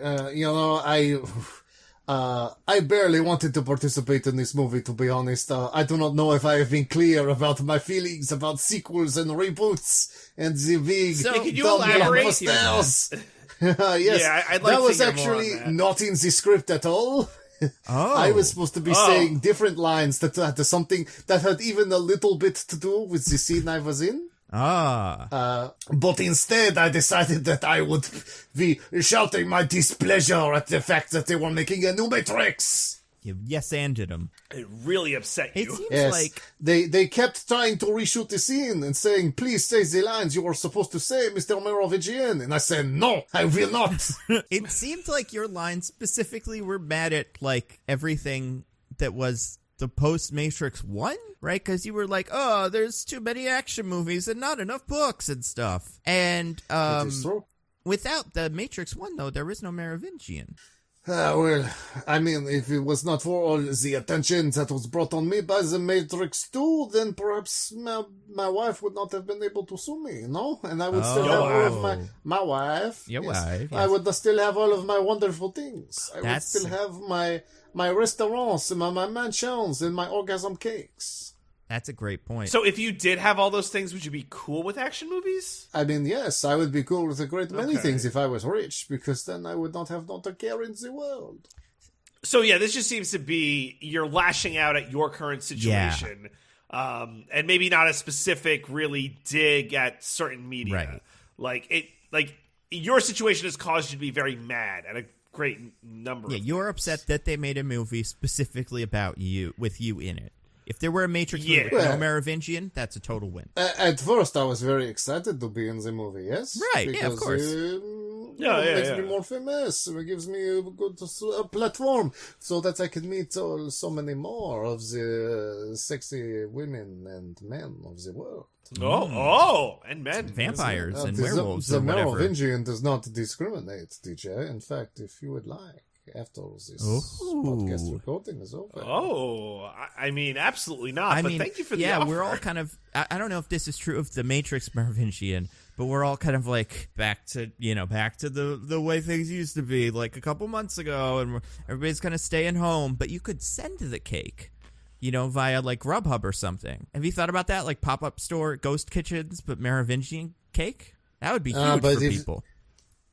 I barely wanted to participate in this movie, to be honest. I do not know if I have been clear about my feelings about sequels and reboots and the big can you elaborate? Yes, Yeah, I'd like that to was hear actually more on that. not in the script at all. Oh. I was supposed to be saying different lines that had something that had even a little bit to do with the scene I was in. But instead I decided that I would be shouting my displeasure at the fact that they were making a new Matrix. You yes-anded them. It really upset you. It seems Yes, like... they kept trying to reshoot the scene and saying, please say the lines you were supposed to say, Mr. Merovingian. And I said, no, I will not. It seemed like your lines specifically were mad at, like, everything that was the post-Matrix 1, right? Because you were like, oh, there's too many action movies and not enough books and stuff. And That is true. without the Matrix 1, though, there is no Merovingian. Well, I mean, if it was not for all the attention that was brought on me by the Matrix 2, then perhaps my wife would not have been able to sue me, no? And I would still have all of my wife. Your wife, yes. I would still have all of my wonderful things. I would still have my restaurants, and my mansions, and my orgasm cakes. That's a great point. So if you did have all those things, would you be cool with action movies? I mean, yes, I would be cool with a great many things if I was rich, because then I would not have not a care in the world. So yeah, this just seems to be you're lashing out at your current situation, and maybe not a specific really dig at certain media. Right. Like your situation has caused you to be very mad at a great number. Yeah, of you're things. upset that they made a movie specifically about you, with you in it. If there were a Matrix movie with no Merovingian, that's a total win. At first, I was very excited to be in the movie, yes? Right, yeah, of course. makes me more famous. It gives me a good platform so that I can meet so many more of the sexy women and men of the world. And men. Vampires and werewolves The or whatever. Merovingian does not discriminate, DJ. In fact, if you would like, after this podcast recording is over. I mean, absolutely not. But thank you for the offer. We're all kind of. I don't know if this is true of the Matrix Merovingian, but we're all kind of like back to the way things used to be, like a couple months ago, and everybody's kind of staying home. But you could send the cake, via like Grubhub or something. Have you thought about that? Like pop-up store, ghost kitchens, but Merovingian cake? That would be huge for people.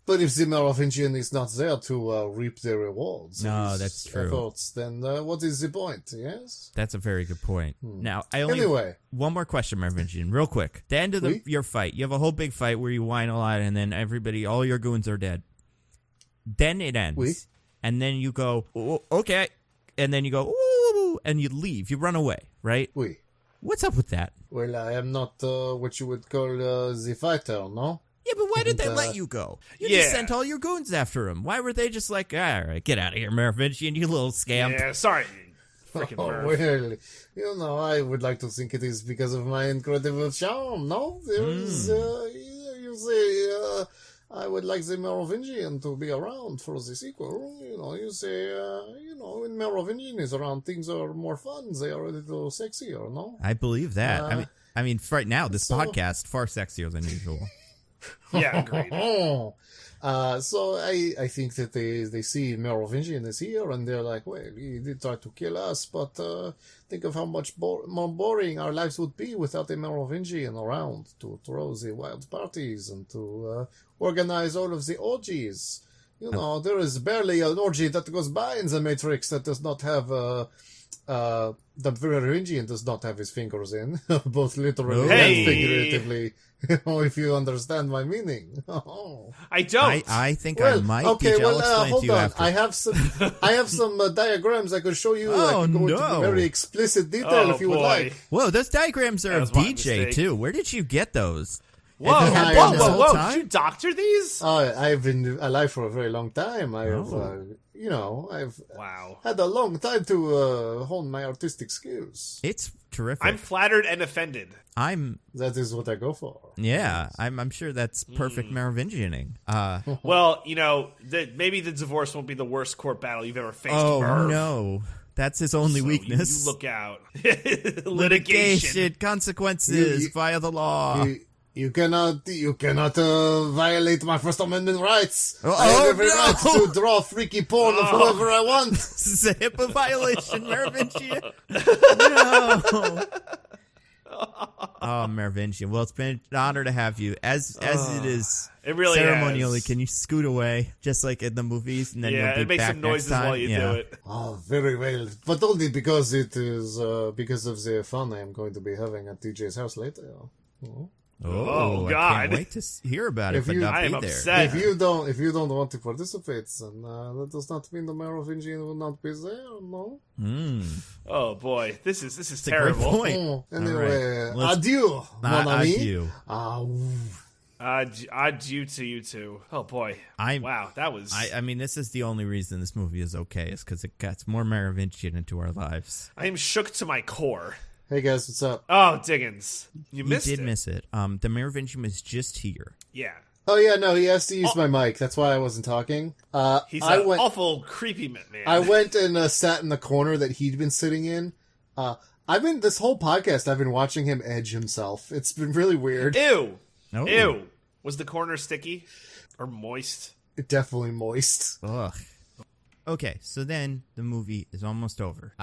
But if the Merovingian is not there to reap the rewards of that's his true. efforts, then what is the point, yes? That's a very good point. Now, I only Anyway. one more question, Merovingian, real quick. The end of your fight, you have a whole big fight where you whine a lot, and then all your goons are dead. Then it ends. And then you go, okay. And then you go, ooh, and you leave. You run away, right? What's up with that? Well, I am not what you would call the fighter, no? Yeah, but why did they let you go? You just sent all your goons after him. Why were they just like, all right, get out of here, Merovingian, you little scamp? Yeah, sorry. Freaking Merv. Well, I would like to think it is because of my incredible charm, no? There is, you say, I would like the Merovingian to be around for the sequel. You say, when Merovingian is around, things are more fun. They are a little sexier, no? I believe that. I mean, right now, this podcast, far sexier than usual. Yeah, agreed. So I think that they see Merovingian is here, and they're like, well, he did try to kill us, but think of how much more boring our lives would be without a Merovingian around to throw the wild parties and to organize all of the orgies. There is barely an orgy that goes by in the Matrix that does not have the Merovingian does not have his fingers in, both literally and figuratively. If you understand my meaning. I don't. I think I might be jealous. Hold on. I have some diagrams I could show you. I could go into very explicit detail if you would like. Whoa, those diagrams are of DJ too. Where did you get those? Whoa! Did you doctor these? I've been alive for a very long time. I have, I've had a long time to hone my artistic skills. It's terrific. I'm flattered and offended. That is what I go for. Yeah, I'm sure that's perfect Merovingianing. Well, maybe the divorce won't be the worst court battle you've ever faced. Oh, Merv. No. That's his only weakness. You look out. Litigation, consequences via the law. You cannot violate my First Amendment rights. I have every right to draw freaky porn of whoever I want. This is a HIPAA violation, Merovingian. No. Oh, Merovingian. Well, it's been an honor to have you. As it is, it really ceremonially, has. can you scoot away just like in the movies, and then you'll be it makes back some noises next time? while you do it. Oh, very well, but only because it is because of the fun I am going to be having at DJ's house later. Oh, God! I can't wait to hear about it, but not I am be there. upset. If you don't want to participate, then that does not mean the Merovingian will not be there. No. Oh boy, this is It's terrible. a great point. Anyway, right. adieu, mon ami. Adieu. Adieu to you two. Oh boy. Wow, that was. I mean, this is the only reason this movie is okay, is because it gets more Merovingian into our lives. I am shook to my core. Hey guys, what's up? Oh, Diggins, you missed it. You did miss it. The Merovingian was just here. Yeah. Oh yeah, no, he has to use my mic. That's why I wasn't talking. He's an awful creepy man. I went and sat in the corner that he'd been sitting in. This whole podcast, I've been watching him edge himself. It's been really weird. Ew. Oh. Ew. Was the corner sticky or moist? Definitely moist. Ugh. Okay, so then the movie is almost over.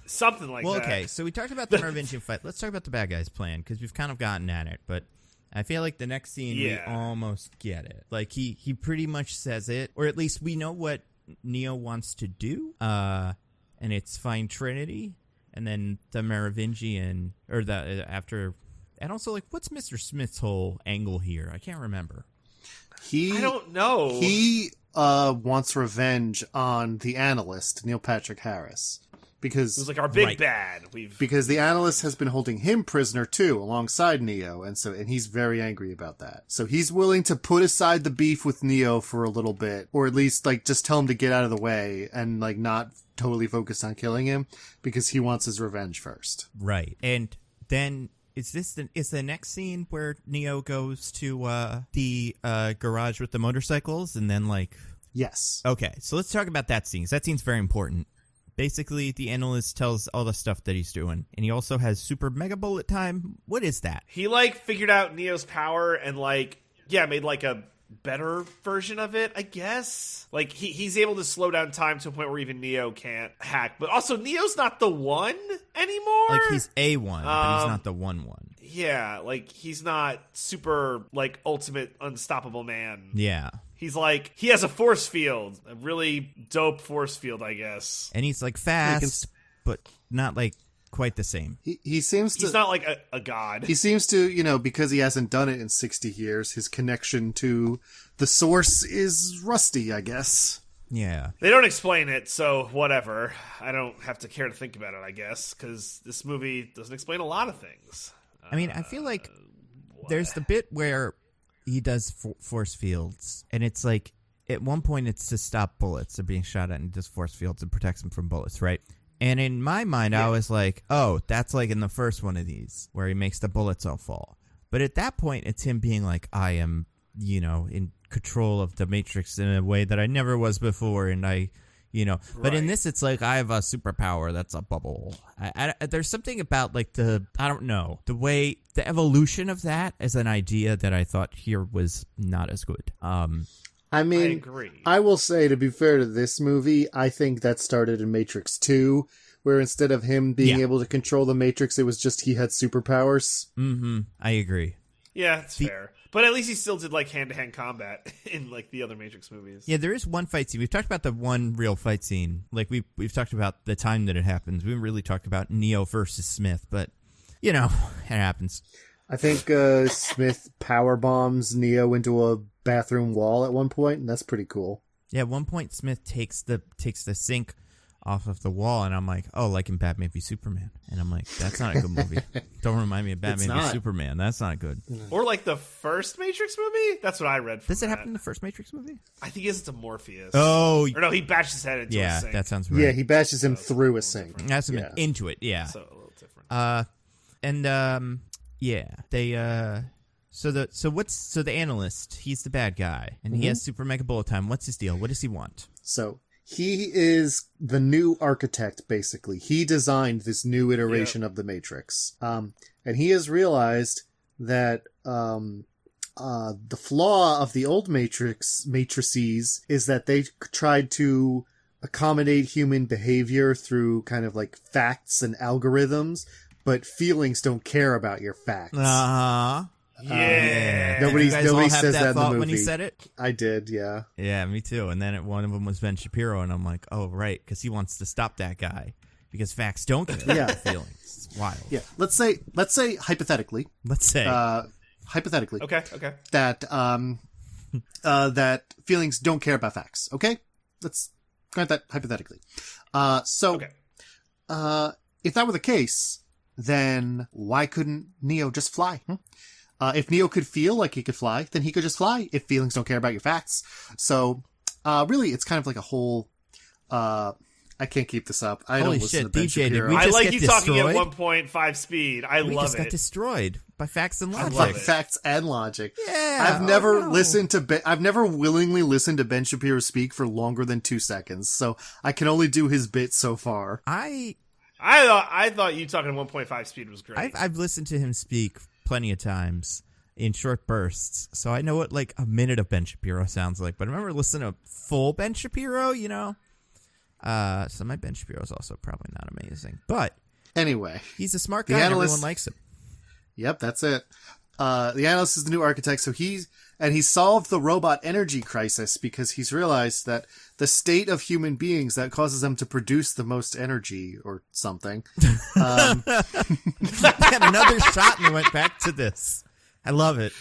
Something like that. Well, okay, so we talked about the Merovingian fight. Let's talk about the bad guys' plan, because we've kind of gotten at it, but I feel like the next scene, we almost get it. Like, he pretty much says it, or at least we know what Neo wants to do, and it's find Trinity, and then the Merovingian, or after, and also, like, what's Mr. Smith's whole angle here? I can't remember. I don't know. He wants revenge on the analyst, Neil Patrick Harris. because Who's like our big bad. Because the analyst has been holding him prisoner too, alongside Neo, and he's very angry about that. So he's willing to put aside the beef with Neo for a little bit, or at least like just tell him to get out of the way and like not totally focus on killing him because he wants his revenge first. Right. And then is the next scene where Neo goes to the garage with the motorcycles and then like... Yes. Okay, so let's talk about that scene. 'Cause that scene's very important. Basically, the analyst tells all the stuff that he's doing, and he also has super mega bullet time. What is that? He like figured out Neo's power and like made like a better version of it, I guess. Like he's able to slow down time to a point where even Neo can't hack. But also Neo's not the one anymore. Like he's a one, but he's not the one. Yeah, like he's not super like ultimate unstoppable man. Yeah. He's like, he has a force field, a really dope force field, I guess. And he's like fast, but not like quite the same. He seems to... He's not like a god. He seems to, because he hasn't done it in 60 years, his connection to the source is rusty, I guess. Yeah. They don't explain it, so whatever. I don't have to care to think about it, I guess, because this movie doesn't explain a lot of things. I mean, I feel like there's the bit where he does force fields, and it's like, at one point it's to stop bullets. They're being shot at, and he does force fields and protects them from bullets, right? And in my mind, I was like, oh, that's like in the first one of these, where he makes the bullets all fall. But at that point, it's him being like, I am, in control of the Matrix in a way that I never was before, and I... but in this, it's like I have a superpower that's a bubble. There's something about like the way the evolution of that as an idea that I thought here was not as good. I mean, I agree. I will say, to be fair to this movie, I think that started in Matrix 2, where instead of him being able to control the Matrix, it was just he had superpowers. Mm-hmm. I agree. Yeah, it's fair. But at least he still did like hand-to-hand combat in like the other Matrix movies. Yeah, there is one fight scene. We've talked about the one real fight scene. Like we've talked about the time that it happens. We haven't really talked about Neo versus Smith, but it happens. I think Smith power bombs Neo into a bathroom wall at one point, and that's pretty cool. Yeah, at one point Smith takes the sink off of the wall, and I'm like, oh, like in Batman v Superman. And I'm like, that's not a good movie. Don't remind me of Batman v Superman. That's not good. Or like the first Matrix movie? That's what I read. Does it happen in the first Matrix movie? I think it's to Morpheus. Oh. Or no, he bashed his head into a sink. Yeah, that sounds right. Yeah, he bashes him through a sink. That's into it, yeah. So a little different. So the analyst, he's the bad guy, and he has super mega bullet time. What's his deal? What does he want? So he is the new architect, basically. He designed this new iteration of the Matrix. And he has realized that the flaw of the old matrices is that they tried to accommodate human behavior through kind of like facts and algorithms, but feelings don't care about your facts. Uh-huh. Yeah. Nobody says that in the movie. When he said it? I did, yeah. Yeah, me too. And then one of them was Ben Shapiro, and I'm like, oh, right, because he wants to stop that guy because facts don't care about feelings. It's wild. Yeah. Let's say hypothetically. Hypothetically. Okay. That that feelings don't care about facts. Okay? Let's grant that hypothetically. If that were the case, then why couldn't Neo just fly? If Neo could feel like he could fly, then he could just fly if feelings don't care about your facts. So, really, it's kind of like a whole... I can't keep this up. I don't listen to Ben DJ, Shapiro. I like you talking at 1.5 speed. We just got destroyed by facts and logic. By facts and logic. Yeah. I've never I've never willingly listened to Ben Shapiro speak for longer than 2 seconds, so I can only do his bit so far. I thought you talking at 1.5 speed was great. I've listened to him speak plenty of times in short bursts, so I know what like a minute of Ben Shapiro sounds like. But I remember listening to full Ben Shapiro, so my Ben Shapiro is also probably not amazing. But anyway, he's a smart guy and everyone likes him. Yep, that's it. The analyst is the new architect, so he solved the robot energy crisis because he's realized that the state of human beings that causes them to produce the most energy or something. Another shot and we went back to this. I love it.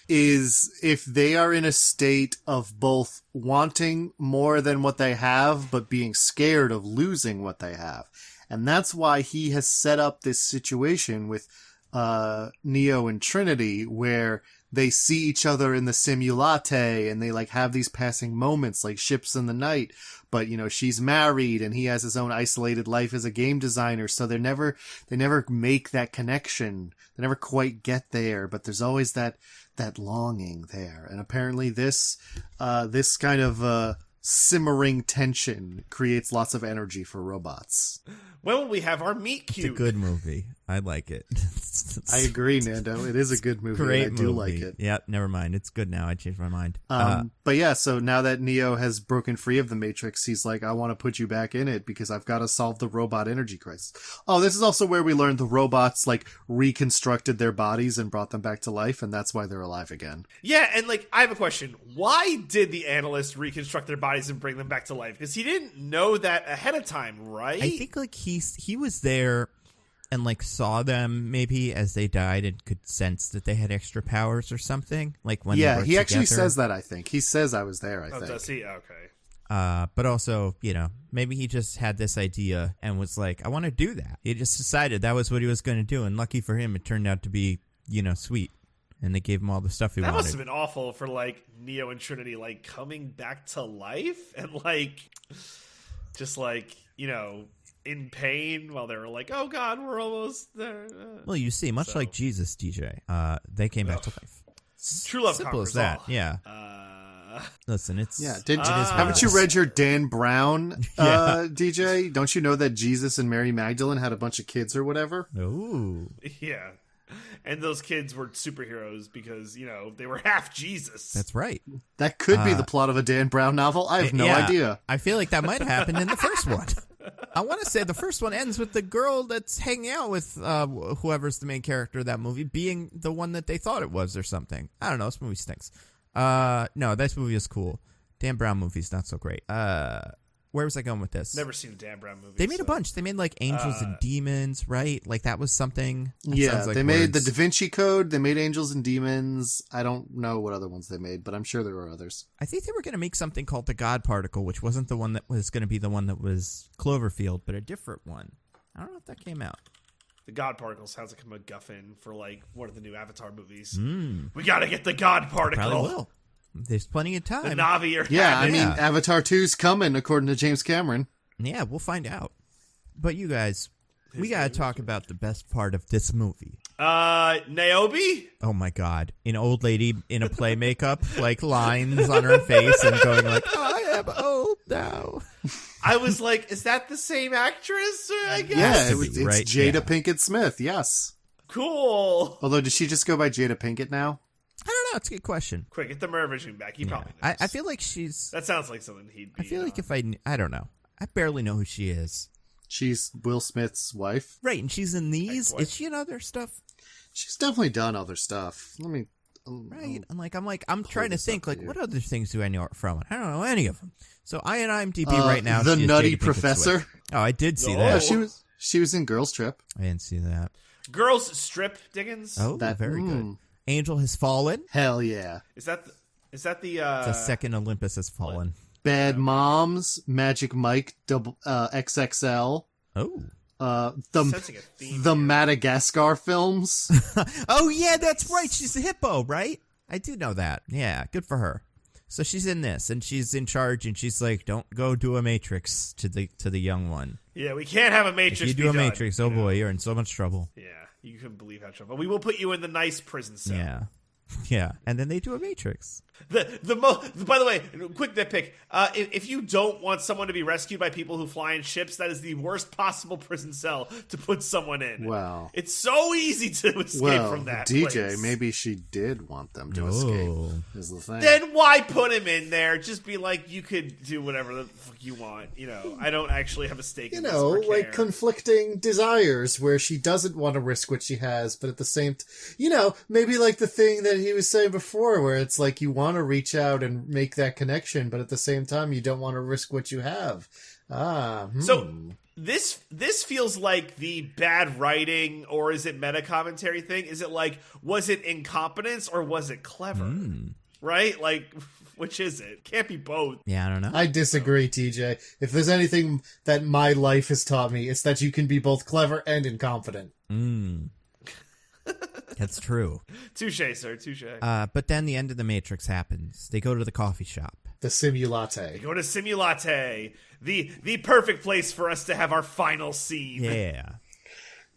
is if they are in a state of both wanting more than what they have, but being scared of losing what they have. And that's why he has set up this situation with Neo and Trinity, where they see each other in the simulate and they like have these passing moments like ships in the night. But, you know, she's married and he has his own isolated life as a game designer. So they never make that connection. They never quite get there, but there's always that longing there. And apparently this kind of simmering tension creates lots of energy for robots. When will we have our meet cute? It's a good movie. I like it. I agree, Nando. It is a good movie. Great I do movie. like it. Yeah, never mind. It's good now. I changed my mind. But yeah, so now that Neo has broken free of the Matrix, he's like, I want to put you back in it because I've got to solve the robot energy crisis. Oh, this is also where we learned the robots like reconstructed their bodies and brought them back to life, and that's why they're alive again. Yeah, and like, I have a question. Why did the analyst reconstruct their bodies and bring them back to life? Because he didn't know that ahead of time, right? I think like he was there and like saw them maybe as they died and could sense that they had extra powers or something. Like when yeah, they were he actually together. says that. I think he says I was there. I think. Does he? Okay. But also, you know, maybe he just had this idea and was like, I want to do that. He just decided that was what he was going to do. And lucky for him, it turned out to be, you know, sweet. And they gave him all the stuff he wanted. That must have been awful for, like, Neo and Trinity, like, coming back to life and, like, just, like, you know, in pain while they were like, oh, God, we're almost there. Well, you see, much like Jesus, DJ, they came back to life. True love Simple conquers as that, all. yeah. Listen, it's... Yeah, haven't you read your Dan Brown, DJ? Don't you know that Jesus and Mary Magdalene had a bunch of kids or whatever? Ooh. Yeah. And those kids were superheroes because, you know, they were half Jesus. That's right. That could be the plot of a Dan Brown novel. I have no idea. I feel like that might have happened in the first one. I want to say the first one ends with the girl that's hanging out with whoever's the main character of that movie being the one that they thought it was or something. I don't know. This movie stinks. No, this movie is cool. Dan Brown movie's not so great. Where was I going with this? Never seen a Dan Brown movie. They made a bunch. They made like Angels and Demons, right? Like that was something. That Yeah, sounds like they made words. the Da Vinci Code. They made Angels and Demons. I don't know what other ones they made, but I'm sure there were others. I think they were going to make something called the God Particle, which wasn't the one that was going to be the one that was Cloverfield, but a different one. I don't know if that came out. The God Particle sounds like a MacGuffin for, like, one of the new Avatar movies. We gotta get the God Particle. Probably will. There's plenty of time. The Na'vi are Yeah, I having mean, it. Avatar 2's coming, according to James Cameron. Yeah, we'll find out. But you guys, we got to talk about the best part of this movie. Niobe? Oh my God. An old lady in a play makeup, like lines on her face and going like, I am old now. I was like, is that the same actress? I guess. Yeah, to be, it's right? Jada Yeah. Pinkett Smith, yes. Cool. Although, does she just go by Jada Pinkett now? I don't know. It's a good question. Quick, get the Mervision back. He probably knows. I feel like she's... That sounds like something he'd be I feel like on. if I don't know. I barely know who she is. She's Will Smith's wife. Right, and she's in these. Ex-wife. Is she in other stuff? She's definitely done other stuff. Let me... Right. I'm trying to this think, up like, for you. what other things do I know her from? I don't know any of them. So I and IMDb Uh, right now. The she is Nutty Jada Pinkett Professor? Smith. Oh, I did see No. that. Yeah, she was in Girls Trip. I didn't see that. Girls Strip, Diggins? Oh, very good. Angel has fallen. Hell yeah. Is that the... The second Olympus has fallen. Bad Moms, Magic Mike, XXL, Oh. Sensing a theme the here. Madagascar films. Oh, yeah, that's right. She's the hippo, right? I do know that. Yeah, good for her. So she's in this, and she's in charge, and she's like, don't go do a Matrix to the young one. Yeah, we can't have a Matrix If you do be a done, Matrix, oh you know? boy, you're in so much trouble. Yeah, you couldn't believe how trouble. But we will put you in the nice prison cell. Yeah. Yeah. And then they do a Matrix. By the way, quick nitpick. If you don't want someone to be rescued by people who fly in ships, that is the worst possible prison cell to put someone in. Wow. It's so easy to escape Well, from that DJ, place. maybe she did want them to Oh. escape, is the thing. Then why put him in there? Just be like, you could do whatever the fuck you want. You know, I don't actually have a stake in this or care. conflicting desires where she doesn't want to risk what she has, but at the same maybe like the thing that he was saying before, where it's like you want want to reach out and make that connection, but at the same time, you don't want to risk what you have. So this feels like the bad writing, or is it meta commentary thing? Is it like, was it incompetence or was it clever? Right? Like, which is it? Can't be both. Yeah, I don't know. I disagree, TJ. If there's anything that my life has taught me, it's that you can be both clever and incompetent. That's true. Touche, sir. Touche. But then the end of the Matrix happens. They go to the coffee shop. The Simulate. Go to Simulate, the perfect place for us to have our final scene. Yeah.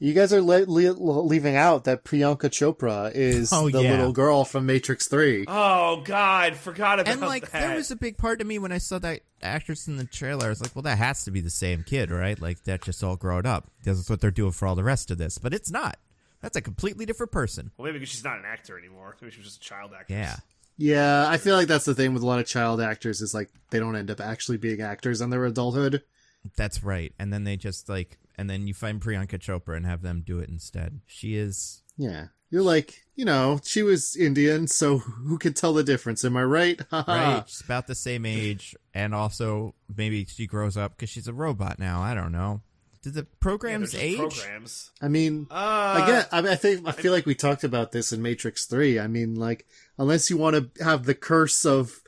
You guys are leaving out that Priyanka Chopra is the little girl from Matrix 3. Oh, God. Forgot about that. And, like, there was a big part of me when I saw that actress in the trailer. I was like, well, that has to be the same kid, right? Like, that just all grown up. Because that's what they're doing for all the rest of this. But it's not. That's a completely different person. Well, maybe because she's not an actor anymore. Maybe she was just a child actress. Yeah. Yeah, I feel like that's the thing with a lot of child actors is, like, they don't end up actually being actors in their adulthood. That's right. And then they just, like... And then you find Priyanka Chopra and have them do it instead. She is... Yeah. You're like, she was Indian, so who could tell the difference? Am I right? Right. She's about the same age. And also, maybe she grows up because she's a robot now. I don't know. Did the programs age? Programs. I mean, again, I feel like we talked about this in Matrix 3. I mean, like, unless you want to have the curse of,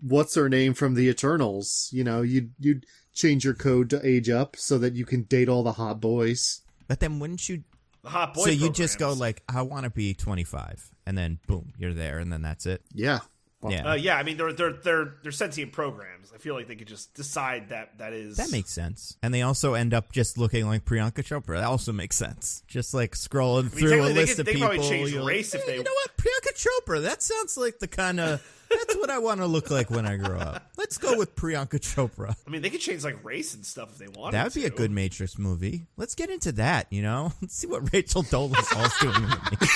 what's her name from the Eternals, you'd change your code to age up so that you can date all the hot boys. But then wouldn't you... The hot boy So you programs. just go like, I want to be 25. And then, boom, you're there. And then that's it. Yeah. Well, yeah. Yeah, I mean, they're sentient programs. I feel like they could just decide that is... That makes sense. And they also end up just looking like Priyanka Chopra. That also makes sense. Just like scrolling through a list of people. They probably change race if they... You know what? Priyanka Chopra. That sounds like the kind of... That's what I want to look like when I grow up. Let's go with Priyanka Chopra. I mean, they could change like race and stuff if they wanted to. That would be a good Matrix movie. Let's get into that, Let's see what Rachel Dolezal's doing with me.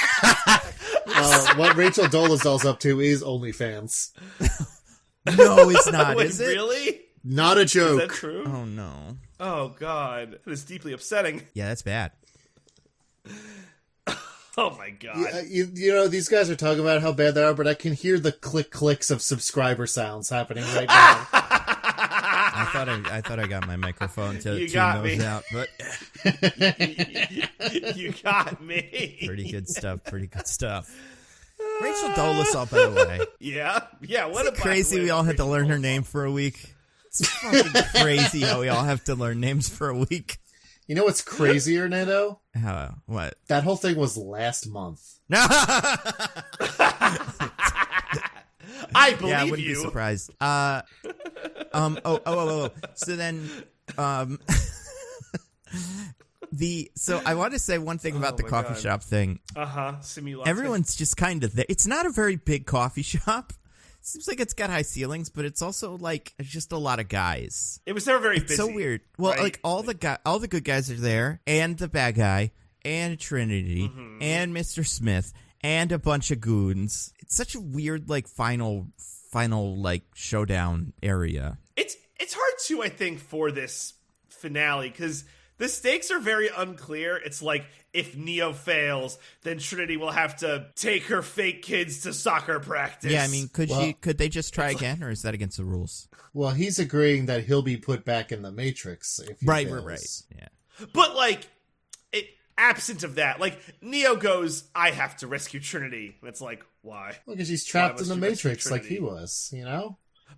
What Rachel Dolezal's up to is OnlyFans. No, it's not, Wait, is it? Really? Not a joke. Is that true? Oh, no. Oh, God. That is deeply upsetting. Yeah, that's bad. Oh, my God. These guys are talking about how bad they are, but I can hear the clicks of subscriber sounds happening right now. I thought I got my microphone to tune those out, but you got me. Pretty good stuff. Rachel Dolezal, by the way. Yeah. What Is it crazy we all had to learn her name for a week? It's fucking crazy how we all have to learn names for a week. You know what's crazier, Nando? What? That whole thing was last month. I believe yeah, I wouldn't you. be surprised. So then, so I want to say one thing about the coffee shop thing. Simulate. Everyone's just kind of there. It's not a very big coffee shop. Seems like it's got high ceilings, but it's also like just a lot of guys. It was never very It's busy. so weird. Well, right? like all the good guys are there, and the bad guy, and Trinity, and Mr. Smith, and a bunch of goons. It's such a weird like final like showdown area. It's hard to, I think, for this finale because the stakes are very unclear. It's like if Neo fails, then Trinity will have to take her fake kids to soccer practice. Yeah, I mean, could they just try again, or is that against the rules? Well, he's agreeing that he'll be put back in the Matrix if he Right. Yeah. But like, absent of that, like Neo goes, "I have to rescue Trinity." And it's like, why? Well, because he's trapped in the must you rescue Matrix like Trinity? he was,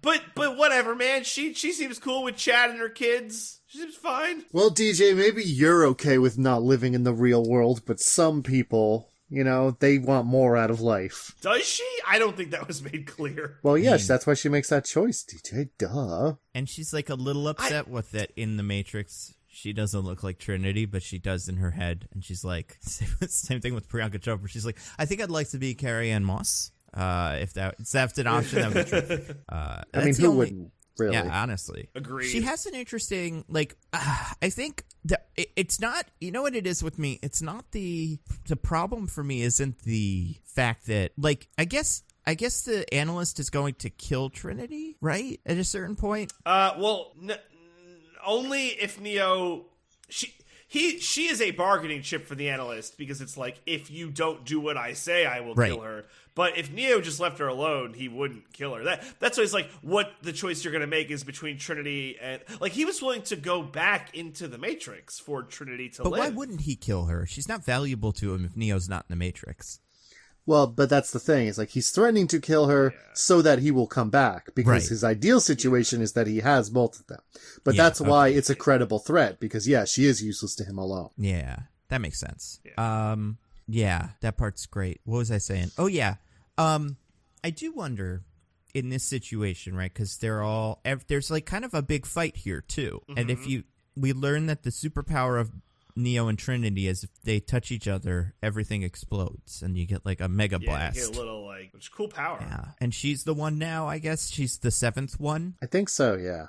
But whatever, man. She seems cool with Chad and her kids. She seems fine. Well, DJ, maybe you're okay with not living in the real world, but some people, they want more out of life. Does she? I don't think that was made clear. Well, yes, that's why she makes that choice, DJ. Duh. And she's like a little upset with it in the Matrix. She doesn't look like Trinity, but she does in her head. And she's like, same thing with Priyanka Chopra. She's like, I think I'd like to be Carrie-Anne Moss. If that's an option, that would be terrific. I mean, who wouldn't, really? Yeah, honestly. Agreed. She has an interesting, I think that it's not, you know what it is with me? It's not the problem for me isn't the fact that, I guess the analyst is going to kill Trinity, right? At a certain point? Well, only if Neo... she is a bargaining chip for the analyst, because it's like, if you don't do what I say, I will kill her. But if Neo just left her alone, he wouldn't kill her. That's why it's like, what the choice you're going to make is between Trinity and... Like, he was willing to go back into the Matrix for Trinity to live. But why wouldn't he kill her? She's not valuable to him if Neo's not in the Matrix. Well, but that's the thing. It's like he's threatening to kill her so that he will come back, because his ideal situation is that he has both of them. But that's why it's a credible threat, because, she is useless to him alone. Yeah, that makes sense. Yeah, that part's great. What was I saying? Oh, yeah. I do wonder in this situation, right? Because there's like kind of a big fight here, too. Mm-hmm. And we learn that the superpower of Neo and Trinity is if they touch each other, everything explodes and you get like a mega blast. You get a little which is cool power. Yeah. And she's the one now, I guess. She's the 7th one. I think so, yeah.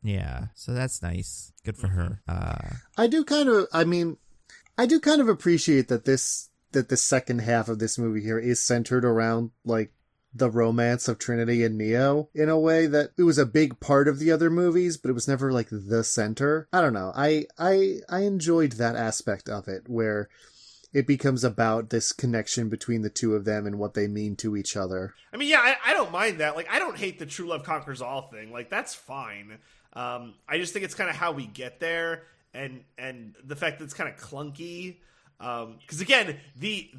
Yeah. So that's nice. Good for her. I do kind of appreciate that the second half of this movie here is centered around like the romance of Trinity and Neo in a way that it was a big part of the other movies, but it was never like the center. I don't know. I enjoyed that aspect of it where it becomes about this connection between the two of them and what they mean to each other. I mean, yeah, I don't mind that. Like, I don't hate the true love conquers all thing. Like, that's fine. I just think it's kind of how we get there, and the fact that it's kind of clunky. Because again, the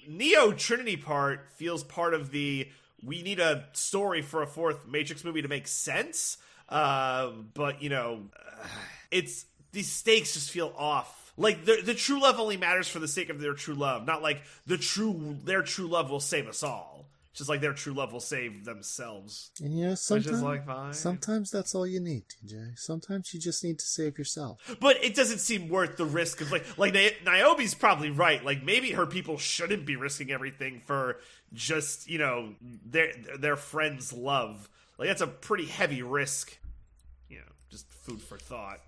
Neo Trinity part feels part of we need a story for a 4th Matrix movie to make sense. But it's these stakes just feel off. Like the true love only matters for the sake of their true love, not like their true love will save us all. It's just like their true love will save themselves. And sometimes that's all you need, TJ. Sometimes you just need to save yourself. But it doesn't seem worth the risk of like Niobe's probably right. Like maybe her people shouldn't be risking everything for just, their friend's love. Like that's a pretty heavy risk. Just food for thought.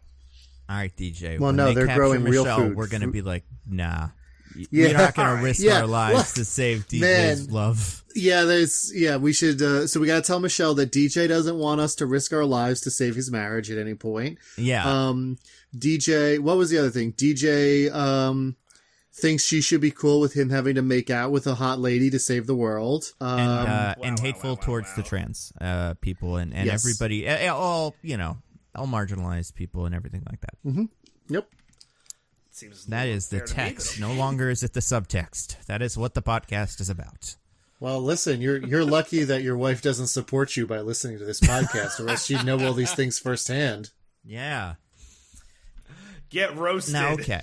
All right, DJ. Well, no, they're growing Michelle, real food. We're going to be like, nah. We're not going to risk our lives to save DJ's love. Yeah, we should, so we got to tell Michelle that DJ doesn't want us to risk our lives to save his marriage at any point. Yeah. DJ, what was the other thing? DJ, thinks she should be cool with him having to make out with a hot lady to save the world. And hateful towards the trans people and everybody, all marginalized people and everything like that. Mm-hmm. Yep. That is the text. No longer is it the subtext. That is what the podcast is about. Well, listen, you're lucky that your wife doesn't support you by listening to this podcast, or else she'd know all these things firsthand. Yeah. Get roasted. Now, okay.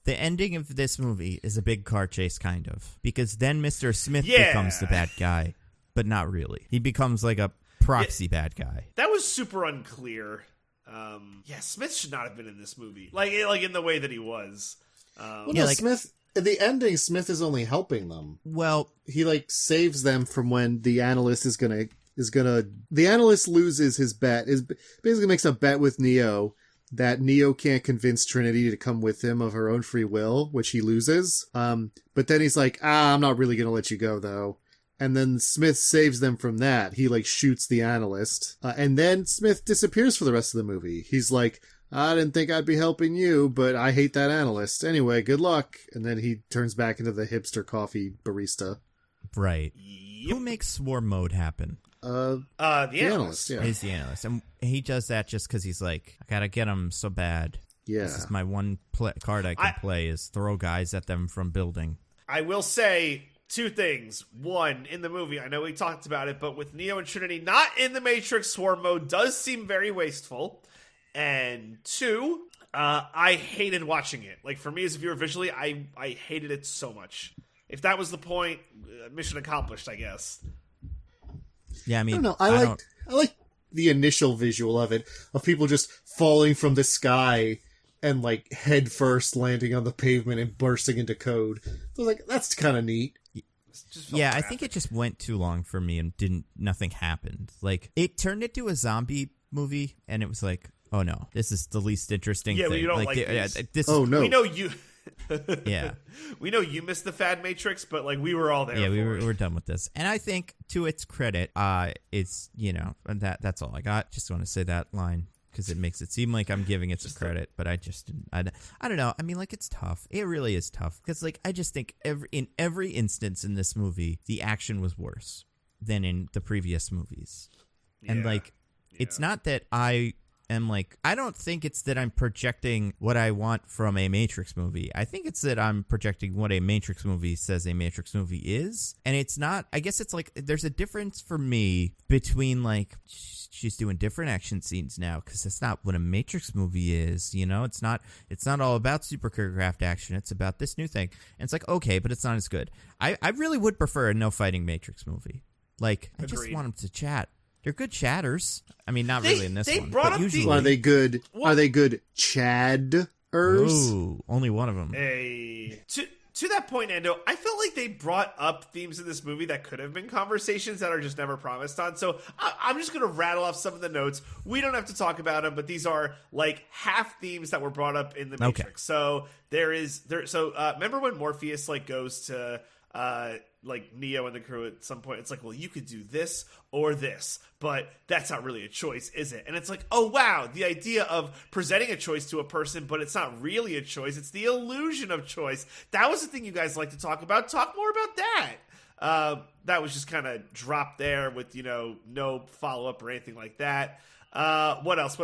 The ending of this movie is a big car chase, kind of. Because then Mr. Smith becomes the bad guy, but not really. He becomes like a proxy bad guy. That was super unclear. Smith should not have been in this movie. Like in the way that he was. Smith... At the ending, Smith is only helping them. Well, he saves them from when the analyst is gonna. The analyst loses his bet. Basically makes a bet with Neo that Neo can't convince Trinity to come with him of her own free will, which he loses. But then he's like, I'm not really gonna let you go though. And then Smith saves them from that. He shoots the analyst, and then Smith disappears for the rest of the movie. He's like, I didn't think I'd be helping you, but I hate that analyst. Anyway, good luck. And then he turns back into the hipster coffee barista. Right. Yep. Who makes swarm mode happen? The analyst. Yeah. He's the analyst. And he does that just because he's like, I gotta get him so bad. Yeah. This is my one card I can play is throw guys at them from building. I will say... 2 things. 1, in the movie, I know we talked about it, but with Neo and Trinity not in the Matrix, swarm mode does seem very wasteful. And 2, I hated watching it. Like, for me as a viewer visually, I hated it so much. If that was the point, mission accomplished, I guess. Yeah, I mean... I don't know. I like the initial visual of it, of people just falling from the sky and, head first landing on the pavement and bursting into code. So, that's kind of neat. Yeah, I think it just went too long for me and nothing happened. It turned into a zombie movie, and it was like, oh no, this is the least interesting thing. Yeah, you don't like this. Oh no. We know you... Yeah. We know you missed the Fad Matrix, but, we were all there. Yeah, we were done with this. And I think, to its credit, it's, and that's all I got. Just want to say that line. because it makes it seem like I'm giving it some credit, but I just didn't. I don't know. I mean, like, it's tough. It really is tough because, like, I just think in every instance in this movie, the action was worse than in the previous movies. And, like, it's not that I am, like, I don't think it's that I'm projecting what I want from a Matrix movie. I think it's that I'm projecting what a Matrix movie says a Matrix movie is. And it's not, I guess it's like, there's a difference for me between, like, she's doing different action scenes now, because that's not what a Matrix movie is, you know? It's not all about super choreographed action. It's about this new thing. And it's like, okay, but it's not as good. I really would prefer a no-fighting Matrix movie. Like, I just want them to chat. They're good chatters. I mean, not really in this one. But usually, are they good? Are they good chadders? Ooh, only one of them. Hey, to that point, Nando, I felt like they brought up themes in this movie that could have been conversations that are just never promised on. So I'm just going to rattle off some of the notes. We don't have to talk about them, but these are like half themes that were brought up in the Matrix. Okay. So remember when Morpheus like goes to like Neo and the crew at some point, it's like, well, you could do this or this, but that's not really a choice, is it? And it's like, oh wow, the idea of presenting a choice to a person, but it's not really a choice, it's the illusion of choice. That was the thing you guys like to talk about. Talk more about that. That was just kind of dropped there with, you know, no follow-up or anything like that. What else?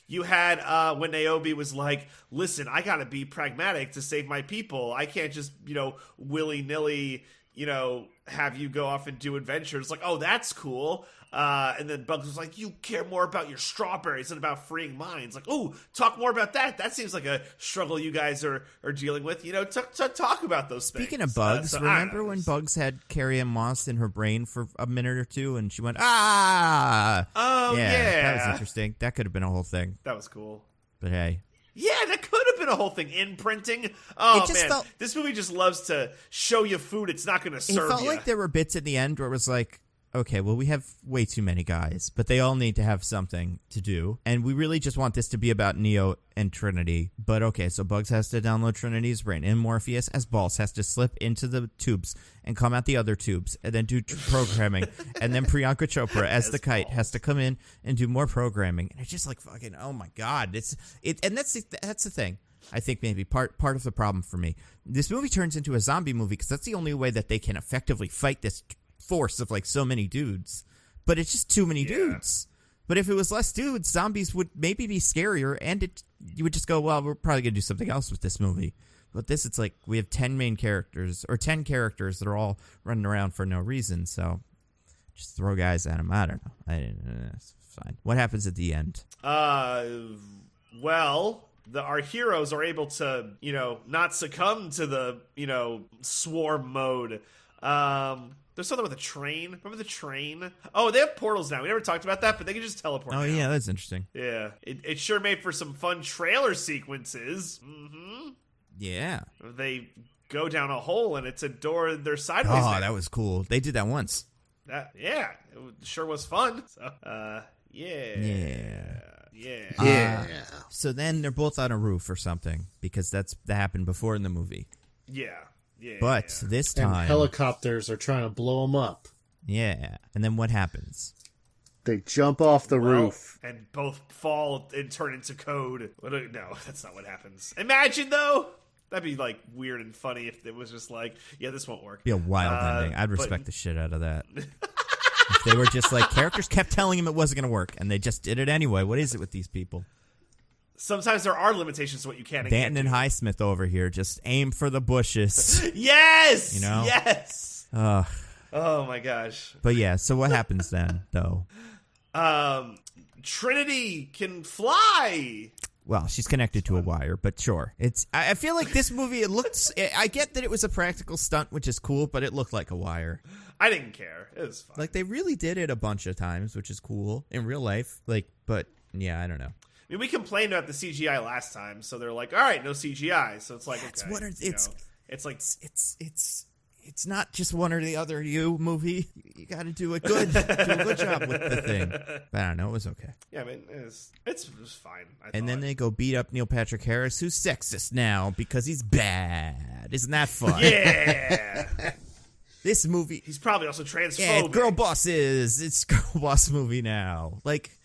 You had when Niobe was like, listen, I gotta be pragmatic to save my people. I can't just, you know, willy-nilly, you know, have you go off and do adventures. Like, oh, that's cool. And then Bugs was like, you care more about your strawberries than about freeing minds. Like, oh, talk more about that. That seems like a struggle you guys are dealing with. You know, talk about those things. Speaking of Bugs, remember when Bugs had Carrie Ann Moss in her brain for a minute or two and she went, ah! Oh, yeah. That was interesting. That could have been a whole thing. That was cool. But hey. Yeah, that could have been a whole thing. Imprinting. Oh, man. This movie just loves to show you food it's not going to serve you. It felt like there were bits at the end where it was like, okay, well, we have way too many guys, but they all need to have something to do. And we really just want this to be about Neo and Trinity. But okay, so Bugs has to download Trinity's brain, and Morpheus, as Boss, has to slip into the tubes and come out the other tubes and then do programming. And then Priyanka Chopra, as the Kite, has to come in and do more programming. And it's just like fucking, oh my God. And that's the thing. I think maybe part of the problem for me. This movie turns into a zombie movie because that's the only way that they can effectively fight this force of like so many dudes, but it's just too many dudes. But if it was less dudes, zombies would maybe be scarier, and you would just go, well, we're probably gonna do something else with this movie. But this, it's like we have 10 main characters or 10 characters that are all running around for no reason, so just throw guys at them. I don't know. It's fine. What happens at the end? Well, our heroes are able to, you know, not succumb to the, you know, swarm mode. There's something with a train. Remember the train? Oh, they have portals now. We never talked about that, but they can just teleport. Oh, now. Yeah, that's interesting. Yeah. It sure made for some fun trailer sequences. Mm-hmm. Yeah. They go down a hole, and it's a door. They're sideways. Oh, that was cool. They did that once. Yeah. It sure was fun. So, Yeah. So then they're both on a roof or something, because that happened before in the movie. Yeah. But this time, and helicopters are trying to blow them up. Yeah. And then what happens? They jump off the roof. And both fall and turn into code. No, that's not what happens. Imagine, though. That'd be, like, weird and funny if it was just like, yeah, this won't work. Be a wild ending. I'd respect the shit out of that. If they were just like, characters kept telling him it wasn't going to work, and they just did it anyway. What is it with these people? Sometimes there are limitations to what you can and Danton can't and do. Highsmith over here, just aim for the bushes. Yes! You know? Yes! Oh my gosh. But yeah, so what happens then, though? Trinity can fly! Well, she's connected to a wire, but sure. I feel like this movie, I get that it was a practical stunt, which is cool, but it looked like a wire. I didn't care. It was fine. Like, they really did it a bunch of times, which is cool in real life. Like, but yeah, I don't know. I mean, we complained about the CGI last time, so they're like, all right, no CGI. So it's like, it's not just one or the other, you movie. You got to do a good job with the thing. But I don't know, it was okay. Yeah, I mean, it was fine. And then they go beat up Neil Patrick Harris, who's sexist now because he's bad. Isn't that fun? Yeah. This movie. He's probably also transphobic. Yeah, girl bosses. It's girl boss movie now. Like,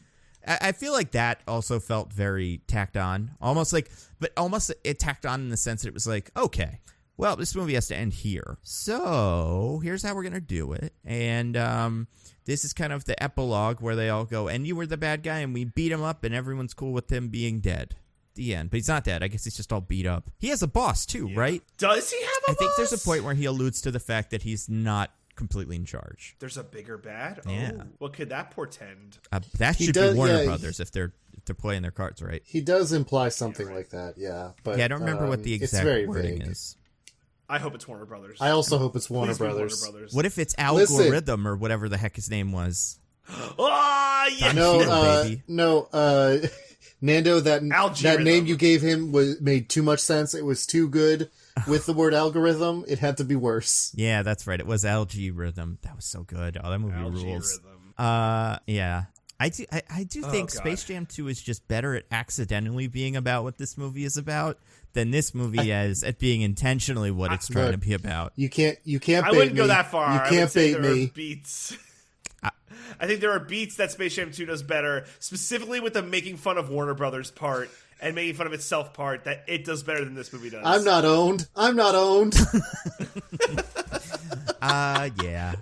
I feel like that also felt very tacked on, almost it tacked on in the sense that it was like, okay, well, this movie has to end here, so here's how we're gonna do it, and this is kind of the epilogue where they all go, and you were the bad guy, and we beat him up, and everyone's cool with him being dead. The end, but he's not dead. I guess he's just all beat up. He has a boss too, right? Does he have a boss? I think there's a point where he alludes to the fact that he's not completely in charge. There's a bigger bad? Yeah. Oh, what could that portend? That should be Warner Brothers if they're playing their cards right. He does imply something like that, yeah. But I don't remember what the exact wording is. I hope it's Warner Brothers. I also hope it's Warner Brothers. What if it's Algorithm or whatever the heck his name was? Oh, yeah. No, Nando, that name you gave him made too much sense. It was too good with the word algorithm. It had to be worse. Yeah, that's right. It was Algae Rhythm. That was so good. Oh, that movie rules. Yeah. I do think Space Jam 2 is just better at accidentally being about what this movie is about than this movie is at being intentionally what it's trying to be about. You can't I wouldn't go that far. You can't bait me. Beats. I think there are beats that Space Jam 2 does better, specifically with the making fun of Warner Brothers part and making fun of itself part, that it does better than this movie does. I'm not owned. Yeah.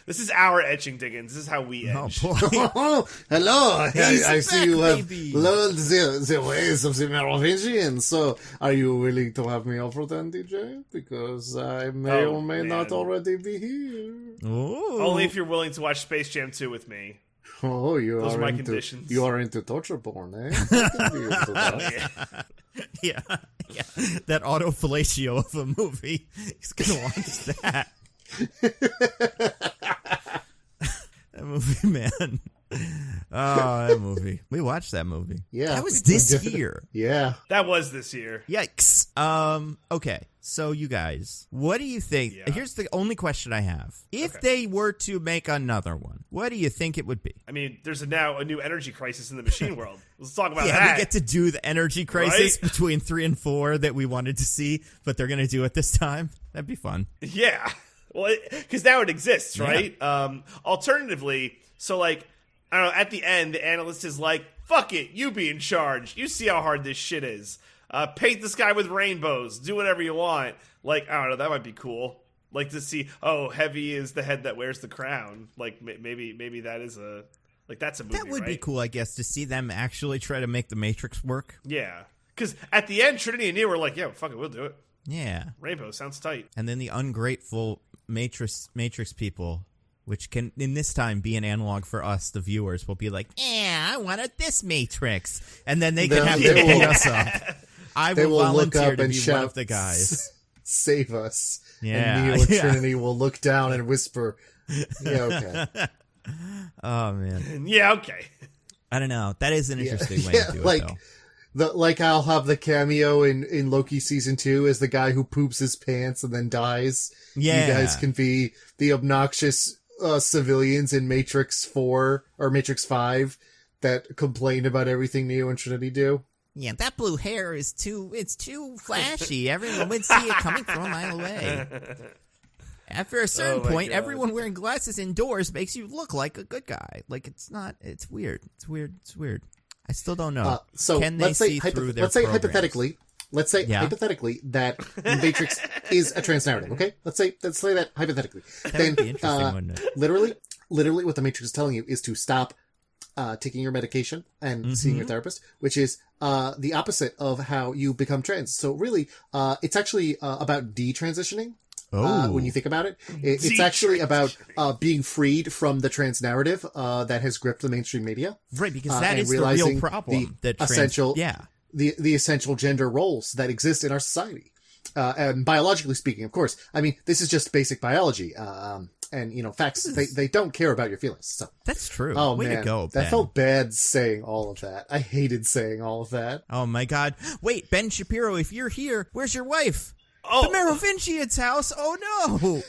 This is our etching, Diggins. This is how we etch. Oh, boy. Hello. I see you have baby. learned the ways of the Merovingians. So, are you willing to have me over then, DJ? Because I may or may not already be here. Ooh. Only if you're willing to watch Space Jam 2 with me. Oh, Those are my conditions. You are into torture porn, eh? I can be into that. Yeah. That autofellatio of a movie. He's gonna watch that. That movie, man. Oh, that movie. We watched that movie. Yeah. That was this year. Yeah. That was this year. Yikes. Okay. So you guys, what do you think? Yeah. Here's the only question I have. If they were to make another one, what do you think it would be? I mean, there's now a new energy crisis in the machine world. Let's talk about Yeah, that. we get to do the energy crisis Right? between 3 and 4 that we wanted to see, but they're going to do it this time. That'd be fun. Yeah. Well, because now it exists, right? Yeah. Alternatively, so like, I don't know, at the end, the analyst is like, fuck it, you be in charge. You see how hard this shit is. Paint the sky with rainbows. Do whatever you want. Like, I don't know, that might be cool. Like to see, Heavy is the head that wears the crown. Like, maybe that is that's a movie, That would right? be cool, I guess, to see them actually try to make the Matrix work. Yeah. Because at the end, Trinity and Neo were like, yeah, fuck it, we'll do it. Yeah. Rainbow sounds tight. And then the ungrateful Matrix people, which can, in this time, be an analog for us, the viewers, will be like, I wanted this Matrix. And then they can have to beat us up. I will volunteer to be one of the guys. Save us. Yeah. And Neo and Trinity will look down and whisper, yeah, okay. Oh, man. Yeah, okay. I don't know. That is an interesting way to do it, though. Like I'll have the cameo in Loki season 2 as the guy who poops his pants and then dies. Yeah. You guys can be the obnoxious civilians in Matrix 4 or Matrix 5 that complain about everything Neo and Trinity do. Yeah, that blue hair is too flashy. Everyone would see it coming from a mile away. After a certain point, everyone wearing glasses indoors makes you look like a good guy. Like, it's weird. It's weird. I still don't know. So can they let's say, see through their let's say programs? hypothetically that Matrix is a trans narrative. Okay, let's say that hypothetically. That then would be interesting, wouldn't it? literally, what the Matrix is telling you is to stop taking your medication and seeing your therapist, which is the opposite of how you become trans. So really, it's actually about detransitioning. When you think about it, it's actually about being freed from the trans narrative that has gripped the mainstream media. Right, because that is the real problem. The essential gender roles that exist in our society. And biologically speaking, of course. I mean, this is just basic biology. And, facts, they don't care about your feelings. So. That's true. Oh, Way man. to go, That Ben. felt bad saying all of that. I hated saying all of that. Oh, my God. Wait, Ben Shapiro, if you're here, where's your wife? Oh. The Merovingians' house? Oh, no.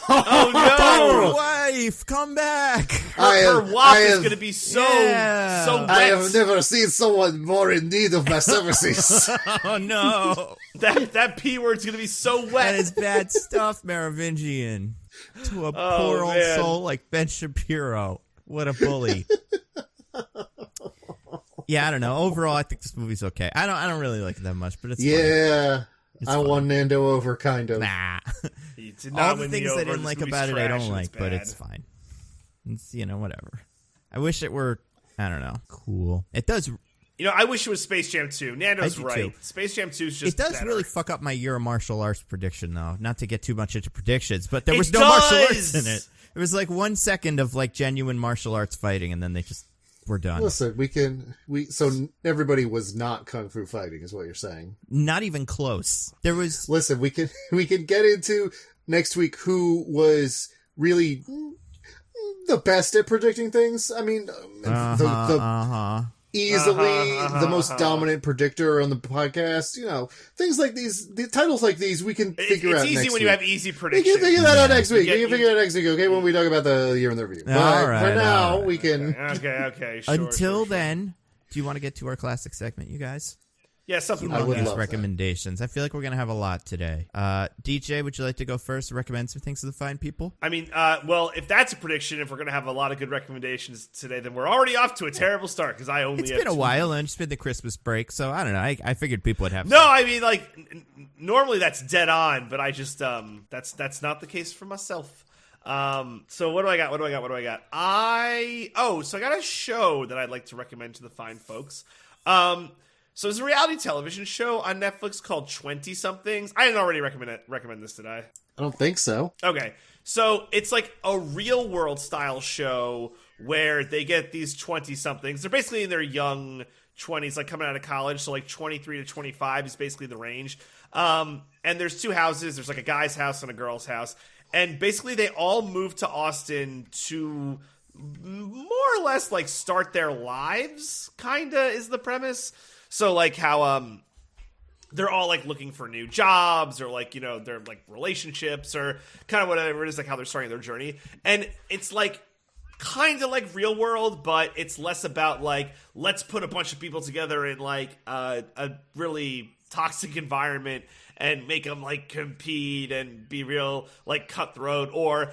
Oh, no. Your wife, come back. Her wop is going to be so wet. I have never seen someone more in need of my services. Oh, no. That P word's going to be so wet. That is bad stuff, Merovingian. To a poor old soul like Ben Shapiro. What a bully. Yeah, I don't know. Overall, I think this movie's okay. I don't really like it that much, but it's yeah. It's I fun. won Nando over, kind of. Nah. He did All not the win things over. I didn't This like movie's about it, I trash don't and like, but bad. it's fine. It's, whatever. I wish it were, I don't know, cool. It does. I wish it was Space Jam 2. Nando's I do right. too. Space Jam 2 is just It does better. really fuck up my year of martial arts prediction, though. Not to get too much into predictions, but there was It no martial arts does! in it. It was like 1 second of like genuine martial arts fighting, and then they just were done. Listen, so everybody was not kung fu fighting, is what you're saying. Not even close. There was. Listen, we can get into next week who was really the best at predicting things. I mean, easily the most dominant predictor on the podcast. Things like these, the titles like these, we can figure out next week. It's easy when you have easy We predictions. can figure that out next week. We can figure it out next week, okay, when we talk about the year in the review. But for now, we can... Okay, sure. Until sure. then, do you want to get to our classic segment, you guys? Yeah, something I like would that. love that. Recommendations. I feel like we're going to have a lot today. DJ, would you like to go first? Recommend some things to the fine people? I mean, well, if that's a prediction, if we're going to have a lot of good recommendations today, then we're already off to a terrible start because I only It's have been a two. while, and it's been the Christmas break, so I don't know. I figured people would have. No, I mean, like, normally that's dead on, but I just, that's not the case for myself. So what do I got? So I got a show that I'd like to recommend to the fine folks. So it's a reality television show on Netflix called 20-somethings. I didn't already recommend this, did I? I don't think so. Okay. So it's like a real world style show where they get these 20-somethings. They're basically in their young 20s, like coming out of college. So like 23 to 25 is basically the range. And there's two houses. There's like a guy's house and a girl's house. And basically they all move to Austin to more or less like start their lives, kinda is the premise. So like how they're all like looking for new jobs or like, their like relationships or kind of whatever it is, like how they're starting their journey. And it's like kind of like real world, but it's less about like, let's put a bunch of people together in like a really toxic environment and make them like compete and be real like cutthroat, or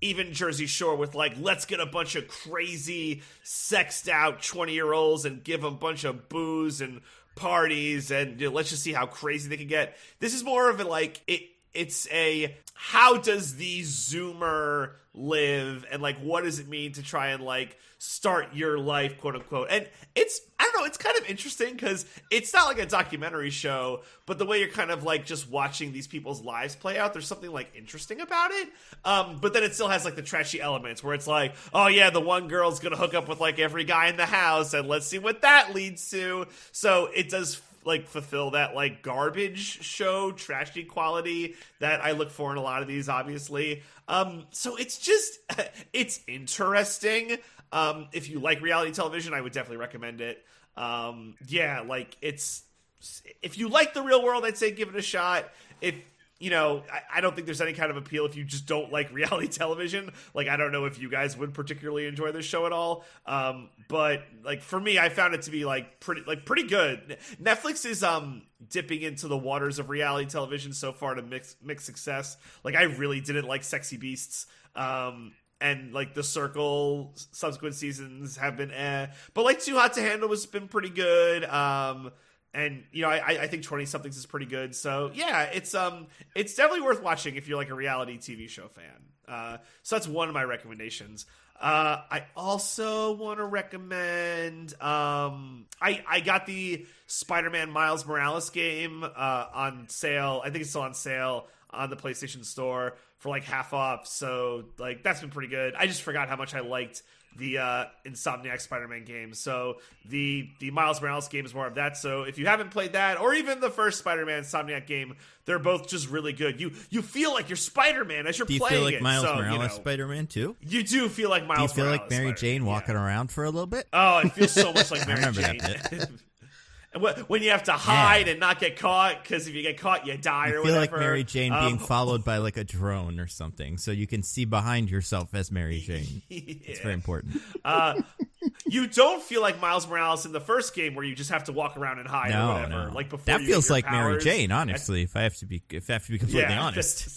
even Jersey Shore with like, let's get a bunch of crazy sexed out 20-year-olds and give them a bunch of booze and parties and let's just see how crazy they can get. This is more of a like, it's a, how does the Zoomer live and like, what does it mean to try and like start your life, quote unquote. And it's, I don't know, it's kind of interesting because it's not like a documentary show, but the way you're kind of like just watching these people's lives play out, there's something like interesting about it. But then it still has like the trashy elements where it's like, oh yeah, the one girl's gonna hook up with like every guy in the house and let's see what that leads to. So it does like fulfill that like garbage show trashy quality that I look for in a lot of these, obviously. So it's just, it's interesting. If you like reality television, I would definitely recommend it. Yeah, like it's, if you like the real world, I'd say give it a shot. If, I don't think there's any kind of appeal if you just don't like reality television. Like, I don't know if you guys would particularly enjoy this show at all. But like for me, I found it to be like pretty good. Netflix is, dipping into the waters of reality television so far to mixed success. Like I really didn't like Sexy Beasts. And like The Circle subsequent seasons have been but like Too Hot to Handle has been pretty good. And I think 20-somethings is pretty good. So yeah, it's definitely worth watching if you're like a reality TV show fan. So that's one of my recommendations. I also want to recommend, I got the Spider-Man Miles Morales game, on sale. I think it's still on sale on the PlayStation Store for like half off. So like, that's been pretty good. I just forgot how much I liked the Insomniac Spider-Man game. So the Miles Morales game is more of that. So if you haven't played that, or even the first Spider-Man Insomniac game, they're both just really good. You feel like you're Spider-Man as you're playing it. Do you feel like Miles so, Morales Spider-Man too? You do feel like Miles Morales. Do you feel like Mary Spider-Man, Jane walking around for a little bit? Oh, it feels so much like Mary I remember Jane. that bit. And when you have to hide and not get caught, because if you get caught, you die or I feel whatever. like Mary Jane being followed by like a drone or something, so you can see behind yourself as Mary Jane. It's very important. You don't feel like Miles Morales in the first game where you just have to walk around and hide or whatever. No. Like before that you feels get your like Mary powers. Jane, honestly. If I have to be completely honest.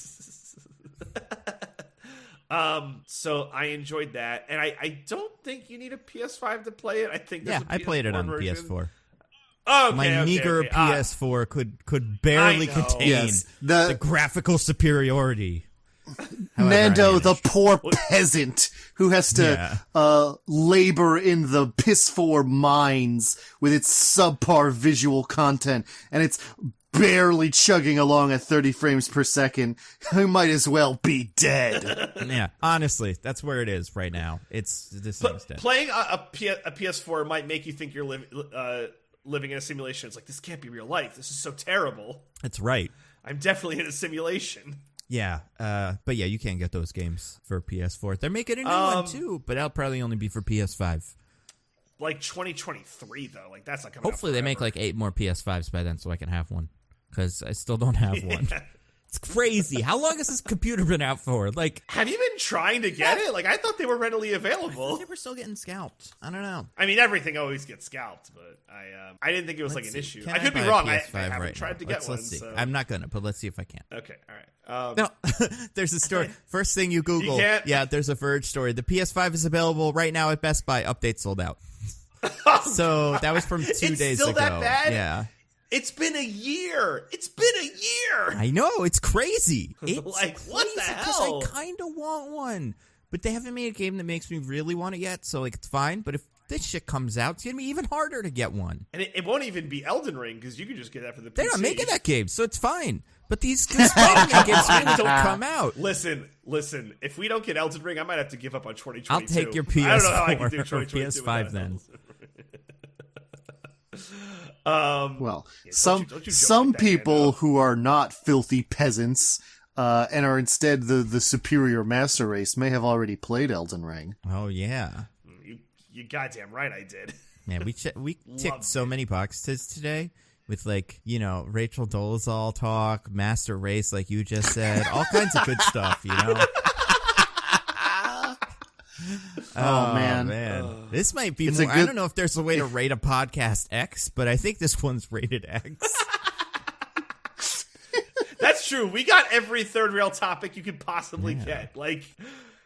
So I enjoyed that, and I don't think you need a PS5 to play it. I think I played it on version. PS4. Okay, My meager PS4 could barely contain the graphical superiority. Nando, the poor peasant who has to labor in the piss-poor mines with its subpar visual content, and it's barely chugging along at 30 frames per second, who might as well be dead. Yeah, honestly, that's where it is right now. It's this thing's dead. Playing a PS4 might make you think you're living in a simulation. It's like, this can't be real life. This is so terrible. That's right. I'm definitely in a simulation. Yeah, but yeah, you can't get those games for PS4. They're making a new one too, but that'll probably only be for PS5. Like 2023 though, like that's not coming. Hopefully, they make like 8 more PS5s by then, so I can have one. Because I still don't have one. It's crazy. How long has this computer been out for? Like, have you been trying to get it? Like, I thought they were readily available. They were still getting scalped. I don't know. I mean, everything always gets scalped, but I didn't think it was like an issue. I could be buy a wrong. I PS5 haven't tried to get one. Let's see. So. I'm not gonna, but let's see if I can. Okay, all right. No, there's a story. First thing you Google, there's a Verge story. The PS5 is available right now at Best Buy. Update sold out. So that was from 2 days ago. It's still that bad? Yeah. It's been a year. It's been a year. I know. It's crazy. It's like, what the hell? Because I kind of want one. But they haven't made a game that makes me really want it yet, so like it's fine. But if this shit comes out, it's going to be even harder to get one. And it won't even be Elden Ring, because you can just get that for the PC. They're not making that game, so it's fine. But these Spider-Man games don't come out. Listen. If we don't get Elden Ring, I might have to give up on 2022. I'll take your PS4 I don't know how I can do or PS5 then. Well, yeah, some like people who are not filthy peasants and are instead the superior master race may have already played Elden Ring. Oh yeah, you goddamn right I did. Man, we ticked so many boxes today with Rachel Dolezal talk, master race like you just said, all kinds of good stuff. Oh man. This might be more, I don't know if there's a way to rate a podcast X, but I think this one's rated X. That's true. We got every third rail topic you could possibly get. Like,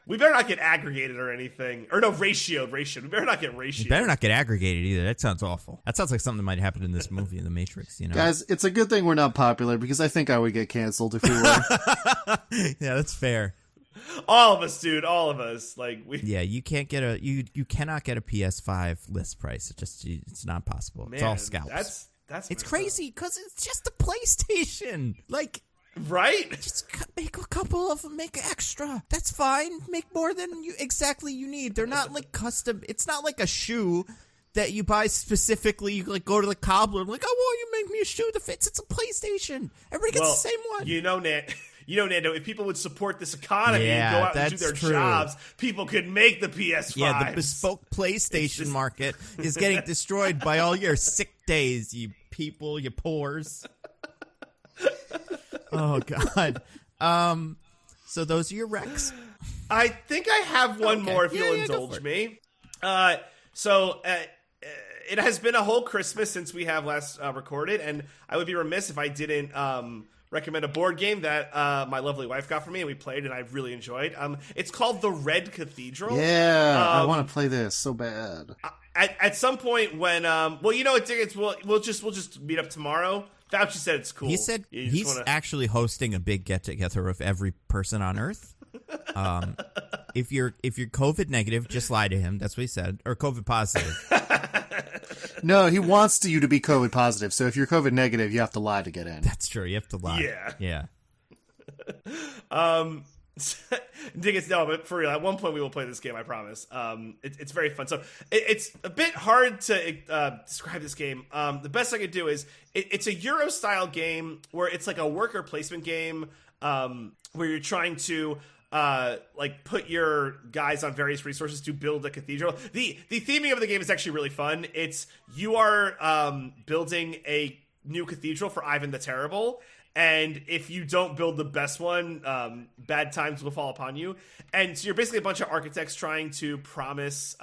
we better not get aggregated or anything. Or no, ratioed. We better not get ratioed. You better not get aggregated either. That sounds awful. That sounds like something that might happen in this movie, in The Matrix, Guys, it's a good thing we're not popular, because I think I would get canceled if we were. Yeah, that's fair. All of us, dude. All of us. Like you can't get you cannot get a PS5 list price. It's not possible. Man, it's all scalps. It's crazy because it's just a PlayStation. Like, right? Just make a couple of them. Make extra. That's fine. Make more than you need. They're not like custom. It's not like a shoe that you buy specifically. You like go to the cobbler and like, oh, well, you make me a shoe that fits. It's a PlayStation. Everybody gets the same one. Nando, if people would support this economy and go out and do their jobs, people could make the PS5. Yeah, the bespoke PlayStation market is getting destroyed by all your sick days, you people, you pores. Oh, God. So those are your recs? I think I have one more if you'll indulge me. It has been a whole Christmas since we have last recorded, and I would be remiss if I didn't recommend a board game that my lovely wife got for me and we played and I really enjoyed. It's called The Red Cathedral. Yeah, I want to play this so bad. At some point when Diggins, we'll just meet up tomorrow. Fauci said it's cool. He said he's actually hosting a big get together of every person on Earth. If you're COVID negative, just lie to him. That's what he said. Or COVID positive. No, he wants you to be COVID positive. So if you're COVID negative, you have to lie to get in. That's true. You have to lie. Yeah. Diggins, no, but for real, at one point we will play this game, I promise. It's very fun. So it's a bit hard to describe this game. The best I could do is it's a Euro-style game where it's like a worker placement game where you're trying to put your guys on various resources to build a cathedral. The theming of the game is actually really fun. You are building a new cathedral for Ivan the Terrible, and if you don't build the best one, bad times will fall upon you. And so you're basically a bunch of architects trying to promise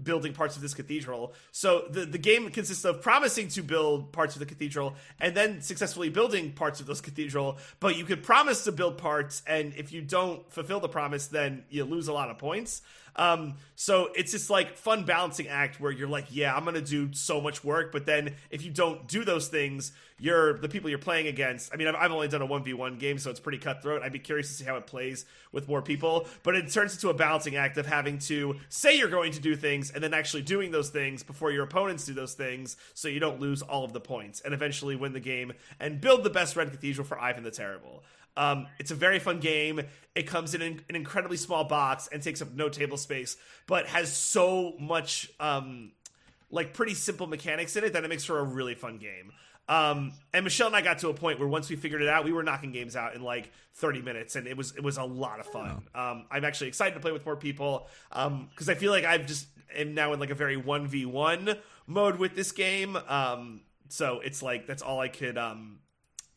building parts of this cathedral. So the game consists of promising to build parts of the cathedral and then successfully building parts of those cathedral. But you could promise to build parts, and if you don't fulfill the promise, then you lose a lot of points. So it's this like fun balancing act where you're like, yeah, I'm going to do so much work. But then if you don't do those things, the people you're playing against. I mean, I've only done a 1v1 game, so it's pretty cutthroat. I'd be curious to see how it plays with more people. But it turns into a balancing act of having to say you're going to do things and then actually doing those things before your opponents do those things, so you don't lose all of the points and eventually win the game and build the best Red Cathedral for Ivan the Terrible. It's a very fun game. It comes in an incredibly small box and takes up no table space, but has so much like pretty simple mechanics in it that it makes for a really fun game. And Michelle and I got to a point where once we figured it out, we were knocking games out in like 30 minutes, and it was a lot of fun. I'm actually excited to play with more people because I feel like am now in like a very 1v1 mode with this game. So it's like that's all I could.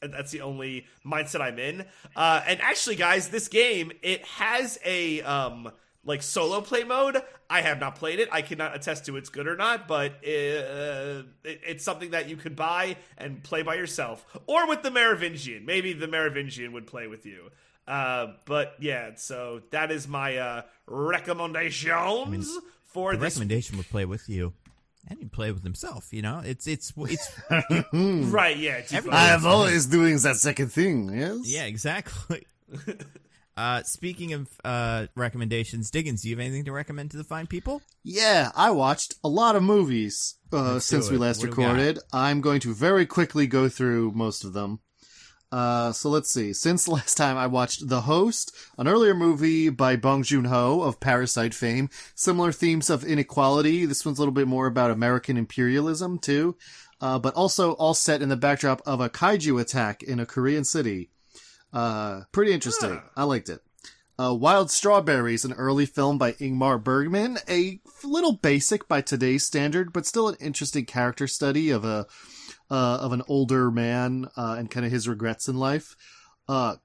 That's the only mindset I'm in. And actually, guys, this game, it has a like solo play mode. I have not played it. I cannot attest to it's good or not, but it's something that you could buy and play by yourself. Or with the Merovingian. Maybe the Merovingian would play with you. But yeah, so that is my recommendations for the this. Recommendation would play with you. And he play with himself, you know. It's right. Yeah, I am always doing that second thing. Yes. Yeah, exactly. Speaking of recommendations, Diggins, do you have anything to recommend to the fine people? Yeah, I watched a lot of movies since we last recorded. I'm going to very quickly go through most of them. So let's see. Since last time I watched The Host, an earlier movie by Bong Joon-ho of Parasite fame. Similar themes of inequality. This one's a little bit more about American imperialism too. But also all set in the backdrop of a kaiju attack in a Korean city. Pretty interesting. I liked it. Wild Strawberries, an early film by Ingmar Bergman. A little basic by today's standard, but still an interesting character study of an older man, and kind of his regrets in life.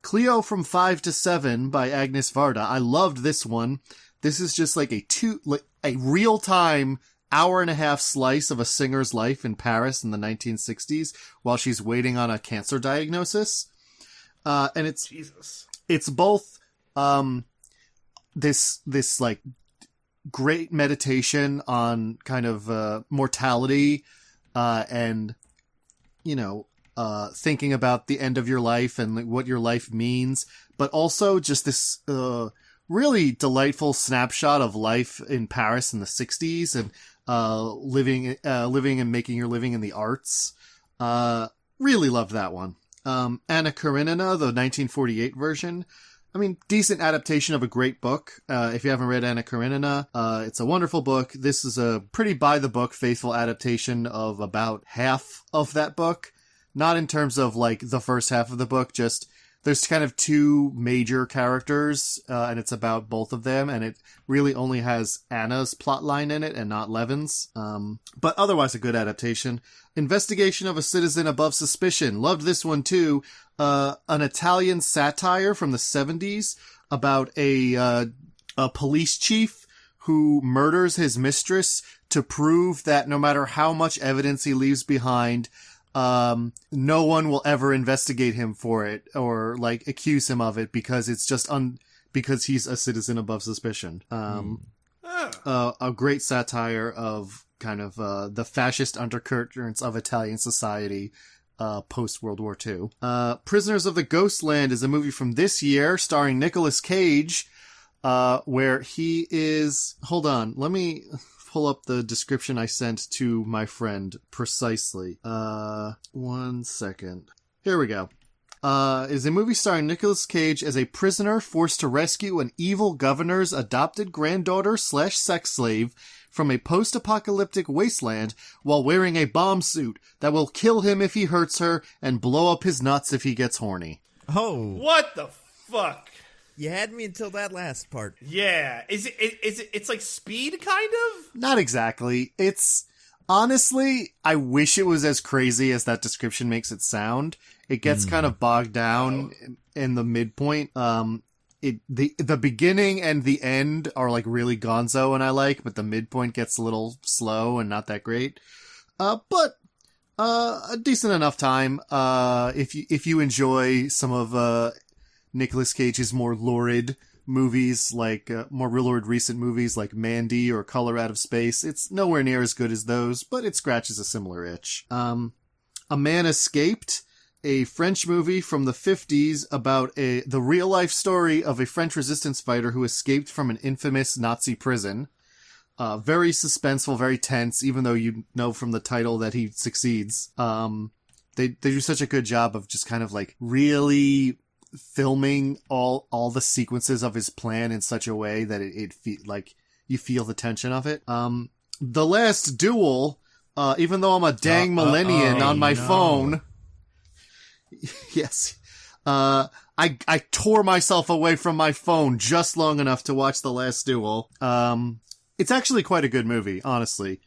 Cleo from 5 to 7 by Agnes Varda. I loved this one. This is just like a real-time hour-and-a-half slice of a singer's life in Paris in the 1960s while she's waiting on a cancer diagnosis. And it's both, this like great meditation on kind of, mortality, and, you know, thinking about the end of your life and like, what your life means, but also just this, really delightful snapshot of life in Paris in the 60s and, living and making your living in the arts. Really loved that one. Anna Karenina, the 1948 version. I mean, decent adaptation of a great book. If you haven't read Anna Karenina, it's a wonderful book. This is a pretty by-the-book, faithful adaptation of about half of that book. Not in terms of, like, the first half of the book, just there's kind of two major characters, and it's about both of them, and it really only has Anna's plotline in it and not Levin's. But otherwise a good adaptation. Investigation of a Citizen Above Suspicion. Loved this one too. An Italian satire from the 70s about a police chief who murders his mistress to prove that no matter how much evidence he leaves behind, no one will ever investigate him for it or like accuse him of it because it's just because he's a citizen above suspicion. A great satire of kind of the fascist undercurrents of Italian society post World War II. Prisoners of the Ghostland is a movie from this year starring Nicolas Cage, where he is... Hold on, let me pull up the description I sent to my friend precisely. 1 second. Here we go. Is a movie starring Nicolas Cage as a prisoner forced to rescue an evil governor's adopted granddaughter / sex slave from a post-apocalyptic wasteland while wearing a bomb suit that will kill him if he hurts her and blow up his nuts if he gets horny. Oh. What the fuck? You had me until that last part. Yeah. It's like Speed, kind of? Not exactly. It's... Honestly, I wish it was as crazy as that description makes it sound. It gets kind of bogged down in the midpoint. the beginning and the end are like really gonzo and I like, but the midpoint gets a little slow and not that great. But a decent enough time. If you enjoy some of Nicolas Cage's more lurid movies, like more lurid recent movies like Mandy or Color Out of Space, it's nowhere near as good as those, but it scratches a similar itch. A Man Escaped, a French movie from the 50s about the real life story of a French resistance fighter who escaped from an infamous Nazi prison. Very suspenseful, very tense, even though you know from the title that he succeeds. They do such a good job of just kind of like really filming all the sequences of his plan in such a way that like you feel the tension of it. The Last Duel, even though I'm a dang millennial on my phone. Yes. I tore myself away from my phone just long enough to watch The Last Duel. It's actually quite a good movie, honestly.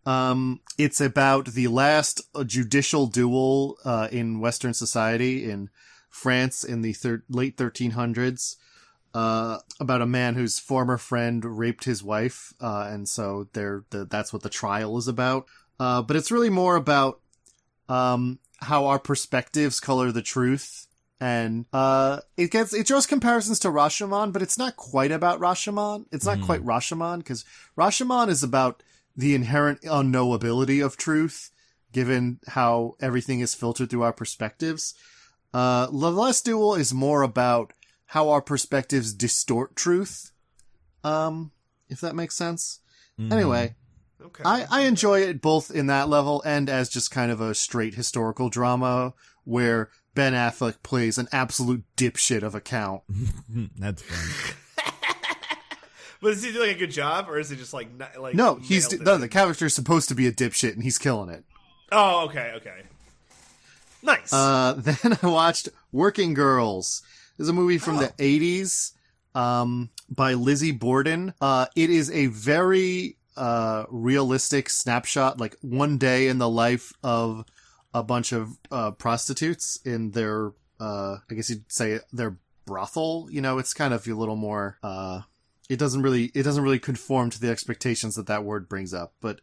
It's about the last judicial duel in Western society in France in the late 1300s. About a man whose former friend raped his wife, and so that's what the trial is about. But it's really more about how our perspectives color the truth. And it draws comparisons to Rashomon, but it's not quite about Rashomon. It's not quite Rashomon, because Rashomon is about the inherent unknowability of truth, given how everything is filtered through our perspectives. The Last Duel is more about how our perspectives distort truth, if that makes sense. Anyway, okay. I enjoy it both in that level and as just kind of a straight historical drama where Ben Affleck plays an absolute dipshit of a count. That's fun. But is he doing a good job, or is it just like no? The character's supposed to be a dipshit, and he's killing it. Oh, okay. Nice. Then I watched Working Girls. It's a movie from the 80s by Lizzie Borden. It is a very realistic snapshot, like one day in the life of a bunch of prostitutes in their, I guess you'd say their brothel. You know, it's kind of a little more, it doesn't really conform to the expectations that word brings up, but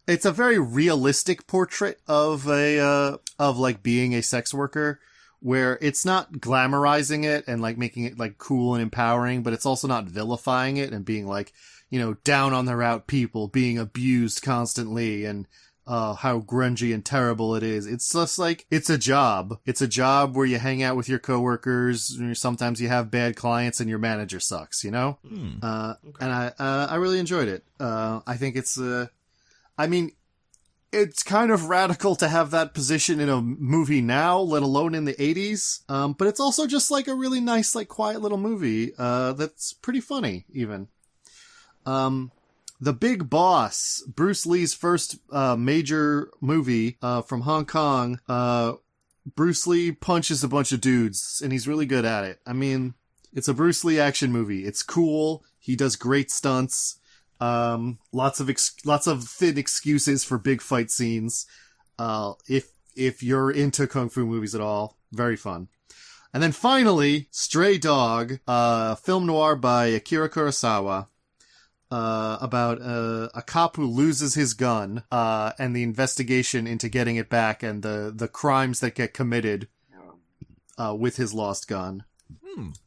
it's a very realistic portrait of like being a sex worker, where it's not glamorizing it and like making it like cool and empowering, but it's also not vilifying it and being like, you know, down on the route people being abused constantly and how grungy and terrible it is. It's just like, it's a job. It's a job where you hang out with your coworkers. Sometimes you have bad clients and your manager sucks, you know? Okay. And I really enjoyed it. I think it's, it's kind of radical to have that position in a movie now, let alone in the 80s. But it's also just like a really nice, like quiet little movie, that's pretty funny even. The Big Boss, Bruce Lee's first major movie from Hong Kong. Bruce Lee punches a bunch of dudes, and he's really good at it. I mean, it's a Bruce Lee action movie. It's cool. He does great stunts. Lots of thin excuses for big fight scenes. If you're into kung fu movies at all, very fun. And then finally, Stray Dog, film noir by Akira Kurosawa. About a cop who loses his gun, and the investigation into getting it back and the crimes that get committed with his lost gun.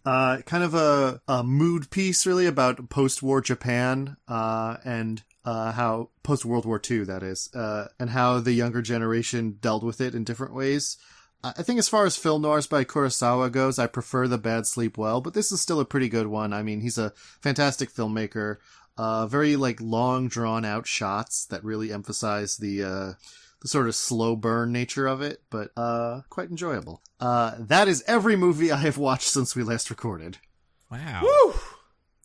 Kind of a mood piece, really, about post-war Japan, and how post-World War II, that is, and how the younger generation dealt with it in different ways. I think as far as film noirs by Kurosawa goes, I prefer The Bad Sleep Well, but this is still a pretty good one. I mean, he's a fantastic filmmaker. Very like long drawn out shots that really emphasize the sort of slow burn nature of it, but quite enjoyable. That is every movie I have watched since we last recorded. Wow. Woo!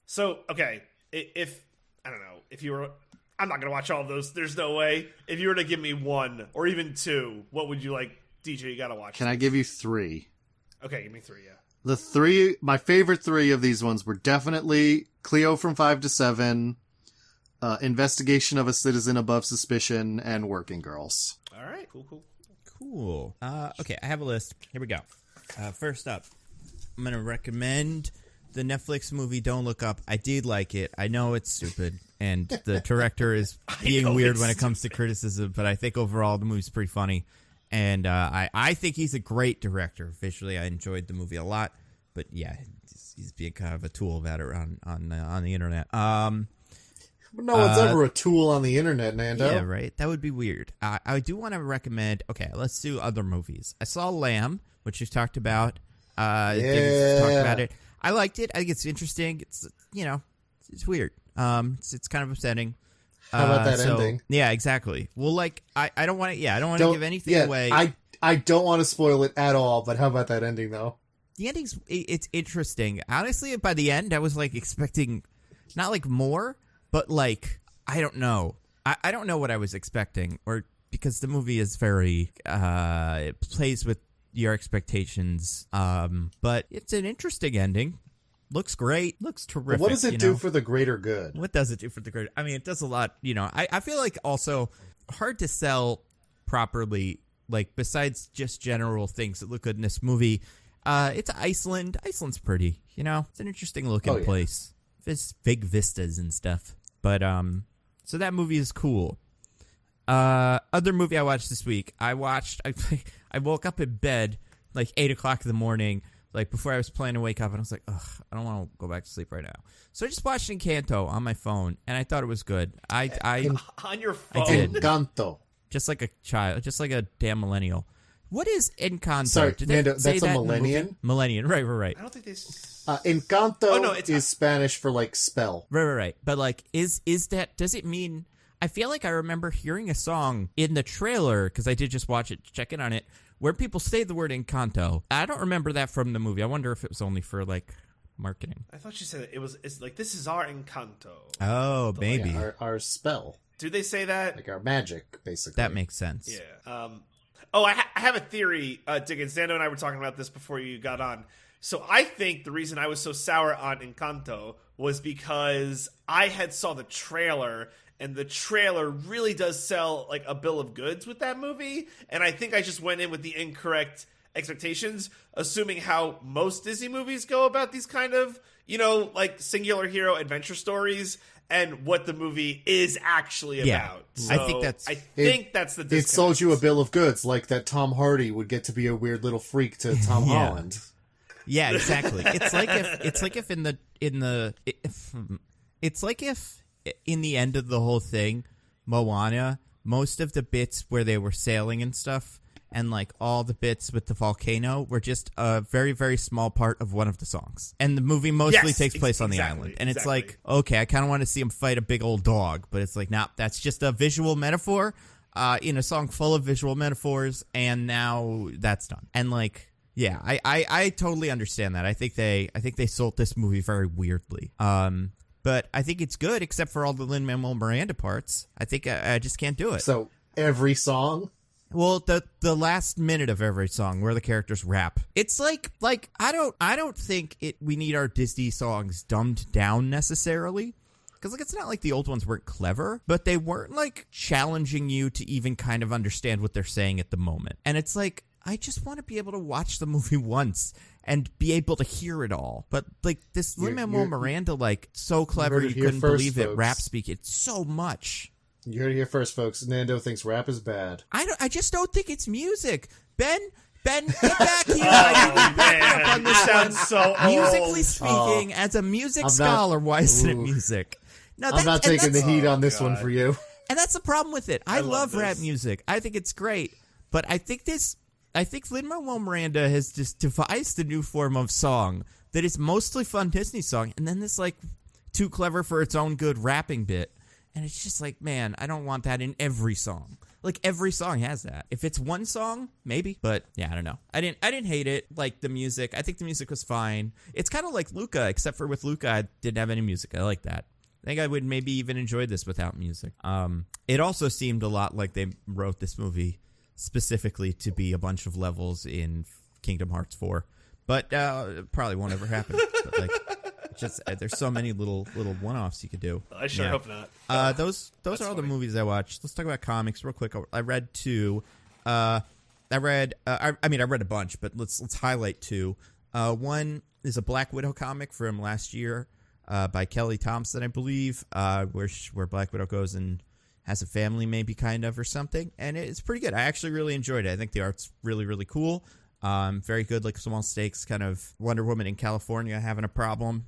So, okay, if I don't know, if you were, I'm not gonna watch all of those. There's no way. If you were to give me one or even two, what would you like, DJ? You gotta watch. Can I give you three? Okay, give me three. Yeah. My favorite three of these ones were definitely Cleo from 5 to 7, Investigation of a Citizen Above Suspicion, and Working Girls. All right, cool. Okay, I have a list. Here we go. First up, I'm going to recommend the Netflix movie Don't Look Up. I did like it. I know it's stupid, and the director is being weird when it comes to criticism, but I think overall the movie's pretty funny. And I think he's a great director. Visually, I enjoyed the movie a lot. But yeah, he's being kind of a tool about it on the internet. No one's ever a tool on the internet, Nando. Yeah, right. That would be weird. I do want to recommend. Okay, let's do other movies. I saw Lamb, which you've talked about. Diggins talked about it. I liked it. I think it's interesting. It's it's weird. It's kind of upsetting. How about that ending? Yeah, exactly. Well, like I don't want to. Yeah, I don't want to give anything away. I don't want to spoil it at all. But how about that ending though? The ending's it's interesting. Honestly, by the end, I was like expecting not like more, but like I don't know. I don't know what I was expecting, or because the movie is very it plays with your expectations. But it's an interesting ending. Looks great. Looks terrific. What does it do for the greater good? What does it do for the greater? I mean, it does a lot. I feel like also hard to sell properly. Like besides just general things that look good in this movie. It's Iceland. Iceland's pretty, It's an interesting looking place. There's big vistas and stuff. But so that movie is cool. Other movie I watched this week. I woke up in bed like 8:00 in the morning, like before I was planning to wake up, and I was like, ugh, I don't want to go back to sleep right now. So I just watched Encanto on my phone, and I thought it was good. I on your phone. I did. Encanto. Just like a child, just like a damn millennial. What is Encanto? Sorry, Nando, that's a millennial? Millennial, right. I don't think they... Encanto is Spanish for, like, spell. Right. But, like, is that... Does it mean... I feel like I remember hearing a song in the trailer, because I did just watch it, check in on it, where people say the word Encanto. I don't remember that from the movie. I wonder if it was only for, like, marketing. I thought she said it's like, this is our Encanto. Oh, maybe. Yeah, our spell. Do they say that? Like our magic, basically. That makes sense. Yeah. I have a theory, Diggins. Nando and I were talking about this before you got on. So I think the reason I was so sour on Encanto was because I had saw the trailer, and the trailer really does sell like a bill of goods with that movie. And I think I just went in with the incorrect expectations, assuming how most Disney movies go about these kind of, like singular hero adventure stories. And what the movie is actually about. So I think that's the disconnect. It sold you a bill of goods, like that Tom Hardy would get to be a weird little freak to Tom Holland. Yeah, exactly. It's like if in the end of the whole thing, Moana, most of the bits where they were sailing and stuff, and like all the bits with the volcano were just a very, very small part of one of the songs. And the movie mostly takes place on the island. And it's like, okay, I kind of want to see him fight a big old dog, but it's like, nah, that's just a visual metaphor in a song full of visual metaphors, and now that's done. And like, yeah, I totally understand that. I think they sold this movie very weirdly. But I think it's good, except for all the Lin-Manuel Miranda parts. I think I just can't do it. So every song? Well, the last minute of every song where the characters rap, it's like I don't think we need our Disney songs dumbed down necessarily, because like it's not like the old ones weren't clever, but they weren't like challenging you to even kind of understand what they're saying at the moment. And it's like I just want to be able to watch the movie once and be able to hear it all. But like this Lin-Manuel Miranda, like so clever you couldn't believe it. Rap speak, it's so much. You heard it here first, folks. Nando thinks rap is bad. I just don't think it's music. Ben, get back here. I man, you sound so old. Musically speaking, as a music scholar, why isn't it music? No, I'm not taking the heat on this one for you. And that's the problem with it. I love rap this. music. I think it's great. But I think Lin-Manuel Miranda has just devised a new form of song that is mostly fun Disney song, and then this like too clever for its own good rapping bit. And it's just like, man, I don't want that in every song. Like every song has that. If it's one song, maybe. But yeah, I don't know. I didn't hate it. Like the music, I think the music was fine. It's kind of like Luca, except for with Luca, I didn't have any music. I like that. I think I would maybe even enjoy this without music. It also seemed a lot like they wrote this movie specifically to be a bunch of levels in Kingdom Hearts 4. But probably won't ever happen. But like, just there's so many little one-offs you could do. I sure hope not. Those are all the movies I watched. Let's talk about comics real quick. I read two. I read a bunch, but let's highlight two. One is a Black Widow comic from last year by Kelly Thompson, I believe, where Black Widow goes and has a family, maybe, kind of, or something. And it's pretty good. I actually really enjoyed it. I think the art's really, really cool. Very good, like small stakes, kind of Wonder Woman in California having a problem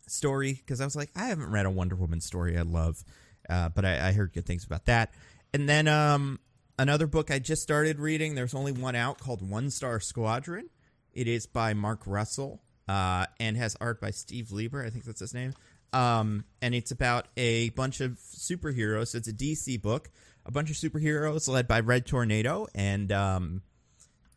story. Because I was like, I haven't read a Wonder Woman story I love. But I heard good things about that. And then another book I just started reading, there's only one out, called One Star Squadron. It is by Mark Russell and has art by Steve Lieber. I think that's his name. And it's about a bunch of superheroes. It's a DC book. A bunch of superheroes led by Red Tornado and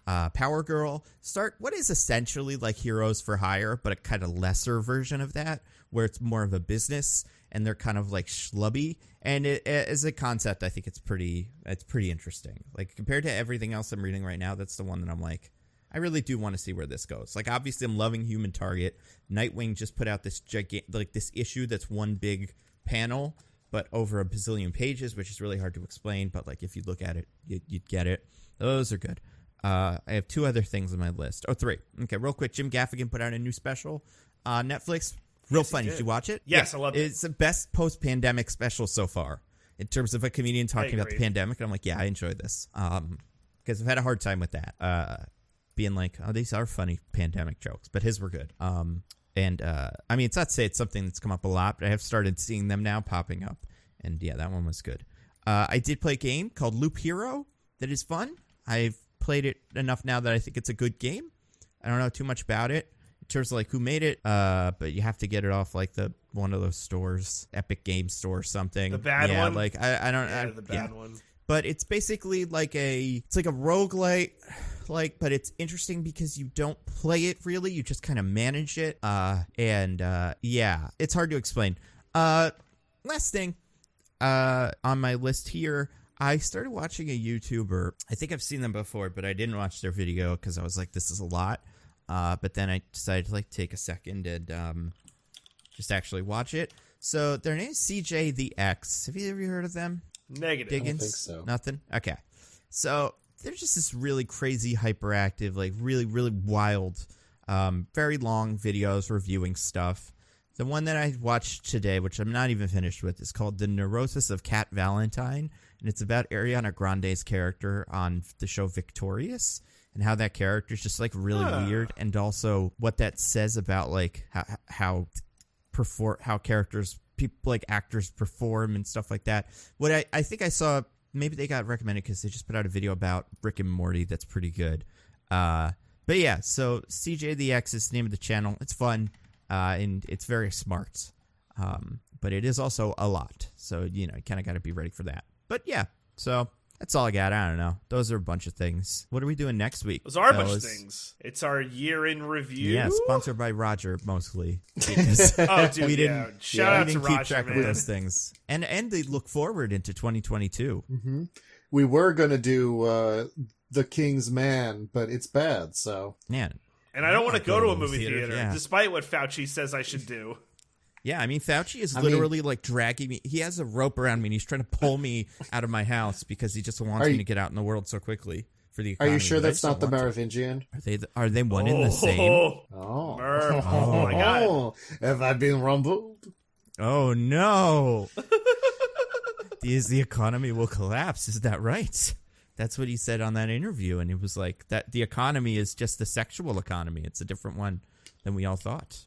Power Girl start what is essentially like Heroes for Hire, but a kind of lesser version of that, where it's more of a business and they're kind of like schlubby. And as a concept, I think it's pretty interesting. Like compared to everything else I'm reading right now, that's the one that I'm like, I really do want to see where this goes. Like, obviously, I'm loving Human Target. Nightwing just put out this this issue that's one big panel, but over a bazillion pages, which is really hard to explain. But like, if you look at it, you'd get it. Those are good. I have two other things on my list. Oh, three. Okay, real quick. Jim Gaffigan put out a new special on Netflix. Real fun. Did you watch it? Yes, I loved it. It's the best post-pandemic special so far in terms of a comedian talking about the pandemic. And I'm like, yeah, I enjoyed this because I've had a hard time with that. Being like, oh, these are funny pandemic jokes, but his were good. I mean, it's not to say it's something that's come up a lot, but I have started seeing them now popping up. And yeah, that one was good. I did play a game called Loop Hero that is fun. I've played it enough now that I think it's a good game. I don't know too much about it in terms of like who made it, but you have to get it off like one of those stores, Epic Game Store or something. The bad one? Like I don't. The bad one. But it's basically like a roguelite, but it's interesting because you don't play it really. You just kind of manage it. Yeah, it's hard to explain. Last thing on my list here, I started watching a YouTuber. I think I've seen them before, but I didn't watch their video because I was like, this is a lot. But then I decided to like take a second and just actually watch it. So their name is CJ the X. Have you ever heard of them? Negative. Diggins? I don't think so. Nothing? Okay. So they're just this really crazy, hyperactive, like really, really wild, very long videos reviewing stuff. The one that I watched today, which I'm not even finished with, is called The Neurosis of Cat Valentine. And it's about Ariana Grande's character on the show Victorious and how that character is just like really weird. And also what that says about like how characters, people like actors perform and stuff like that. What I think I saw, maybe they got recommended because they just put out a video about Rick and Morty that's pretty good. But yeah, so CJ the X is the name of the channel. It's fun and it's very smart. But it is also a lot. So, you kind of got to be ready for that. But yeah, so that's all I got. I don't know. Those are a bunch of things. What are we doing next week? Those are a bunch of things. It's our year in review. Yeah, sponsored by Roger mostly. Oh, dude, we didn't, shout out to Roger, keep track of those things. And they look forward into 2022. Mm-hmm. We were going to do The King's Man, but it's bad, so. Yeah. And I don't want to go to a movie theater, despite what Fauci says I should do. Yeah, I mean, Fauci is literally like dragging me. He has a rope around me and he's trying to pull me out of my house because he just wants me to get out in the world so quickly for the economy. Are you sure that's not the Merovingian? Are they one in the same? Oh my God. Have I been rumbled? Oh, no. The economy will collapse. Is that right? That's what he said on that interview. And it was like that the economy is just the sexual economy. It's a different one than we all thought.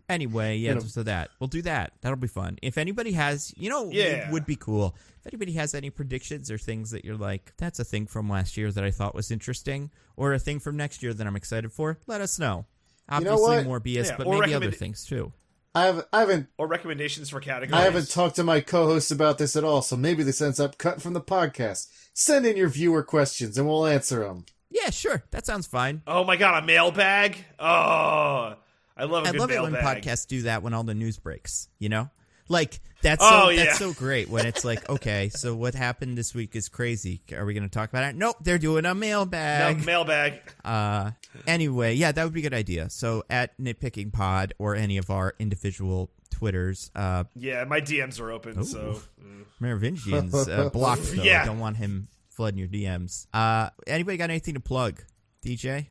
Anyway, yeah, so we'll do that. That'll be fun. If anybody has, it would be cool. If anybody has any predictions or things that you're like, that's a thing from last year that I thought was interesting, or a thing from next year that I'm excited for, let us know. Obviously, more BS, but maybe other things too. I haven't. Or recommendations for categories. I haven't talked to my co-hosts about this at all, so maybe this ends up cut from the podcast. Send in your viewer questions and we'll answer them. Yeah, sure. That sounds fine. Oh my God, a mailbag? Oh, I love a good mailbag. I love it when podcasts do that when all the news breaks, Like, that's so great when it's like, okay, so what happened this week is crazy. Are we going to talk about it? Nope, they're doing a mailbag. No, mailbag. Anyway, yeah, that would be a good idea. So at Nitpicking Pod or any of our individual Twitters. Yeah, my DMs are open, so. Merovingian's blocked, though. I don't want him flooding your DMs. Anybody got anything to plug DJ?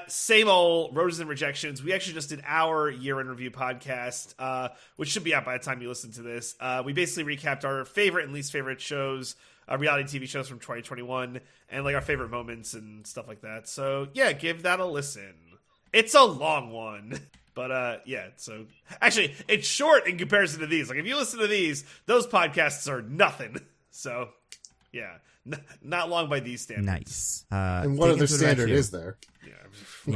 Same old Roses and Rejections. We actually just did our year in review podcast, which should be out by the time you listen to this. We basically recapped our favorite and least favorite shows, reality TV shows from 2021, and like our favorite moments and stuff like that. So yeah, give that a listen. It's a long one. But, yeah, so... Actually, it's short in comparison to these. Like, if you listen to these, those podcasts are nothing. So, yeah. Not long by these standards. Nice. And what other standard is there? Yeah,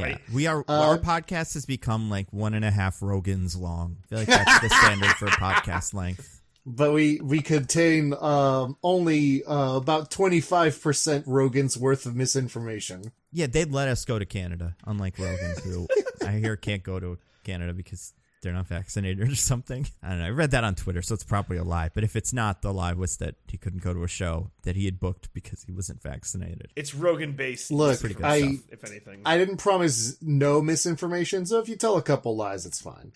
right. Yeah. We are, our podcast has become, like, 1.5 Rogans long. I feel like that's the standard for podcast length. But we contain only about 25% Rogan's worth of misinformation. Yeah, they'd let us go to Canada, unlike Rogan, who I hear can't go to Canada because they're not vaccinated or something. I don't know. I read that on Twitter, so it's probably a lie. But if it's not, the lie was that he couldn't go to a show that he had booked because he wasn't vaccinated. It's Rogan-based. Look, stuff, if anything. I didn't promise no misinformation, so if you tell a couple lies, it's fine.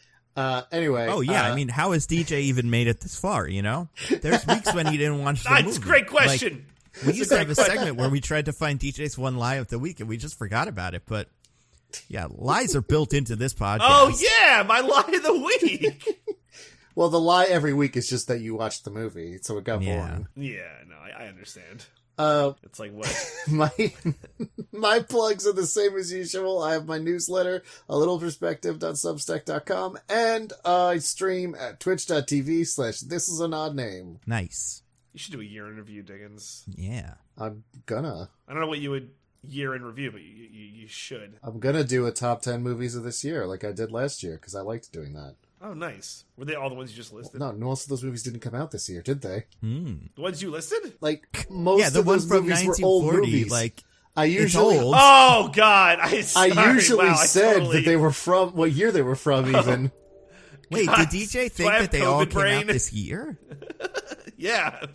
Anyway. Oh, yeah. I mean, how has DJ even made it this far, you know? There's weeks when he didn't watch the movie. That's a great question. Like, we used to have a segment where we tried to find DJ's one lie of the week, and we just forgot about it. But, yeah, lies are built into this podcast. Oh, yeah, my lie of the week. Well, the lie every week is just that you watched the movie, so it got boring. Yeah, no, I understand. It's like what? My plugs are the same as usual. I have my newsletter, a little perspective.substack.com, and I stream at twitch.tv/this is an odd name. Nice. You should do a year in review, Diggins. Yeah. I'm gonna. I don't know what you would year in review, but you should. I'm gonna do a top 10 movies of this year, like I did last year, because I liked doing that. Oh, nice. Were they all the ones you just listed? No, most of those movies didn't come out this year, did they? The ones you listed? Like, most the of those one from movies were old 1940, movies. like, I usually, old. Oh, God. I usually said that they were from, what year they were from, even. Wait, God. did DJ think I have that they all COVID came brain? out this year? Yeah.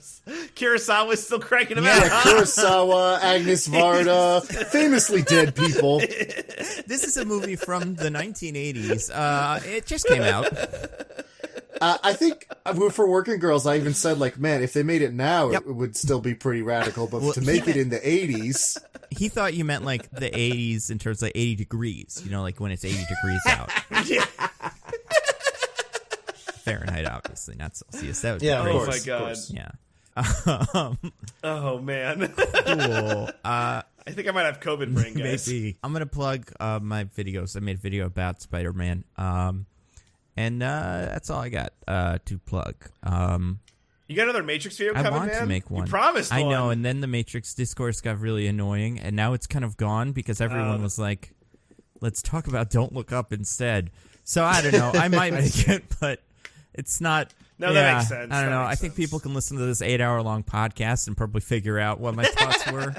Kurosawa's still cranking them Yeah, out. Kurosawa, Agnes Varda, famously dead people. This is a movie from the 1980s. It just came out. I think for Working Girls, I even said, like, man, if they made it now, it would still be pretty radical. But to make it in the 80s... He thought you meant, like, the 80s in terms of, like, 80 degrees. You know, like, when it's 80 degrees out. Yeah. Fahrenheit, obviously, not Celsius. That would Yeah, be of crazy. course. Yeah. Oh, man. Cool. I think I might have COVID brain, guys. Maybe. I'm going to plug my videos. I made a video about Spider-Man. And that's all I got to plug. You got another Matrix video coming, man? I want to make one. You promised one. I know, and then the Matrix discourse got really annoying, and now it's kind of gone because everyone was like, let's talk about Don't Look Up instead. So I don't know. I might make it, but it's not... No, that makes sense. I don't know. I think people can listen to this 8-hour-long podcast and probably figure out what my thoughts were.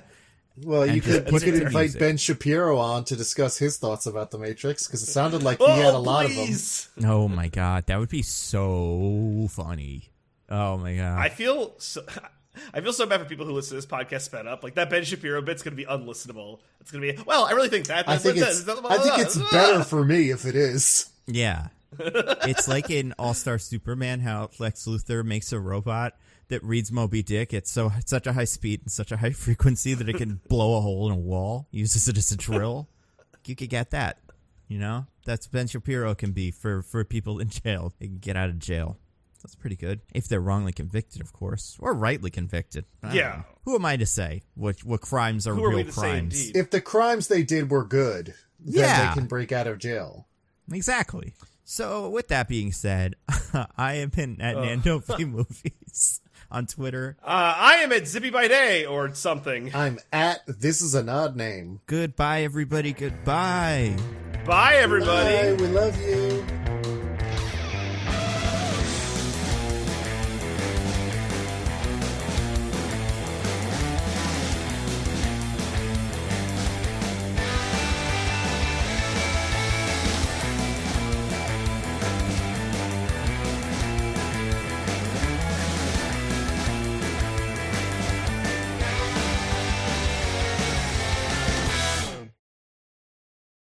Well, you could invite music. Ben Shapiro on to discuss his thoughts about The Matrix, because it sounded like he had a lot of them. Oh, my God. That would be so funny. Oh, my God. I feel so bad for people who listen to this podcast sped up. Like, that Ben Shapiro bit's going to be unlistenable. It's going to be, well, I really think that. I think it's better for me if it is. Yeah. It's like in All-Star Superman, how Lex Luthor makes a robot that reads Moby Dick. It's such a high speed and such a high frequency that it can blow a hole in a wall. Uses it as a drill. You could get that. You know? That's Ben Shapiro can be for people in jail. They can get out of jail. That's pretty good. If they're wrongly convicted, of course. Or rightly convicted. Yeah. Who am I to say what crimes are real crimes? If the crimes they did were good, then they can break out of jail. Exactly. So, with that being said, I have been at Nando V Movies on Twitter. I am at Zippy by Day or something. I'm at This Is an Odd Name. Goodbye, everybody. Goodbye. Bye, everybody. Bye, we love you.